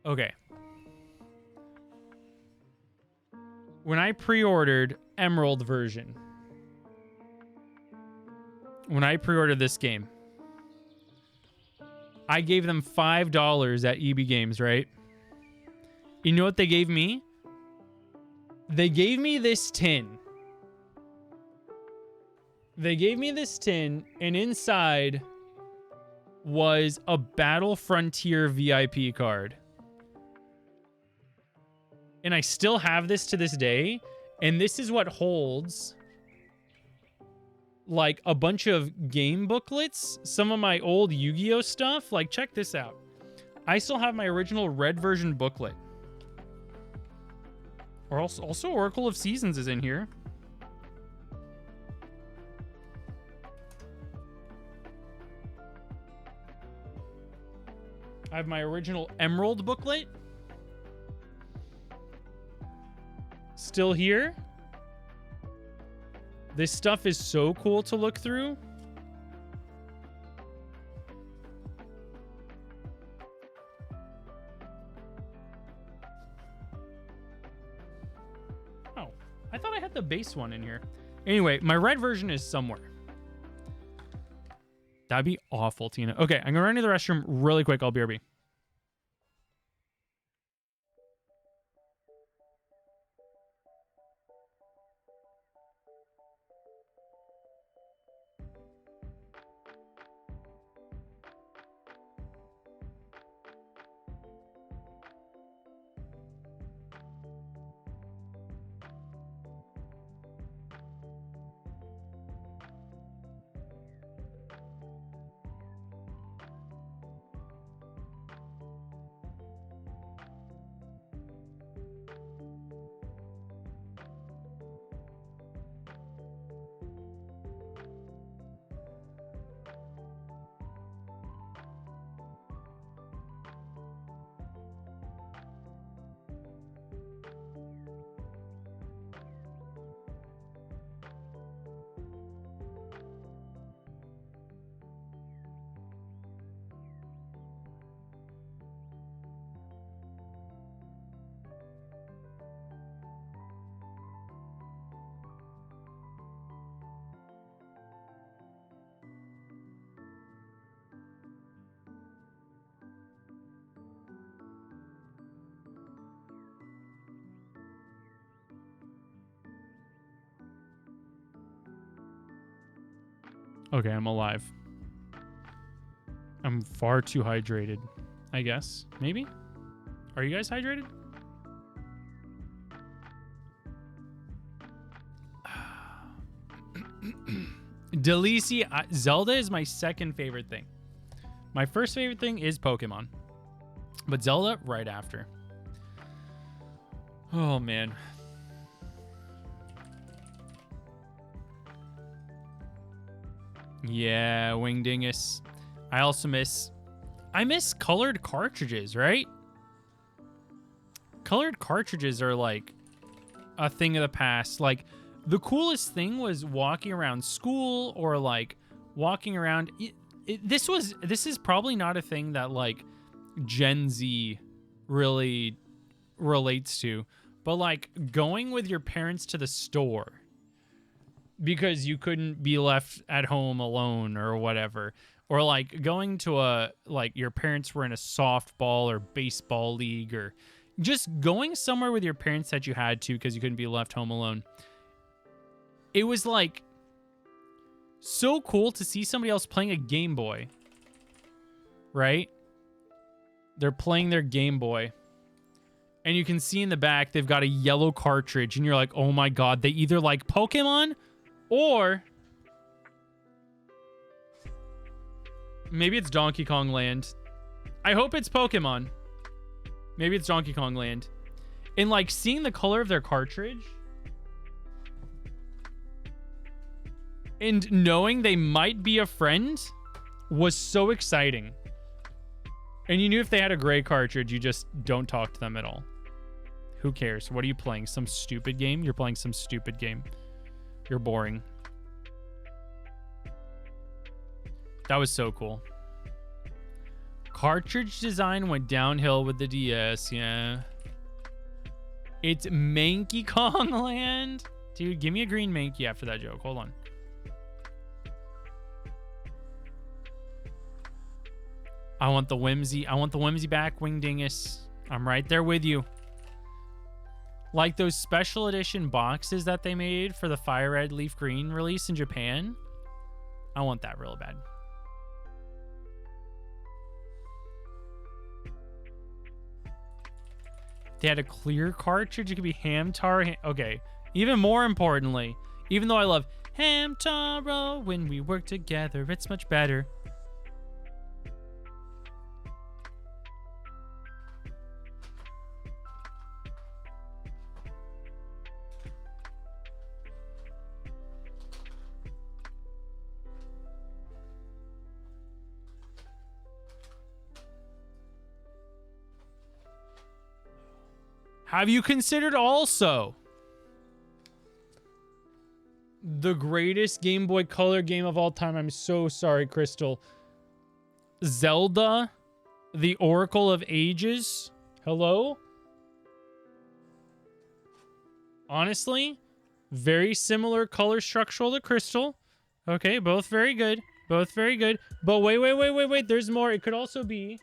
Okay. When I pre-ordered Emerald version, when I pre-ordered this game, I gave them $5 at EB Games, right? You know what they gave me? They gave me this tin. They gave me this tin, and inside was a Battle Frontier VIP card. And I still have this to this day. And this is what holds like a bunch of game booklets, some of my old Yu-Gi-Oh stuff. Like, check this out. I still have my original red version booklet. Or also Oracle of Seasons is in here. I have my original Emerald booklet. Still here. This stuff is so cool to look through. base one in here. Anyway, my red version is somewhere. That'd be awful, Tina. Okay, I'm gonna run to the restroom really quick. I'll BRB. Okay, I'm alive. I'm far too hydrated, I guess. Maybe? Are you guys hydrated? Delisi, Zelda is my second favorite thing. My first favorite thing is Pokemon. But Zelda, right after. Oh, man. Yeah, Wingdingus. I also miss colored cartridges, right? Colored cartridges are like a thing of the past. Like the coolest thing was walking around school or like walking around. This is probably not a thing that like Gen Z really relates to, but like going with your parents to the store because you couldn't be left at home alone or whatever, or like going to like your parents were in a softball or baseball league, or just going somewhere with your parents that you had to because you couldn't be left home alone. It was like so cool to see somebody else playing a Game Boy, right? They're playing their Game Boy. And you can see in the back, they've got a yellow cartridge. And you're like, oh my God, they either like Pokemon or maybe it's Donkey Kong Land. I hope it's Pokemon. Maybe it's Donkey Kong Land. And like seeing the color of their cartridge and knowing they might be a friend was so exciting. And you knew if they had a gray cartridge, you just don't talk to them at all. Who cares? What are you playing? Some stupid game? You're playing some stupid game. You're boring. That was so cool. Cartridge design went downhill with the DS, yeah. It's Mankey Kong Land. Dude, give me a green Mankey after that joke. Hold on. I want the whimsy. I want the whimsy back, Wingdingus. I'm right there with you. Like those special edition boxes that they made for the FireRed LeafGreen release in Japan. I want that real bad. If they had a clear cartridge, it could be Hamtaro. Okay. Even more importantly, even though I love Hamtaro, when we work together, it's much better. Have you considered also the greatest Game Boy Color game of all time? I'm so sorry, Crystal. Zelda, the Oracle of Ages. Hello? Honestly, Very similar color structural to Crystal. Okay, both very good. Both very good. But wait. There's more. It could also be...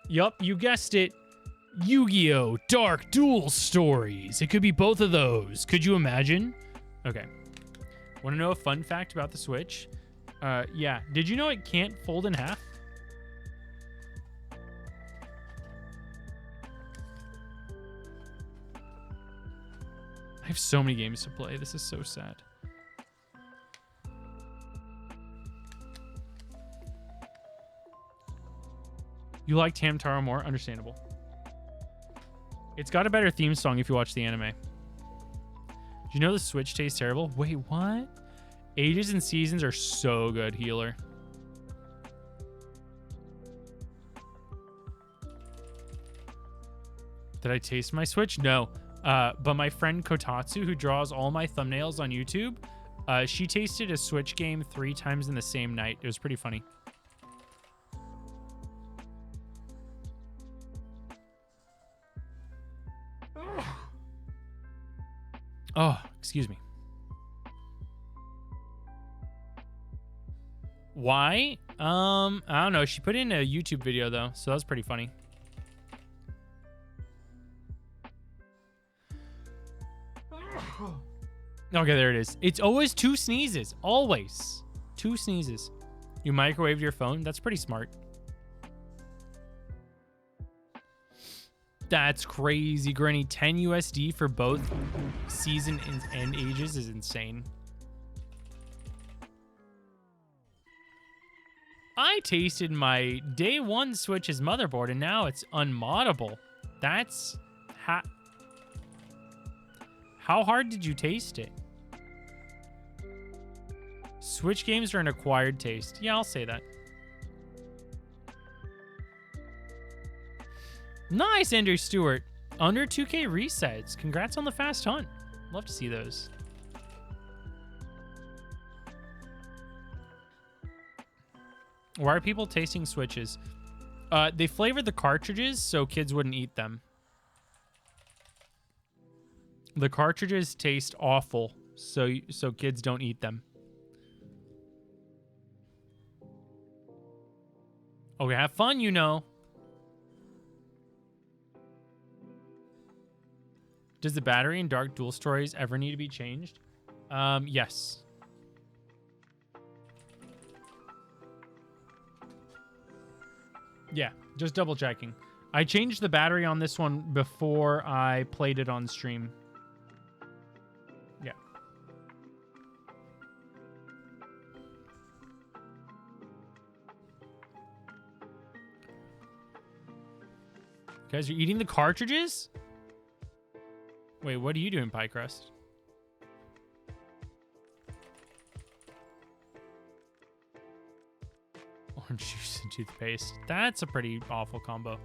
Yup, you guessed it. Yu-Gi-Oh! Dark Duel Stories. It could be both of those. Could you imagine? Okay. Want to know a fun fact about the Switch? Yeah. Did you know it can't fold in half? I have so many games to play. This is so sad. You liked Hamtaro more? Understandable. It's got a better theme song if you watch the anime. Do you know the Switch tastes terrible? Wait, what? Ages and Seasons are so good, Healer. Did I taste my Switch? No. But my friend Kotatsu, who draws all my thumbnails on YouTube, she tasted a Switch game 3 times in the same night. It was pretty funny. Oh, excuse me. Why? I don't know. She put in a YouTube video, though, so that was pretty funny. Okay, there it is. It's always 2 sneezes. Always. 2 sneezes. You microwaved your phone? That's pretty smart. That's crazy, Granny. 10 USD for both season and ages is insane. I tasted my day 1 Switch's motherboard, and now it's unmoddable. That's... How hard did you taste it? Switch games are an acquired taste. Yeah, I'll say that. Nice, Andrew Stewart. Under 2K resets. Congrats on the fast hunt. Love to see those. Why are people tasting Switches? They flavored the cartridges so kids wouldn't eat them. The cartridges taste awful, so kids don't eat them. Okay, have fun, you know. Does the battery in Dark Duel Stories ever need to be changed? Yes. Yeah, just double checking. I changed the battery on this one before I played it on stream. Yeah. Guys, you're eating the cartridges? Wait, what are you doing, Pie Crust? Orange juice and toothpaste. That's a pretty awful combo.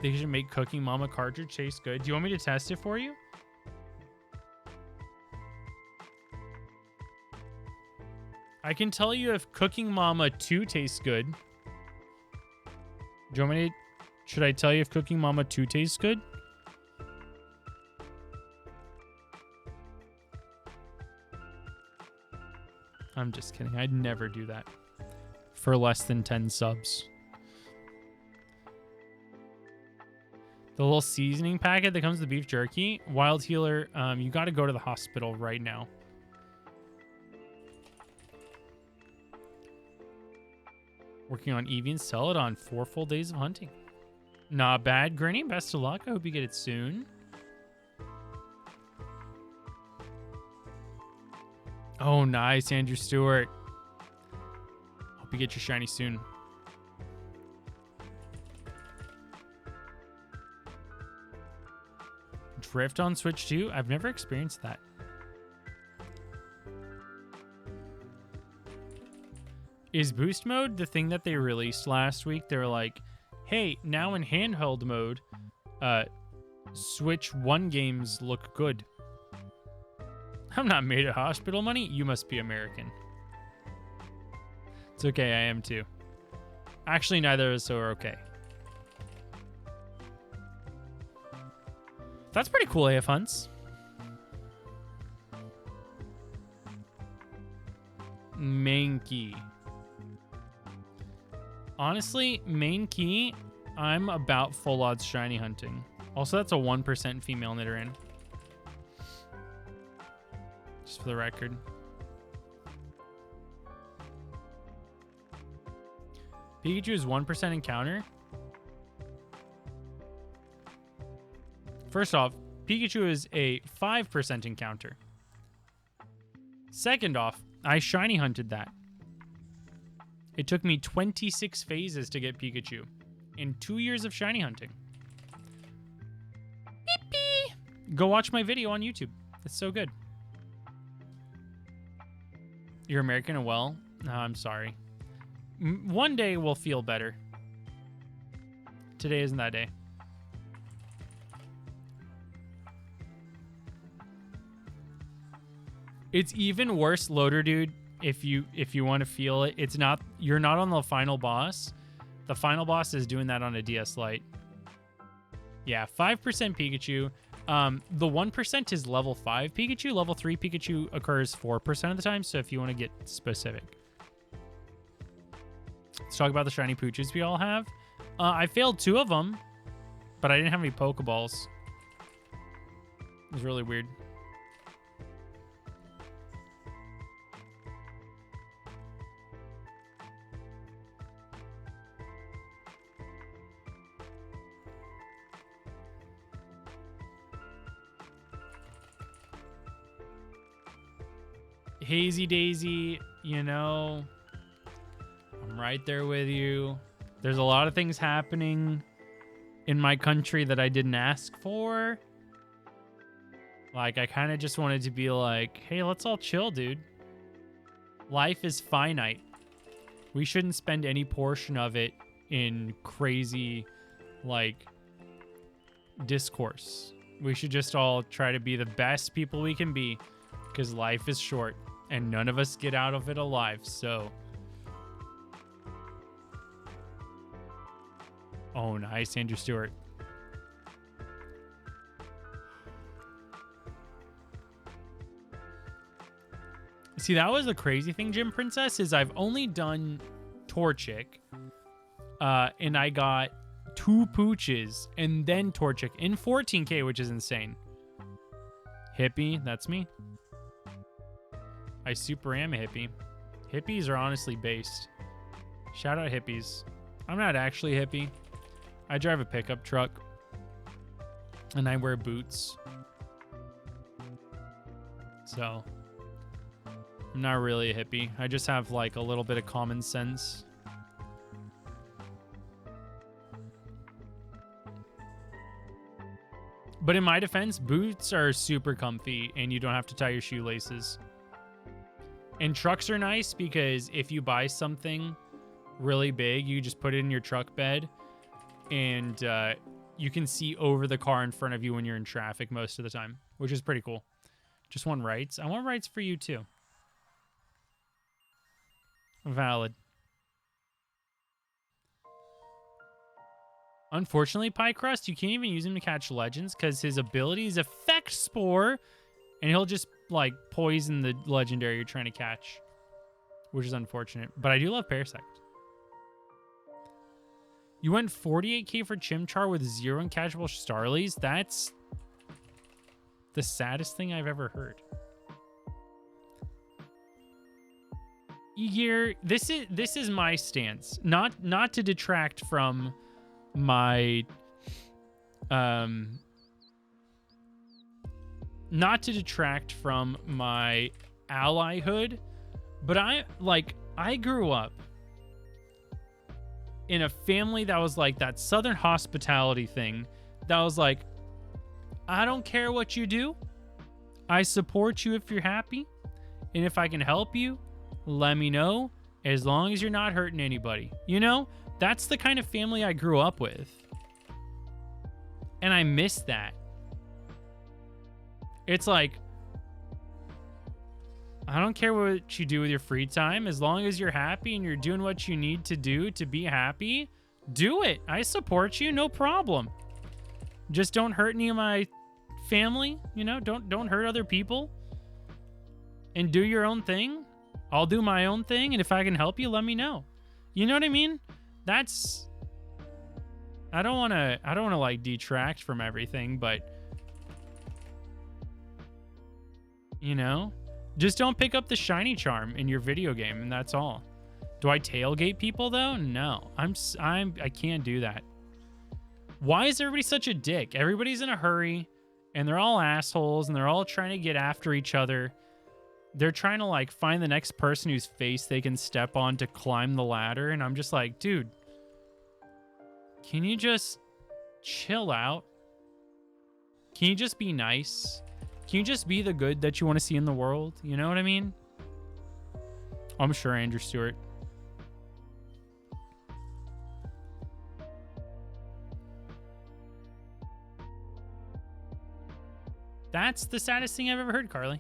They should make Cooking Mama cartridge taste good. Do you want me to test it for you? I can tell you if Cooking Mama 2 tastes good. Do you want me to... Should I tell you if Cooking Mama 2 tastes good? I'm just kidding. I'd never do that for less than 10 subs. The little seasoning packet that comes with the beef jerky. Wild Healer, you got to go to the hospital right now. Working on Evian's Celadon 4 full days of hunting. Not bad, Granny. Best of luck. I hope you get it soon. Oh, nice, Andrew Stewart. Hope you get your shiny soon. Drift on Switch 2? I've never experienced that. Is boost mode the thing that they released last week? They were like, hey, now in handheld mode, Switch 1 games look good. I'm not made of hospital money. You must be American. It's okay, I am too. Actually, neither of us are okay. That's pretty cool, AF Hunts. Mankey. Honestly, Mankey, I'm about full odds shiny hunting. Also, that's a 1% female Nidoran. Just for the record. Pikachu is 1% encounter. First off, Pikachu is a 5% encounter. Second off, I shiny hunted that. It took me 26 phases to get Pikachu in 2 years of shiny hunting. Beep, beep. Go watch my video on YouTube. It's so good. You're American and well? No, I'm sorry. One day we'll feel better. Today isn't that day. It's even worse, Loader Dude, if you want to feel it. It's not, you're not on the final boss. The final boss is doing that on a DS Lite. Yeah, 5% Pikachu. The 1% is level 5 Pikachu. Level 3 Pikachu occurs 4% of the time, so if you want to get specific. Let's talk about the shiny Pooches we all have. I failed 2 of them, but I didn't have any Pokeballs. It was really weird. Hazy Daisy, you know, I'm right there with you. There's a lot of things happening in my country that I didn't ask for. Like, I kind of just wanted to be like, hey, let's all chill, dude. Life is finite. We shouldn't spend any portion of it in crazy, like, discourse. We should just all try to be the best people we can be, because life is short and none of us get out of it alive. So, oh, nice, Andrew Stewart. See, that was the crazy thing, Gym Princess, is I've only done Torchic, and I got 2 Pooches and then Torchic in 14K, which is insane. Hippie, that's me. I super am a hippie. Hippies are honestly based. Shout out hippies. I'm not actually a hippie. I drive a pickup truck. And I wear boots. So, I'm not really a hippie. I just have like a little bit of common sense. But in my defense, boots are super comfy and you don't have to tie your shoelaces. And trucks are nice because if you buy something really big, you just put it in your truck bed and you can see over the car in front of you when you're in traffic most of the time, which is pretty cool. Just want rights. I want rights for you too. Valid. Unfortunately, Pie Crust, you can't even use him to catch legends because his abilities affect Spore and he'll just like poison the legendary you're trying to catch, which is unfortunate. But I do love Parasect. You went 48k for Chimchar with 0 uncatchable Starlies? That's the saddest thing I've ever heard. Year, this is my stance. Not to detract from my not to detract from my allyhood, but I grew up in a family that was like that Southern hospitality thing that was like, I don't care what you do. I support you if you're happy. And if I can help you, let me know, as long as you're not hurting anybody. You know, that's the kind of family I grew up with. And I miss that. It's like, I don't care what you do with your free time. As long as you're happy and you're doing what you need to do to be happy, do it. I support you, no problem. Just don't hurt any of my family, you know, don't hurt other people and do your own thing. I'll do my own thing, and if I can help you, let me know. You know what I mean? That's I don't want to like detract from everything, but you know, just don't pick up the shiny charm in your video game, and that's all. Do I tailgate people though? No. I can't do that. Why is everybody such a dick? Everybody's in a hurry, and they're all assholes, and they're all trying to get after each other. They're trying to like find the next person whose face they can step on to climb the ladder, and I'm just like, dude, can you just chill out? Can you just be nice? Can you just be the good that you want to see in the world? You know what I mean? I'm sure, Andrew Stewart. That's the saddest thing I've ever heard, Carly.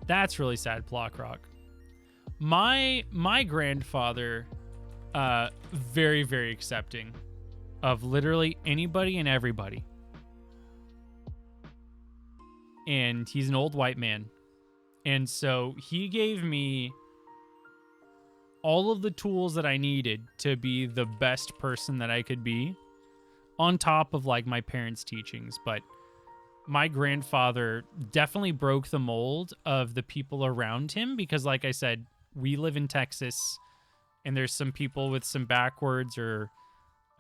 That's really sad, Block Rock. My grandfather, very, very accepting of literally anybody and everybody. And he's an old white man. And so he gave me all of the tools that I needed to be the best person that I could be, on top of like my parents' teachings. But my grandfather definitely broke the mold of the people around him, because like I said, we live in Texas, and there's some people with some backwards or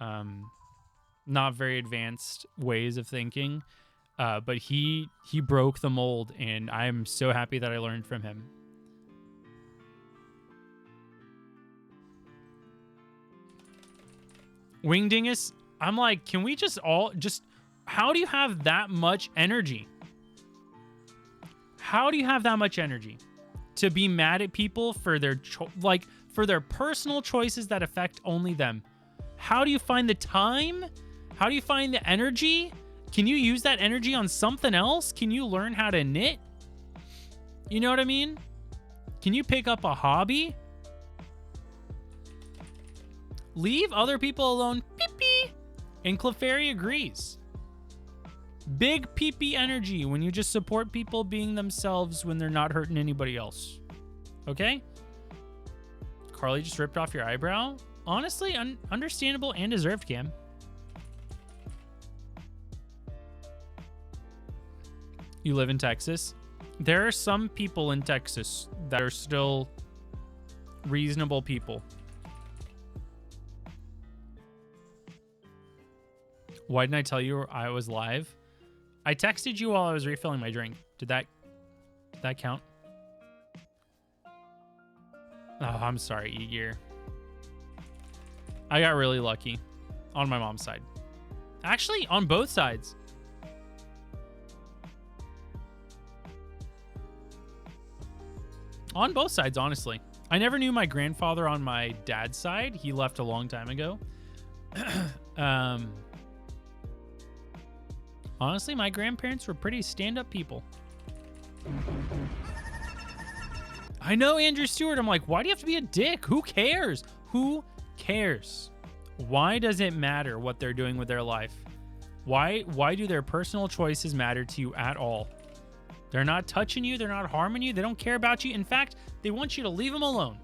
not very advanced ways of thinking. But he broke the mold, and I'm so happy that I learned from him. Wingdingus, I'm like, can we just how do you have that much energy? How do you have that much energy to be mad at people for their for their personal choices that affect only them? How do you find the time? How do you find the energy? Can you use that energy on something else? Can you learn how to knit? You know what I mean? Can you pick up a hobby? Leave other people alone. Pee-pee. And Clefairy agrees. Big pee-pee energy when you just support people being themselves when they're not hurting anybody else. Okay? Carly just ripped off your eyebrow. Honestly, understandable and deserved, Cam. You live in Texas. There are some people in Texas that are still reasonable people. Why didn't I tell you I was live? I texted you while I was refilling my drink. Did that count? Oh, I'm sorry, E-Gear. I got really lucky on my mom's side. Actually, on both sides. On both sides, honestly. I never knew my grandfather on my dad's side. He left a long time ago. Honestly, my grandparents were pretty stand-up people. I know, Andrew Stewart. I'm like, why do you have to be a dick? Who cares? Who cares? Why does it matter what they're doing with their life? Why do their personal choices matter to you at all? They're not touching you. They're not harming you. They don't care about you. In fact, they want you to leave them alone.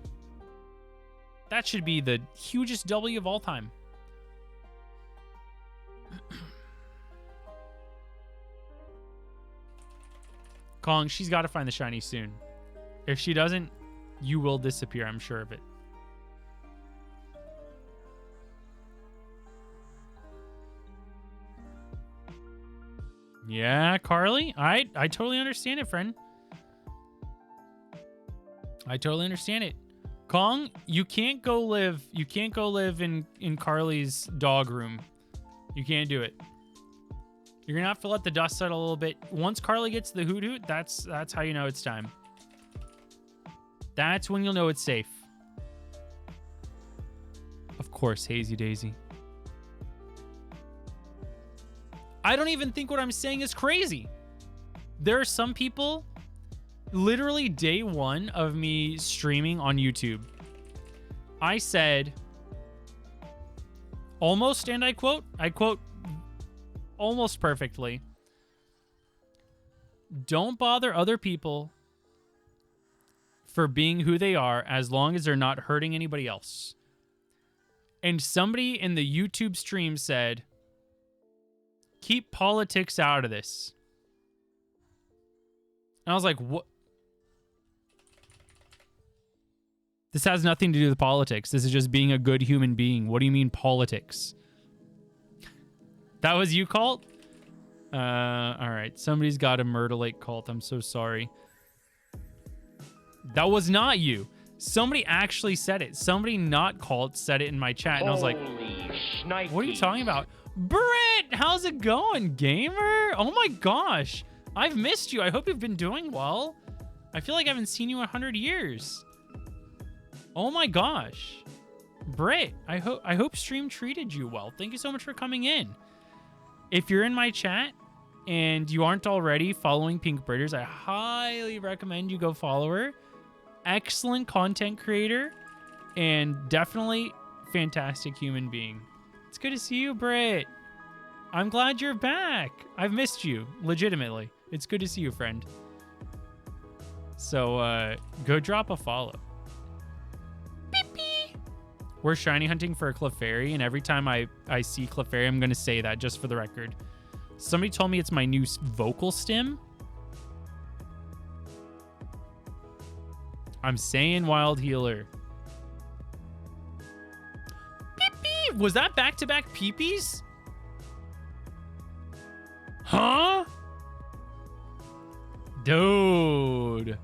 That should be the hugest W of all time. Kong, she's got to find the shiny soon. If she doesn't, you will disappear. I'm sure of it. Yeah, Carly, I totally understand it, friend. I totally understand it. Kong, you can't go live in Carly's dog room. You can't do it. You're gonna have to let the dust settle a little bit. Once Carly gets the hoot hoot, that's how you know it's time. That's when you'll know it's safe. Of course, Hazy Daisy. I don't even think what I'm saying is crazy. There are some people, literally day one of me streaming on YouTube, I said, Almost, and I quote almost perfectly. Don't bother other people for being who they are as long as they're not hurting anybody else. And somebody in the YouTube stream said, keep politics out of this. And I was like, what? This has nothing to do with politics. This is just being a good human being. What do you mean politics? That was you, Colt? All right. Somebody's got a Myrtlate, Colt. I'm so sorry. That was not you. Somebody actually said it. Somebody not Colt said it in my chat. And I was like, what are you talking about? Britt, how's it going, gamer? Oh my gosh. I've missed you. I hope you've been doing well. I feel like I haven't seen you in 100 years. Oh my gosh. Britt, I hope stream treated you well. Thank you so much for coming in. If you're in my chat and you aren't already following Pink Britters, I highly recommend you go follow her. Excellent content creator and definitely fantastic human being. It's good to see you, Britt. I'm glad you're back. I've missed you, legitimately. It's good to see you, friend. So go drop a follow. We're shiny hunting for a Clefairy, and every time I see Clefairy, I'm going to say that just for the record. Somebody told me it's my new vocal stim. I'm saying Wild Healer. Pee-pee! Was that back-to-back peepees? Huh? Dude.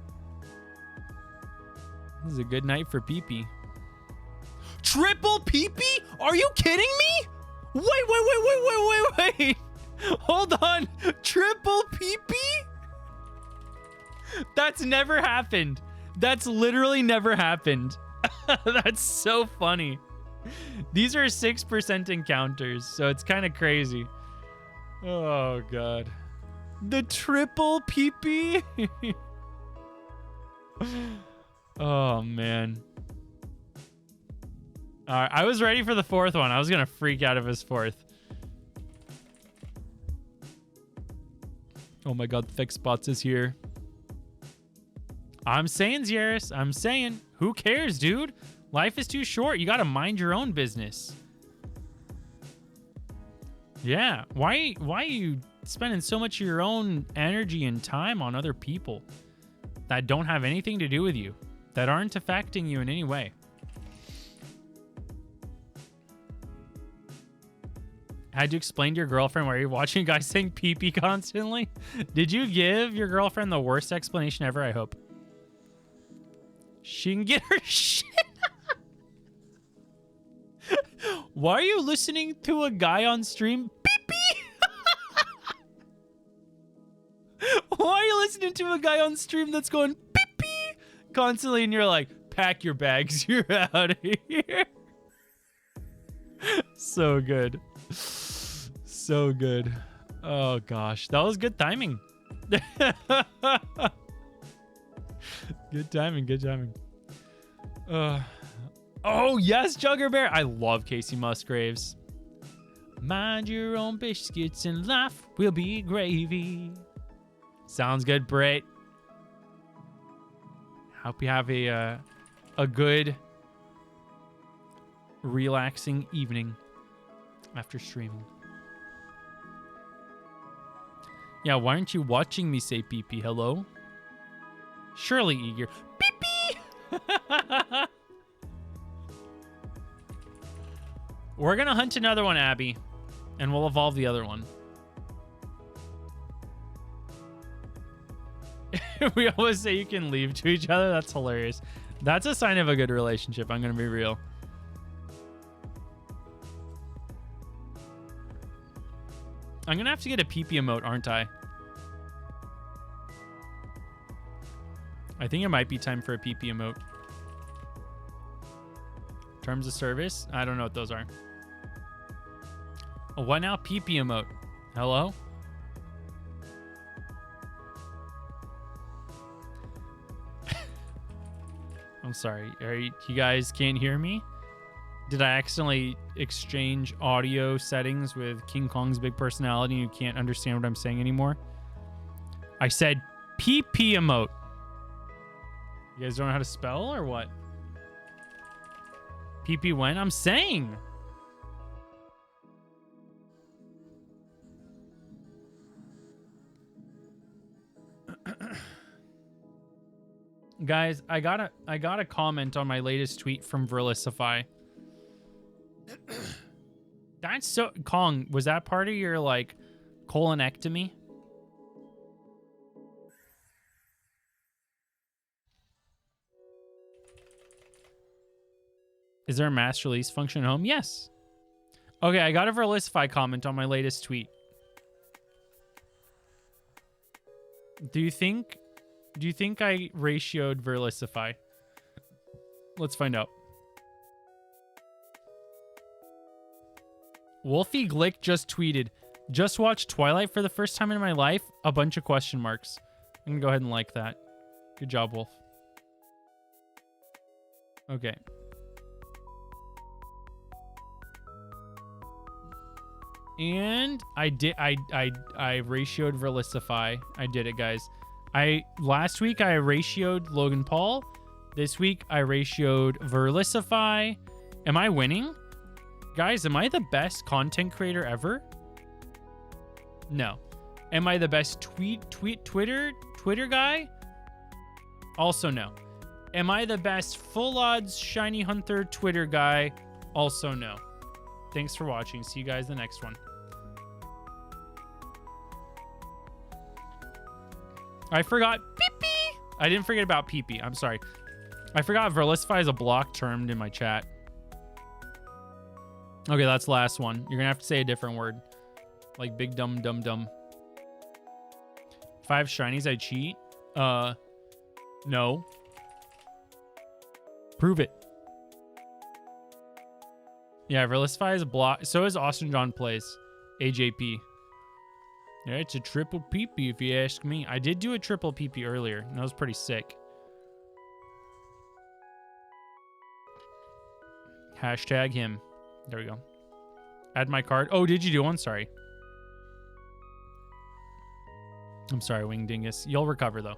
This is a good night for pee-pee. Triple pee-pee? Are you kidding me? Wait. Hold on. Triple pee-pee? That's never happened. That's literally never happened. That's so funny. These are 6% encounters, so it's kind of crazy. Oh, God. The triple pee-pee? Oh, man. All right, I was ready for the fourth one. I was going to freak out of his fourth. Oh my God, Thick Spots is here. I'm saying, Xeris. I'm saying. Who cares, dude? Life is too short. You got to mind your own business. Yeah. Why are you spending so much of your own energy and time on other people that don't have anything to do with you, that aren't affecting you in any way? Had you explain to your girlfriend why you're watching guys saying pee-pee constantly? Did you give your girlfriend the worst explanation ever, I hope? She can get her shit. Why are you listening to a guy on stream? Pee-pee! Why are you listening to a guy on stream that's going pee-pee constantly and you're like, pack your bags, you're out of here? So good. So good. Oh gosh, that was good timing. Good timing. Oh yes, Jugger Bear. I love Casey Musgraves. Mind your own biscuits and life will be gravy. Sounds good, Britt. Hope you have a good, relaxing evening after streaming. Yeah, why aren't you watching me say pee-pee? Hello? Surely eager. Pee-pee! We're gonna hunt another one, Abby. And we'll evolve the other one. We always say you can leave to each other. That's hilarious. That's a sign of a good relationship. I'm gonna be real. I'm gonna have to get a pee-pee emote, aren't I? I think it might be time for a pee-pee emote. Terms of service? I don't know what those are. Oh, what now? Pee-pee emote. Hello? I'm sorry. You guys can't hear me? Did I accidentally exchange audio settings with King Kong's big personality and you can't understand what I'm saying anymore? I said PP emote. You guys don't know how to spell or what? PP when? I'm saying. Guys, I got a comment on my latest tweet from Verlicify. That's so Kong, was that part of your like colonectomy? Is there a mass release function at home? Yes. Okay, I got a Verlicify comment on my latest tweet. Do you think I ratioed Verlicify? Let's find out. Wolfie Glick just tweeted, just watched Twilight for the first time in my life, a bunch of question marks. I'm gonna go ahead and like that. Good job, Wolf. Okay. And I ratioed Verlicify. I did it, guys. Last week I ratioed Logan Paul. This week I ratioed Verlicify. Am I winning? Guys, am I the best content creator ever? No. Am I the best Twitter guy? Also no. Am I the best full odds shiny hunter Twitter guy? Also no. Thanks for watching. See you guys in the next one. I forgot pee-pee. I didn't forget about pee-pee. I'm sorry. I forgot Verlicify is a block termed in my chat. Okay, that's the last one. You're gonna have to say a different word. Like big dumb dumb dumb. If I have shinies, I cheat. No. Prove it. Yeah, Verlicify is a block. So is Austin John Plays. AJP. Yeah, it's a triple PP if you ask me. I did do a triple PP earlier, and that was pretty sick. Hashtag him. There we go. Add my card. Oh, did you do one? Sorry. I'm sorry, Wing Dingus. You'll recover, though.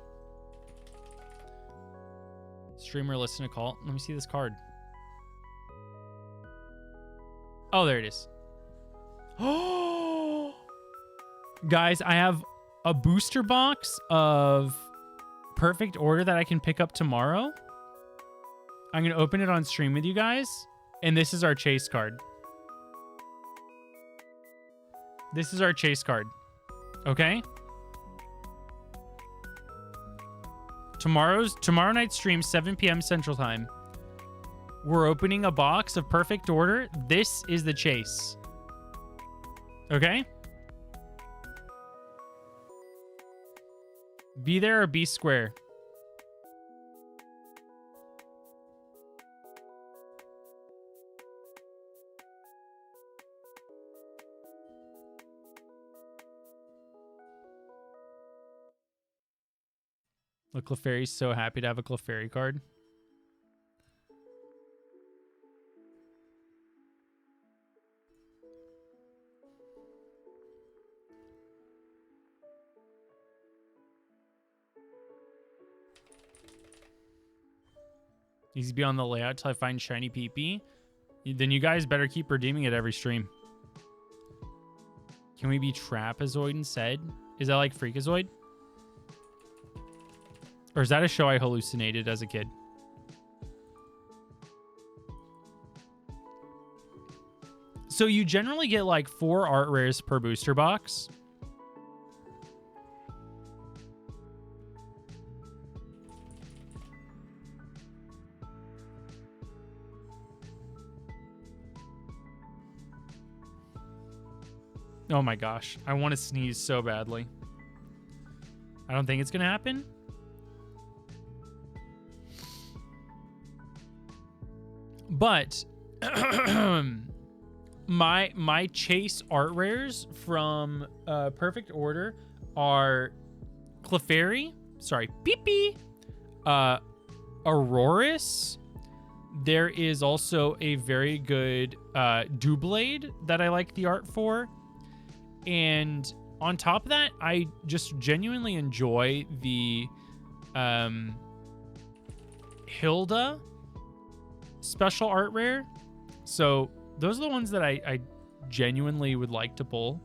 Streamer listen to call. Let me see this card. Oh, there it is. Oh, guys, I have a booster box of Perfect Order that I can pick up tomorrow. I'm going to open it on stream with you guys. And this is our chase card. This is our chase card. Okay? Tomorrow night's stream, 7 p.m. Central Time. We're opening a box of Perfect Order. This is the chase. Okay? Be there or be square. Look, Clefairy's so happy to have a Clefairy card. Needs to be on the layout till I find shiny PP. Then you guys better keep redeeming it every stream. Can we be Trapezoid instead? Is that like Freakazoid? Or is that a show I hallucinated as a kid? So you generally get like 4 art rares per booster box. Oh my gosh. I want to sneeze so badly. I don't think it's going to happen. But my chase art rares from Perfect Order are Clefairy, sorry, Pee-Pee, Aurorus, There is also a very good Doublade that I like the art for. And on top of that, I just genuinely enjoy the Hilda special art rare. So those are the ones that I genuinely would like to pull.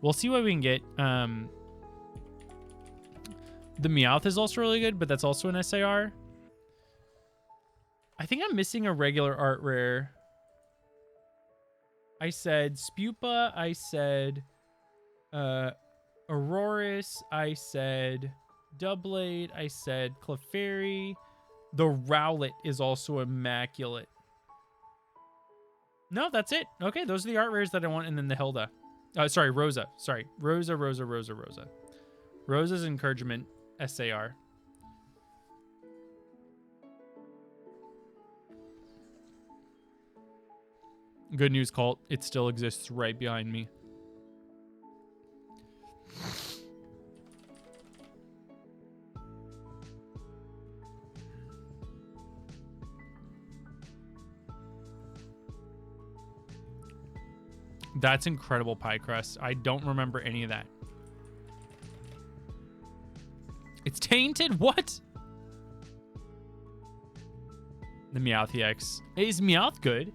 We'll see what we can get. The Meowth is also really good, but that's also an SAR. I think I'm missing a regular art rare. I said Spupa. I said Auroris. I said Doublade. I said Clefairy. The Rowlet is also immaculate. No, that's it. Okay, those are the art rares that I want, and then the Hilda. Sorry, Rosa. Sorry, Rosa. Rosa's Encouragement SAR. Good news, Colt. It still exists right behind me. That's incredible pie crust. I don't remember any of that. It's tainted? What? The Meowth EX. Is Meowth good?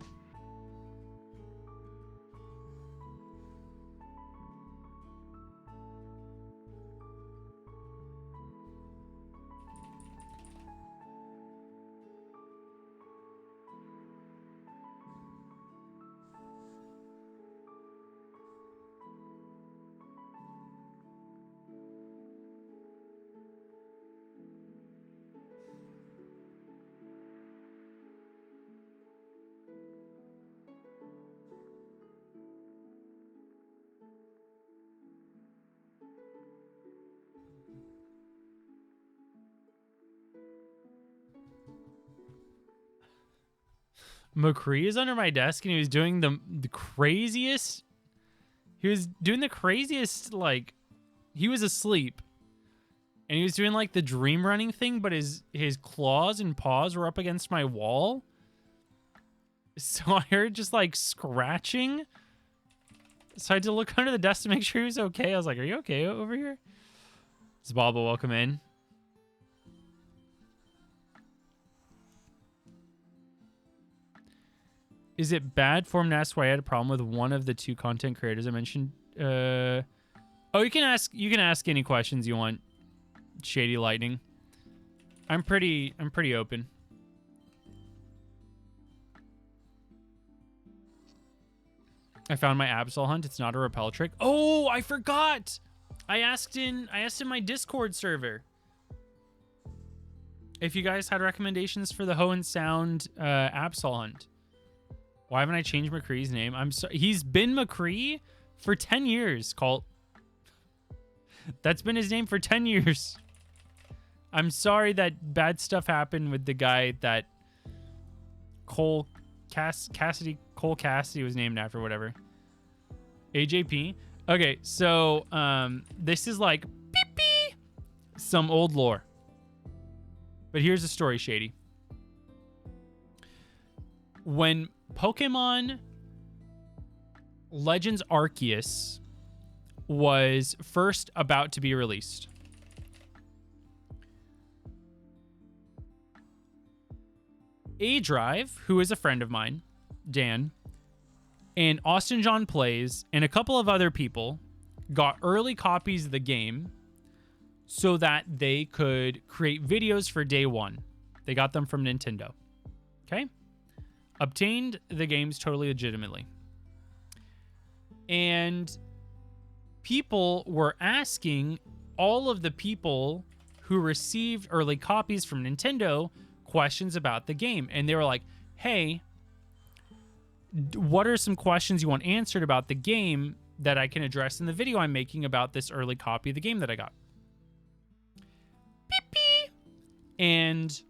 McCree is under my desk, and he was doing the craziest. He was doing the craziest, like, he was asleep, and he was doing like the dream running thing, but his claws and paws were up against my wall. So I heard just like scratching. So I had to look under the desk to make sure he was okay. I was like, "Are you okay over here?" Zababa, welcome in. Is it bad form to ask why I had a problem with one of the two content creators I mentioned? Oh, you can ask any questions you want. Shady Lightning. I'm pretty open. I found my Absol hunt. It's not a repel trick. Oh, I forgot. I asked in my Discord server if you guys had recommendations for the Ho and Sound Absol hunt. Why haven't I changed McCree's name? I'm sorry. He's been McCree for 10 years, Colt. That's been his name for 10 years. I'm sorry that bad stuff happened with the guy that Cole Cassidy was named after, whatever. AJP. Okay, so this is like beep, some old lore. But here's the story, Shady. When Pokemon Legends Arceus was first about to be released, A-Drive, who is a friend of mine, Dan, and Austin John Plays, and a couple of other people got early copies of the game so that they could create videos for day one. They got them from Nintendo. Okay? Obtained the games totally legitimately. And people were asking all of the people who received early copies from Nintendo questions about the game. And they were like, hey, what are some questions you want answered about the game that I can address in the video I'm making about this early copy of the game that I got? Beep, beep. And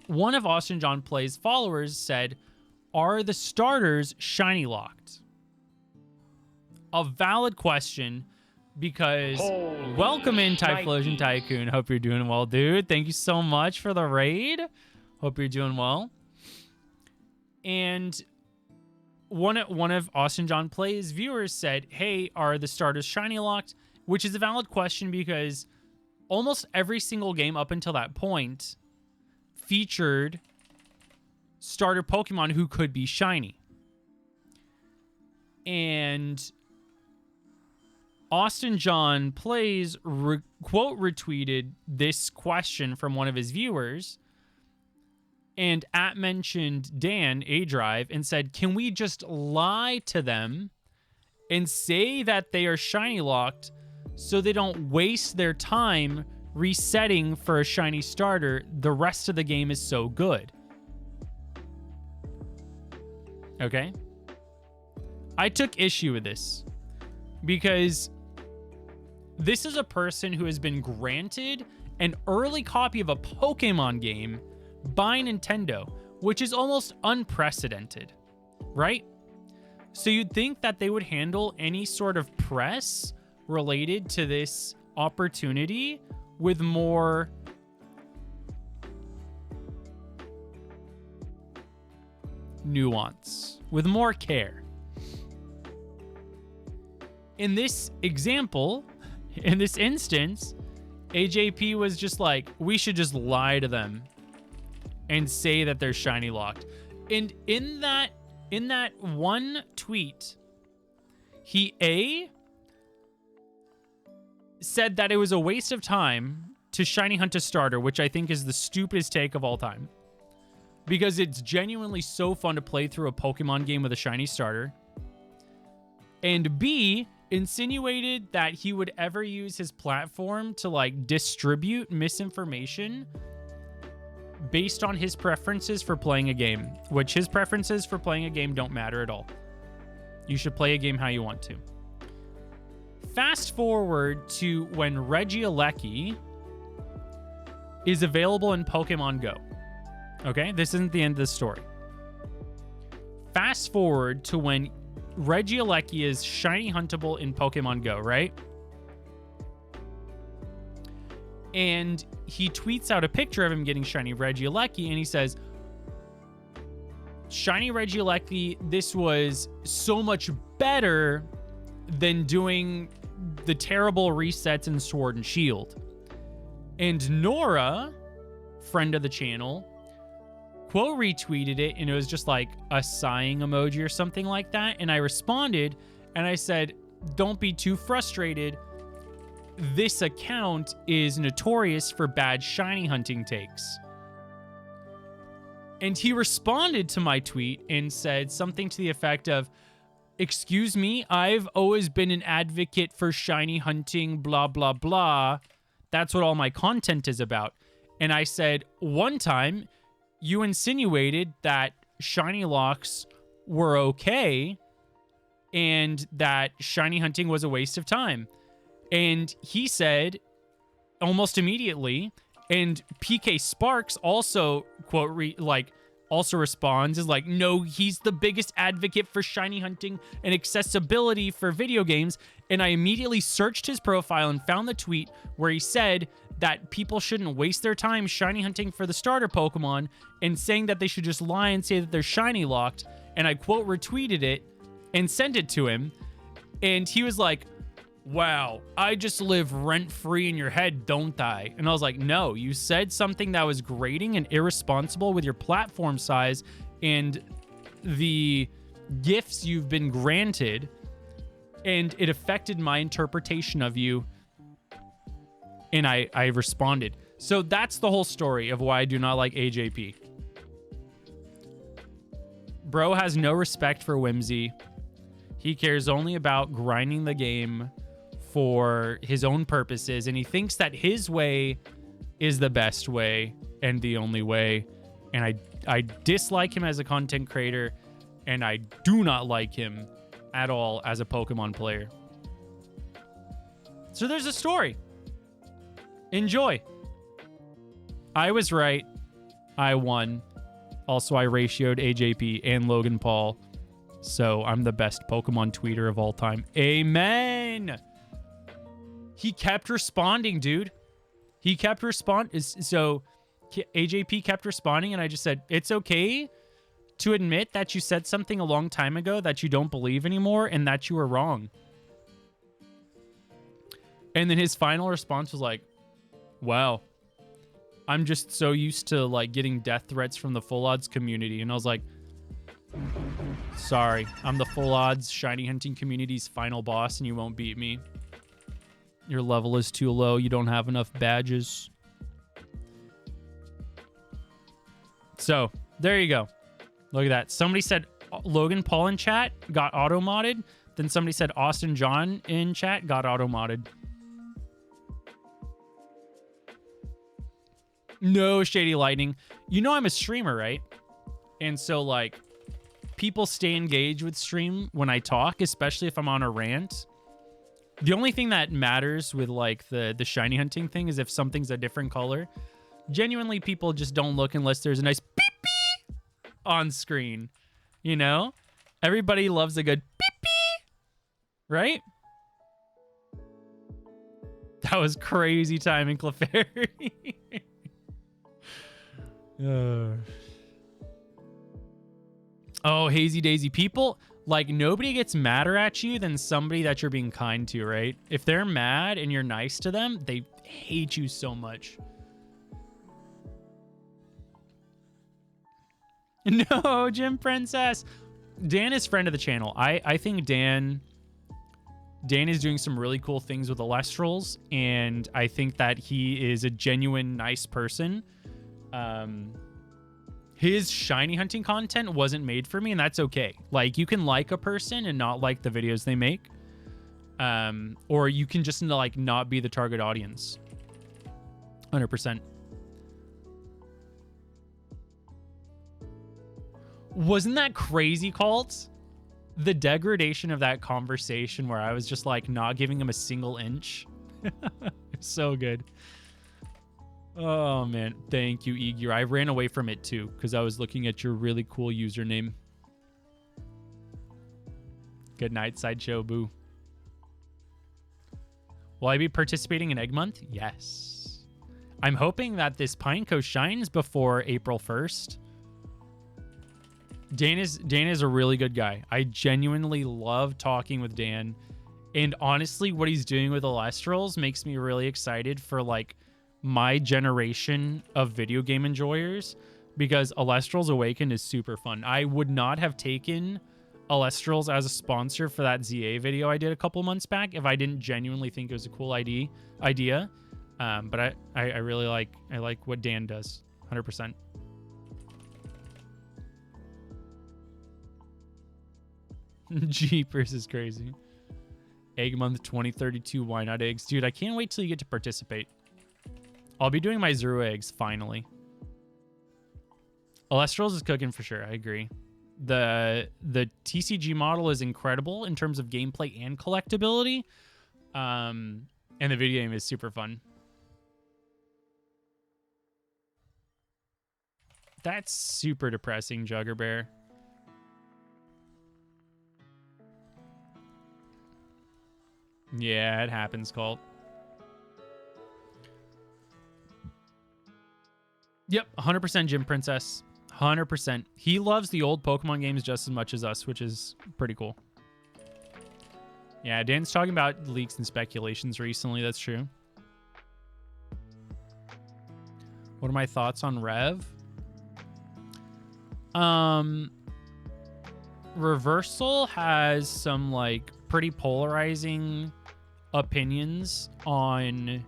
one of Austin John Play's followers said, are the starters shiny locked? A valid question, because Holy welcome in shnikes. Typhlosion Tycoon. Hope you're doing well, dude. Thank you so much for the raid. Hope you're doing well. And one of Austin John Play's viewers said, hey, are the starters shiny locked? Which is a valid question because almost every single game up until that point featured starter Pokemon who could be shiny. And Austin John Plays quote retweeted this question from one of his viewers and mentioned Dan A Drive and said, can we just lie to them and say that they are shiny locked so they don't waste their time resetting for a shiny starter? The rest of the game is so good. Okay? I took issue with this because this is a person who has been granted an early copy of a Pokemon game by Nintendo, which is almost unprecedented, right? So you'd think that they would handle any sort of press related to this opportunity with more nuance, with more care. In this example, in this instance, AJP was just like, we should just lie to them and say that they're shiny locked. And in that one tweet, he said that it was a waste of time to shiny hunt a starter, which I think is the stupidest take of all time. Because it's genuinely so fun to play through a Pokemon game with a shiny starter. And B, insinuated that he would ever use his platform to like distribute misinformation based on his preferences for playing a game, which his preferences for playing a game don't matter at all. You should play a game how you want to. Fast forward to when Regieleki is available in Pokemon Go. Okay, this isn't the end of the story. Fast forward to when Regieleki is shiny huntable in Pokemon Go, right? And he tweets out a picture of him getting shiny Regieleki, and he says, shiny Regieleki, this was so much better than doing the terrible resets in Sword and Shield. And Nora, friend of the channel, quote retweeted it, and it was just like a sighing emoji or something like that. And I responded and I said, don't be too frustrated. This account is notorious for bad shiny hunting takes. And he responded to my tweet and said something to the effect of, excuse me, I've always been an advocate for shiny hunting, blah, blah, blah. That's what all my content is about. And I said, one time, you insinuated that shiny locks were okay and that shiny hunting was a waste of time. And he said almost immediately, and PK Sparks also also responds is like, no, he's the biggest advocate for shiny hunting and accessibility for video games. And I immediately searched his profile and found the tweet where he said that people shouldn't waste their time shiny hunting for the starter Pokemon and saying that they should just lie and say that they're shiny locked. And I quote retweeted it and sent it to him. And he was like, wow, I just live rent-free in your head, don't I? And I was like, no, you said something that was grating and irresponsible with your platform size and the gifts you've been granted, and it affected my interpretation of you, and I responded. So that's the whole story of why I do not like AJP. Bro has no respect for whimsy. He cares only about grinding the game for his own purposes, and he thinks that his way is the best way and the only way. And I dislike him as a content creator, and I do not like him at all as a Pokemon player. So there's a story. Enjoy. I was right. I won. Also, I ratioed AJP and Logan Paul. So I'm the best Pokemon tweeter of all time. Amen. He kept responding, dude. He kept responding. So AJP kept responding, and I just said, it's okay to admit that you said something a long time ago that you don't believe anymore and that you were wrong. And then his final response was like, wow, I'm just so used to like getting death threats from the full odds community. And I was like, sorry, I'm the full odds shiny hunting community's final boss and you won't beat me. Your level is too low. You don't have enough badges. So there you go. Look at that. Somebody said Logan Paul in chat got auto-modded. Then somebody said Austin John in chat got auto-modded. No, Shady Lightning. You know I'm a streamer, right? And so, like, people stay engaged with stream when I talk, especially if I'm on a rant. The only thing that matters with, like, the shiny hunting thing is if something's a different color. Genuinely, people just don't look unless there's a nice beep-beep on screen. You know? Everybody loves a good beep-beep. Right? That was crazy timing, Clefairy. Oh, Hazy Daisy. People, like, nobody gets madder at you than somebody that you're being kind to, right? If they're mad and you're nice to them, they hate you so much. No, Jim Princess. Dan is friend of the channel. I think Dan is doing some really cool things with Alestrals, and I think that he is a genuine nice person. His shiny hunting content wasn't made for me, and that's okay. Like, you can like a person and not like the videos they make. Or you can just, like, not be the target audience. 100%. Wasn't that crazy, Cult? The degradation of that conversation where I was just, like, not giving him a single inch. It's so good. Oh, man. Thank you, Igor. I ran away from it, too, because I was looking at your really cool username. Good night, Sideshow Boo. Will I be participating in Egg Month? Yes. I'm hoping that this Pineco shines before April 1st. Dan is a really good guy. I genuinely love talking with Dan. And honestly, what he's doing with Alestrals makes me really excited for, like, my generation of video game enjoyers, because Alestrals Awakened is super fun. I would not have taken Alestrals as a sponsor for that ZA video I did a couple months back if I didn't genuinely think it was a cool idea. But I really like what Dan does. 100%. Jeepers is crazy. Egg Month 2032. Why not eggs? Dude, I can't wait till you get to participate. I'll be doing my 0 eggs, finally. Alestrals is cooking for sure, I agree. The TCG model is incredible in terms of gameplay and collectability. And the video game is super fun. That's super depressing, Jugger Bear. Yeah, it happens, Colt. Yep, 100% Jim Princess. 100%. He loves the old Pokemon games just as much as us, which is pretty cool. Yeah, Dan's talking about leaks and speculations recently. That's true. What are my thoughts on Rev? Reversal has some, like, pretty polarizing opinions on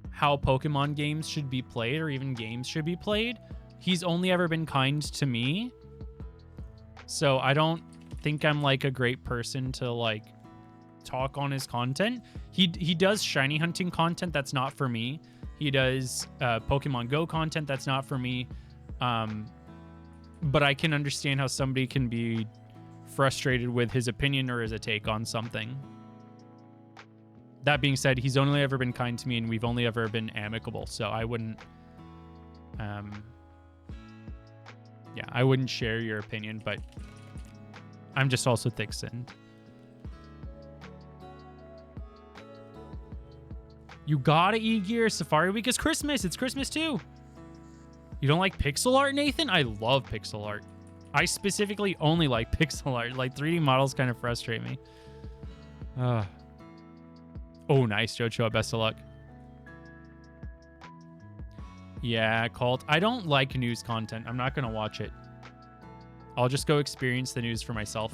how Pokemon games should be played, or even games should be played. He's only ever been kind to me, so I don't think I'm, like, a great person to, like, talk on his content. He does shiny hunting content that's not for me. He does Pokemon Go content that's not for me. But I can understand how somebody can be frustrated with his opinion or his take on something. That being said, he's only ever been kind to me, and we've only ever been amicable, so I wouldn't I wouldn't share your opinion, but I'm just also thick-skinned. You gotta E-Gear. Safari Week is Christmas. It's Christmas too. You don't like pixel art, Nathan? I love pixel art. I specifically only like pixel art. Like 3D models kind of frustrate me. Oh, nice, Jojo. Best of luck. Yeah, Cult. I don't like news content. I'm not going to watch it. I'll just go experience the news for myself.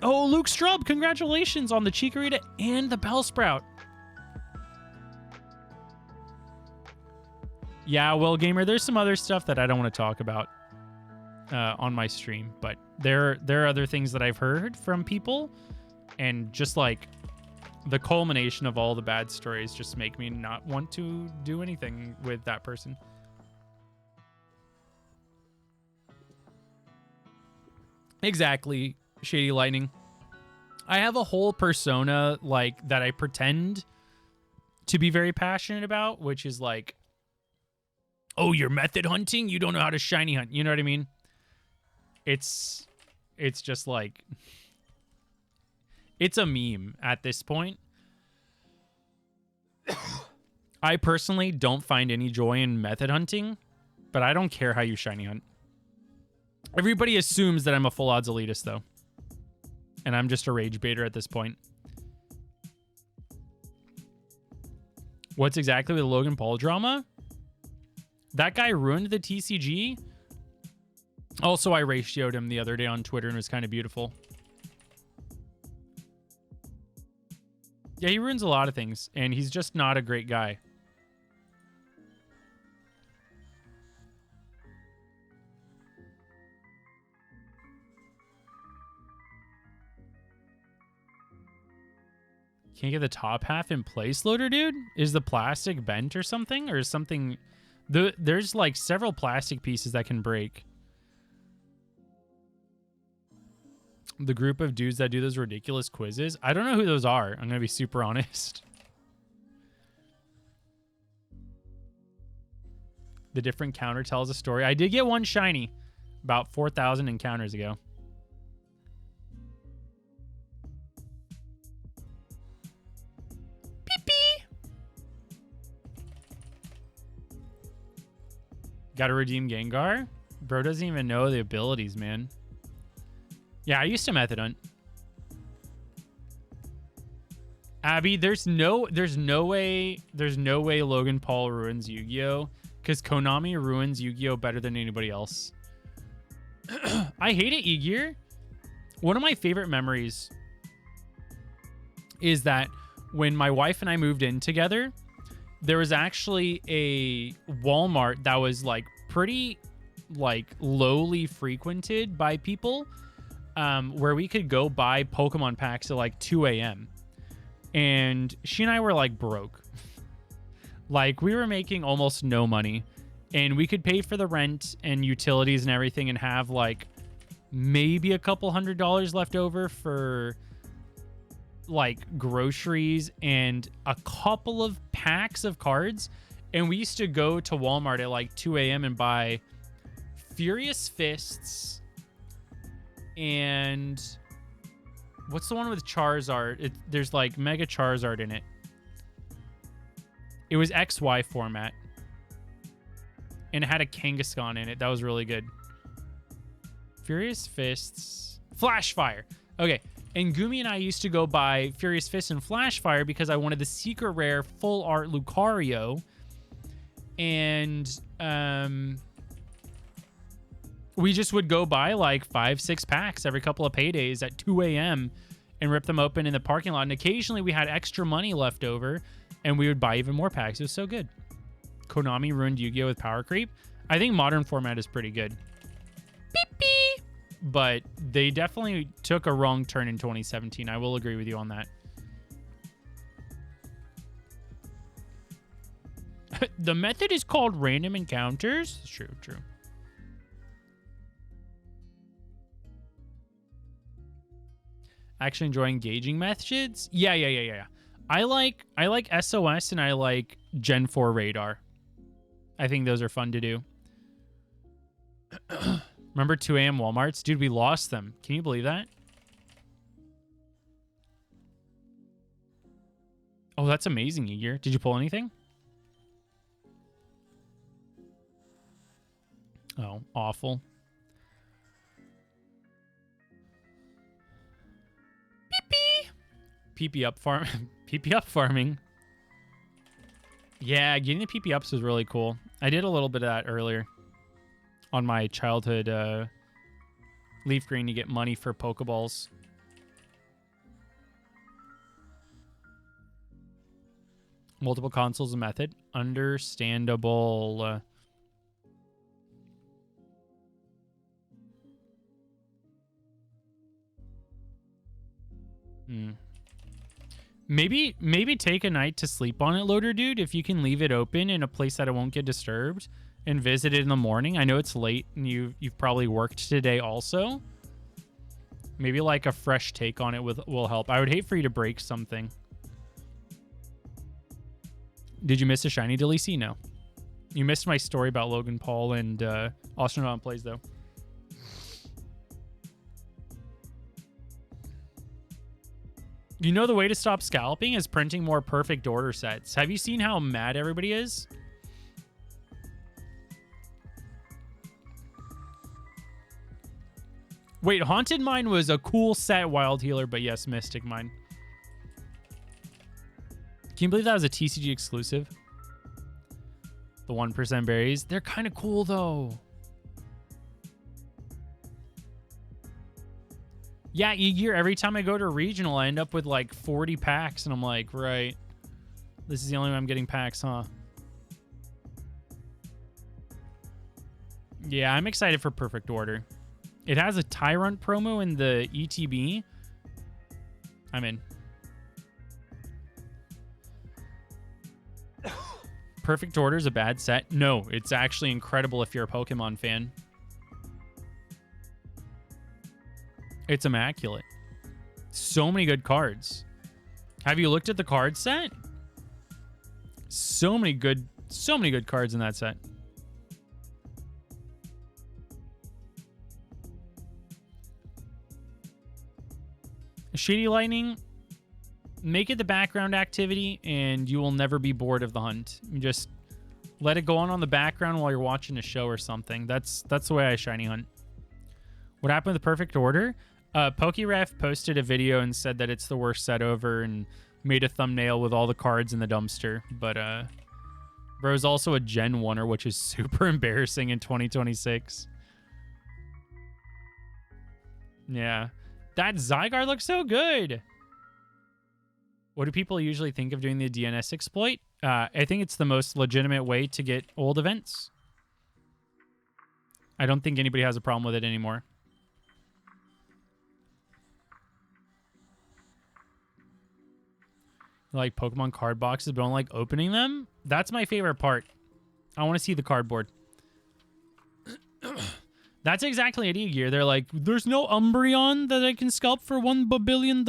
Oh, Luke Strub, congratulations on the Chikorita and the Bellsprout. Yeah, well, gamer, there's some other stuff that I don't want to talk about on my stream, but there are other things that I've heard from people, and just like the culmination of all the bad stories just make me not want to do anything with that person. Exactly, Shady Lightning. I have a whole persona like that I pretend to be very passionate about, which is like, oh, you're method hunting? You don't know how to shiny hunt. You know what I mean? It's just like, it's a meme at this point. I personally don't find any joy in method hunting, but I don't care how you shiny hunt. Everybody assumes that I'm a full odds elitist, though. And I'm just a rage baiter at this point. What's exactly with the Logan Paul drama? That guy ruined the TCG. Also, I ratioed him the other day on Twitter and it was kind of beautiful. Yeah, he ruins a lot of things, and he's just not a great guy. Can't get the top half in place, Loader Dude? Is the plastic bent or something? Or is something... There's like several plastic pieces that can break. The group of dudes that do those ridiculous quizzes. I don't know who those are. I'm going to be super honest. The different counter tells a story. I did get one shiny about 4,000 encounters ago. Gotta redeem Gengar? Bro doesn't even know the abilities, man. Yeah, I used to method hunt. Abby, there's no way Logan Paul ruins Yu-Gi-Oh! Because Konami ruins Yu-Gi-Oh! Better than anybody else. I hate it, Igir. One of my favorite memories is that when my wife and I moved in together, there was actually a Walmart that was like pretty like lowly frequented by people, where we could go buy Pokemon packs at like 2 a.m. And she and I were like broke. Like we were making almost no money, and we could pay for the rent and utilities and everything and have like maybe a couple $100 left over for like groceries and a couple of packs of cards. And we used to go to Walmart at like 2 a.m. and buy Furious Fists and what's the one with Charizard? There's like Mega Charizard in it. It was XY format and it had a Kangaskhan in it. That was really good. Furious Fists, Flash Fire. Okay. And Gumi and I used to go buy Furious Fist and Flash Fire because I wanted the secret rare full art Lucario. And we just would go buy like 5-6 packs every couple of paydays at 2 a.m. and rip them open in the parking lot. And occasionally we had extra money left over and we would buy even more packs. It was so good. Konami ruined Yu-Gi-Oh! With power creep. I think modern format is pretty good. Beep beep. But they definitely took a wrong turn in 2017. I will agree with you on that. The method is called random encounters. True, true. Actually enjoy engaging methods? Yeah. I like SOS and I like Gen 4 Radar. I think those are fun to do. Remember 2 a.m. Walmarts? Dude, we lost them. Can you believe that? Oh, that's amazing, Igor. Did you pull anything? Oh, awful. PP up farm. PP up farming. Yeah, getting the PP ups was really cool. I did a little bit of that earlier on my childhood LeafGreen. You get money for Pokeballs. Multiple consoles a method. Understandable. Maybe take a night to sleep on it, Loader Dude, if you can leave it open in a place that it won't get disturbed and visit it in the morning. I know it's late and you've probably worked today also. Maybe like a fresh take on it will help. I would hate for you to break something. Did you miss a shiny Delisi? No. You missed my story about Logan Paul and Astronaut Plays, though. You know the way to stop scalping is printing more perfect order sets. Have you seen how mad everybody is? Wait, Haunted Mine was a cool set, Wild Healer, but yes, Mystic Mine. Can you believe that was a TCG exclusive? The 1% berries. They're kind of cool, though. Yeah, every time I go to regional, I end up with like 40 packs, and I'm like, right. This is the only way I'm getting packs, huh? Yeah, I'm excited for Perfect Order. It has a Tyrant promo in the ETB. I'm in. Perfect Order is a bad set? No, it's actually incredible if you're a Pokemon fan. It's immaculate. So many good cards. Have you looked at the card set? So many good cards in that set. Shady Lightning, make it the background activity and you will never be bored of the hunt. You just let it go on the background while you're watching a show or something. That's the way I shiny hunt. What happened with the Perfect Order? PokeRef posted a video and said that it's the worst set over and made a thumbnail with all the cards in the dumpster. But bro's also a Gen 1er, which is super embarrassing in 2026. Yeah. That Zygarde looks so good. What do people usually think of doing the DNS exploit? I think it's the most legitimate way to get old events. I don't think anybody has a problem with it anymore. Like Pokemon card boxes, but don't like opening them? That's my favorite part. I want to see the cardboard. That's exactly it, Gear. They're like, there's no Umbreon that I can scalp for $1 billion?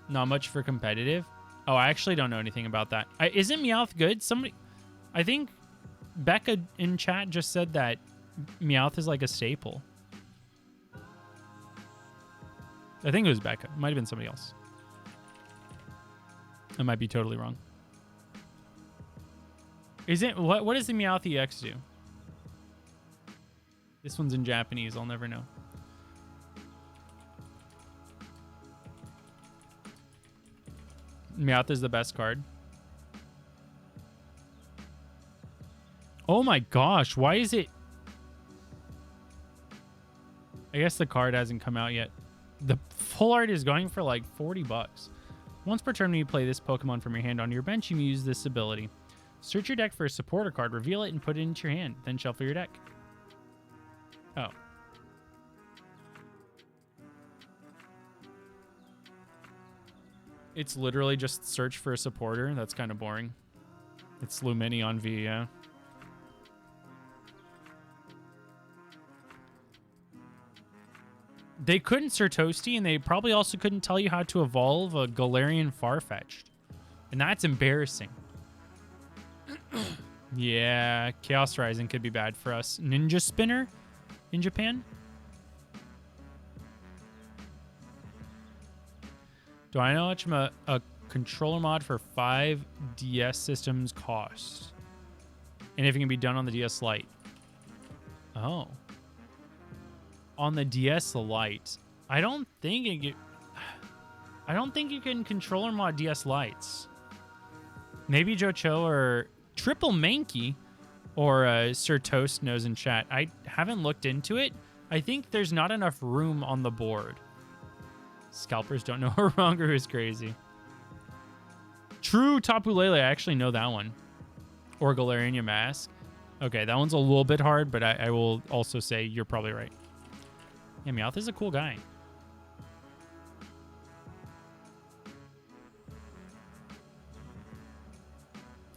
Not much for competitive. Oh, I actually don't know anything about that. Isn't Meowth good? I think Becca in chat just said that Meowth is like a staple. I think it was Becca. It might have been somebody else. I might be totally wrong. What does the Meowth EX do? This one's in Japanese. I'll never know. Meowth is the best card. Oh my gosh, why is it... I guess the card hasn't come out yet. The full art is going for like $40. Once per turn when you play this Pokemon from your hand onto your bench, you use this ability. Search your deck for a supporter card, reveal it, and put it into your hand. Then shuffle your deck. Oh. It's literally just search for a supporter. That's kind of boring. It's Lumini on V, yeah. They couldn't Toasty, and they probably also couldn't tell you how to evolve a Galarian Farfetch'd. And that's embarrassing. Yeah, Chaos Rising could be bad for us. Ninja Spinner in Japan? Do I know how much a controller mod for 5 DS systems cost? and if it can be done on the DS Lite. Oh. On the DS Lite. I don't think you can controller mod DS Lites. Maybe Joe Cho or Triple Mankey or Sir Toast knows in chat. I haven't looked into it. I think there's not enough room on the board. Scalpers don't know Harangu is crazy. True Tapu Lele. I actually know that one. Or Galarian Mask. Okay, that one's a little bit hard, but I will also say you're probably right. Yeah, Meowth is a cool guy.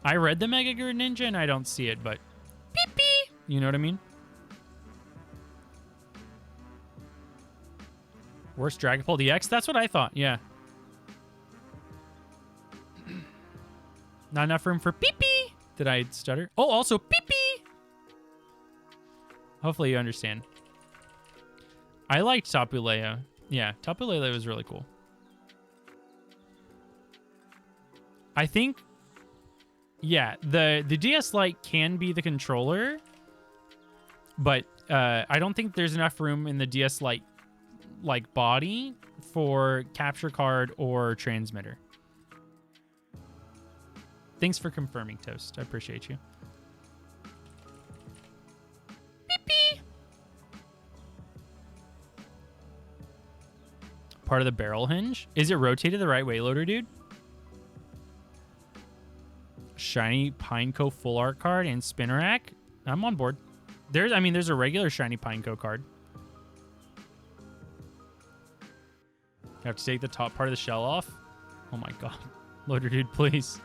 I read the Mega Greninja and I don't see it, but beep beep. You know what I mean? Worst Dragapult EX? That's what I thought, yeah. Not enough room for pee pee. Did I stutter? Oh, also pee pee. Hopefully you understand. I liked Tapu Lele. Yeah, Tapu Lele was really cool. I think, yeah, the DS Lite can be the controller, but I don't think there's enough room in the DS Lite like body for capture card or transmitter. Thanks for confirming, Toast. I appreciate you. Beep beep. Part of the barrel hinge? Is it rotated the right way, Loader Dude? Shiny Pineco full art card and Spinnerack? I'm on board. There's a regular shiny Pineco card. You have to take the top part of the shell off? Oh my god. Loader Dude, please.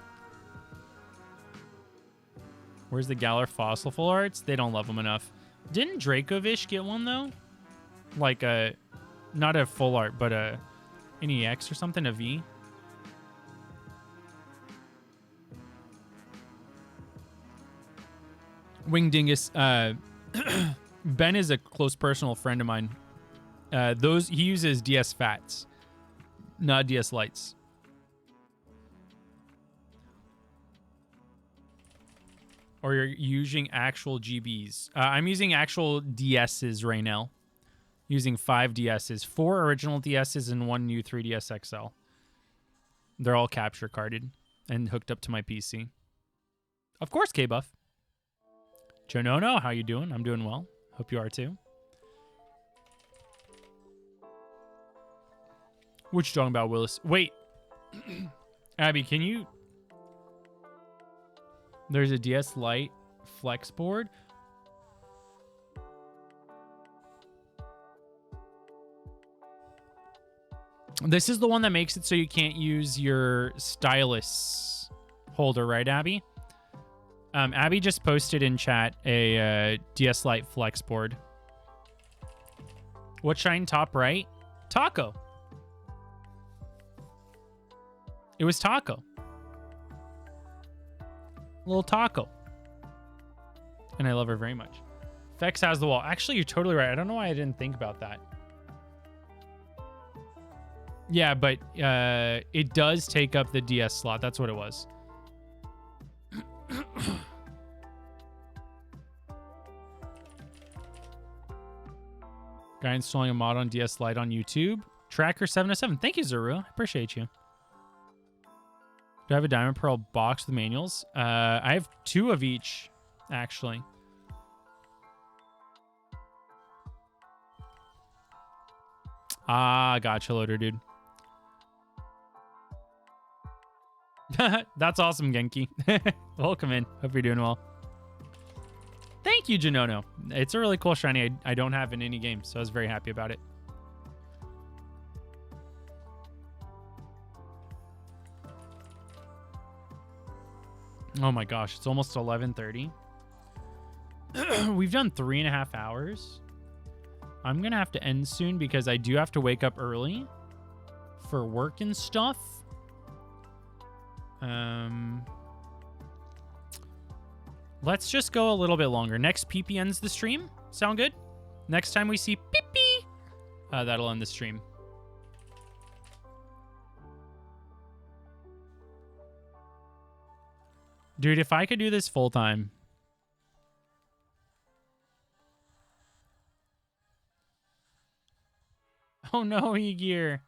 Where's the Galar Fossil full arts? They don't love them enough. Didn't Dracovish get one, though? Like a... Not a full art, but an EX or something, a V? Wing Dingus. Ben is a close personal friend of mine. He uses DS Fats, not DS Lights. Or you're using actual GBs. I'm using actual DSs right now. Using 5 DSs. 4 original DSs and 1 new 3DS XL. They're all capture carded and hooked up to my PC. Of course, K-Buff. Jonono, how you doing? I'm doing well. Hope you are too. What you talking about, Willis? Wait. Abby, can you... There's a DS Lite flex board. This is the one that makes it so you can't use your stylus holder, right, Abby? Abby just posted in chat a DS Lite flex board. What shine top right? Taco. It was Taco. Little Taco. And I love her very much. Fex has the wall. Actually, you're totally right. I don't know why I didn't think about that. Yeah, but it does take up the DS slot. That's what it was. Guy installing a mod on DS Lite on YouTube. Tracker707. Thank you, Zuru. I appreciate you. Do I have a Diamond Pearl box with manuals? I have 2 of each, actually. Ah, gotcha, Loader Dude. That's awesome, Genki. Welcome in. Hope you're doing well. Thank you, Janono. It's a really cool shiny I don't have in any game, so I was very happy about it. Oh my gosh, it's almost 11:30. We've done 3.5 hours. I'm going to have to end soon because I do have to wake up early for work and stuff. Let's just go a little bit longer. Next PP ends the stream. Sound good? Next time we see PP, that'll end the stream. Dude, if I could do this full time, Oh no, e-gear.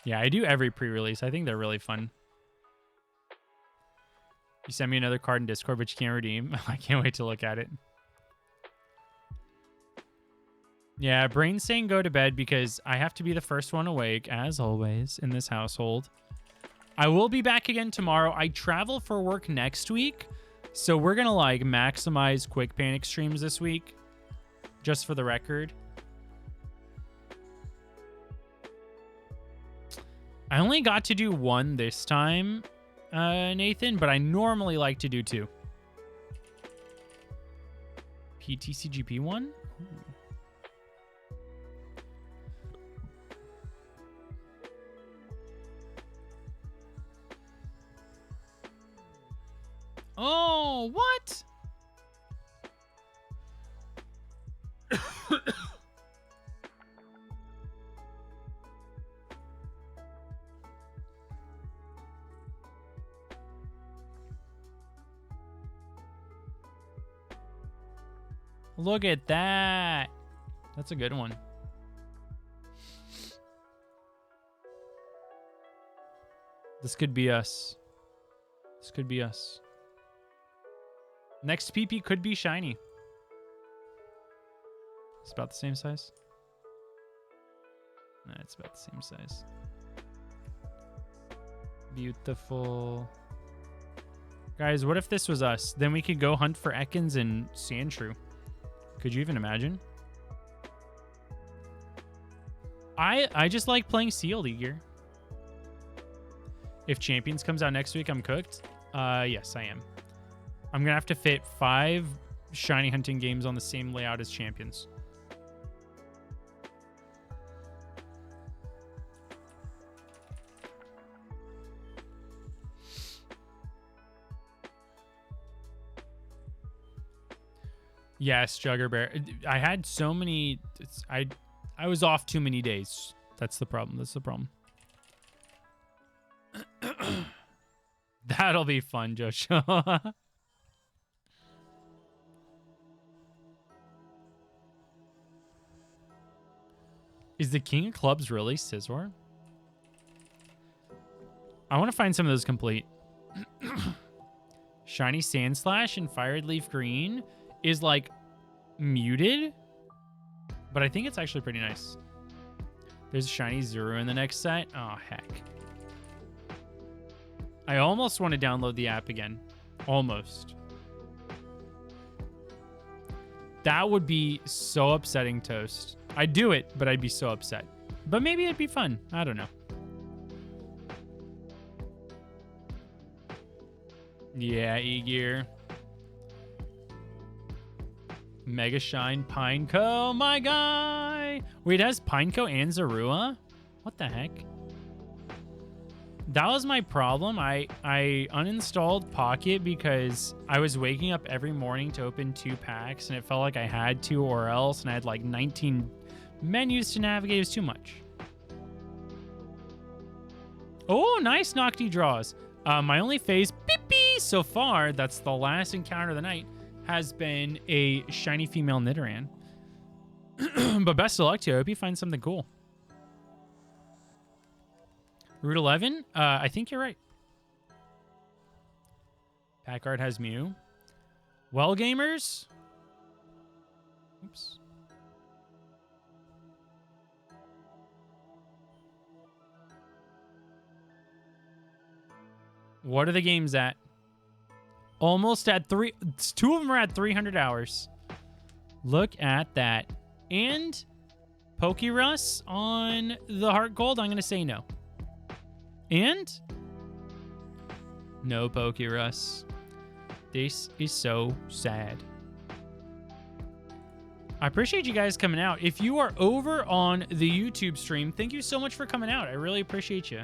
Yeah, I do every pre-release. I think they're really fun. You sent me another card in Discord, but you can't redeem. I can't wait to look at it. Yeah, Brain's saying go to bed because I have to be the first one awake, as always, in this household. I will be back again tomorrow. I travel for work next week, so we're going to, like, maximize Quick Panic streams this week, just for the record. I only got to do one this time, Nathan, but I normally like to do two. PTCGP one? Ooh. Oh, what? Look at that. That's a good one. This could be us. This could be us. Next PP could be shiny. It's about the same size. Nah, it's about the same size. Beautiful. Guys, what if this was us? Then we could go hunt for Ekans and Sandshrew. Could you even imagine? I just like playing sealed e-gear. If Champions comes out next week, I'm cooked. Yes, I am. I'm going to have to fit 5 shiny hunting games on the same layout as Champions. Yes, Jugger Bear. I had so many... I was off too many days. That's the problem. That's the problem. That'll be fun, Joshua. Is the King of Clubs really Scizor? I want to find some of those complete. Shiny Sandslash and FireRed LeafGreen is like muted, but I think it's actually pretty nice. There's a shiny Zuru in the next set. Oh, heck. I almost want to download the app again. Almost. That would be so upsetting, Toast. I'd do it, but I'd be so upset. But maybe it'd be fun. I don't know. Yeah, E-Gear. Mega Shine Pineco, my guy. Wait, it has Pineco and Zorua? What the heck? That was my problem. I uninstalled Pocket because I was waking up every morning to open 2 packs, and it felt like I had to or else, and I had like 19 menus to navigate. It was too much. Oh, nice Nocti draws. My only phase beep so far, that's the last encounter of the night, has been a shiny female Nidoran. But best of luck to you. I hope you find something cool. Route 11? I think you're right. Pack art has Mew. Well, gamers. Oops. What are the games at? Almost at 2 of them are at 300 hours. Look at that. And Pokerus on the Heart Gold, I'm going to say no. And no Pokerus. This is so sad. I appreciate you guys coming out. If you are over on the YouTube stream, thank you so much for coming out. I really appreciate you.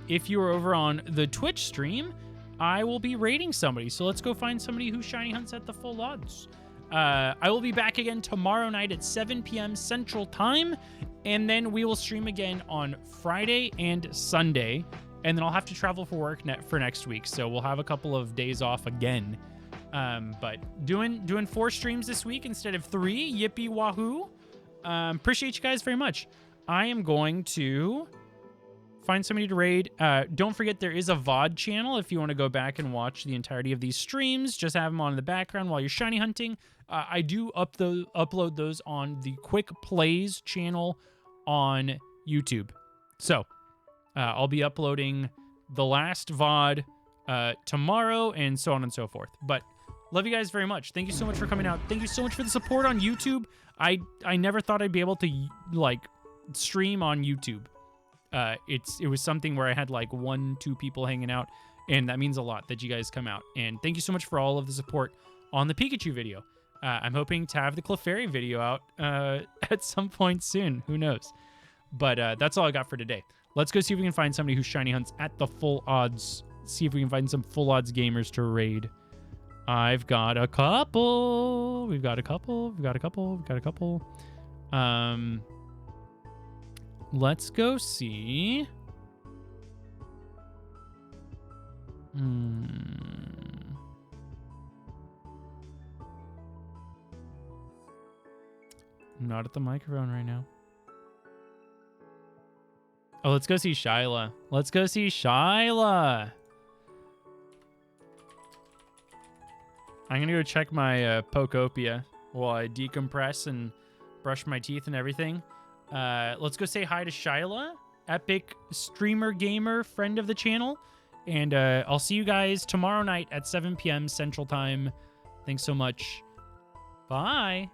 If you are over on the Twitch stream, I will be raiding somebody. So let's go find somebody who shiny hunts at the full odds. I will be back again tomorrow night at 7 p.m. Central Time. And then we will stream again on Friday and Sunday. And then I'll have to travel for work for next week. So we'll have a couple of days off again. But doing 4 streams this week instead of 3. Yippee wahoo. Appreciate you guys very much. I am going to find somebody to raid. Don't forget there is a VOD channel if you want to go back and watch the entirety of these streams. Just have them on in the background while you're shiny hunting. I do upload those on the Quick Plays channel on YouTube. So I'll be uploading the last VOD tomorrow and so on and so forth. But love you guys very much. Thank you so much for coming out. Thank you so much for the support on YouTube. I never thought I'd be able to like stream on YouTube. It was something where I had like 1-2 people hanging out, and that means a lot that you guys come out. And thank you so much for all of the support on the Pikachu video. I'm hoping to have the Clefairy video out at some point soon. Who knows? But that's all I got for today. Let's go see if we can find somebody who shiny hunts at the full odds. See if we can find some full odds gamers to raid. I've got a couple. We've got a couple. We've got a couple. We've got a couple. Let's go see. I'm not at the microphone right now. Oh, let's go see Shyla. Let's go see Shyla. I'm going to go check my Pokopia while I decompress and brush my teeth and everything. Let's go say hi to Shyla, epic streamer gamer, friend of the channel. And I'll see you guys tomorrow night at 7 p.m. Central Time. Thanks so much. Bye.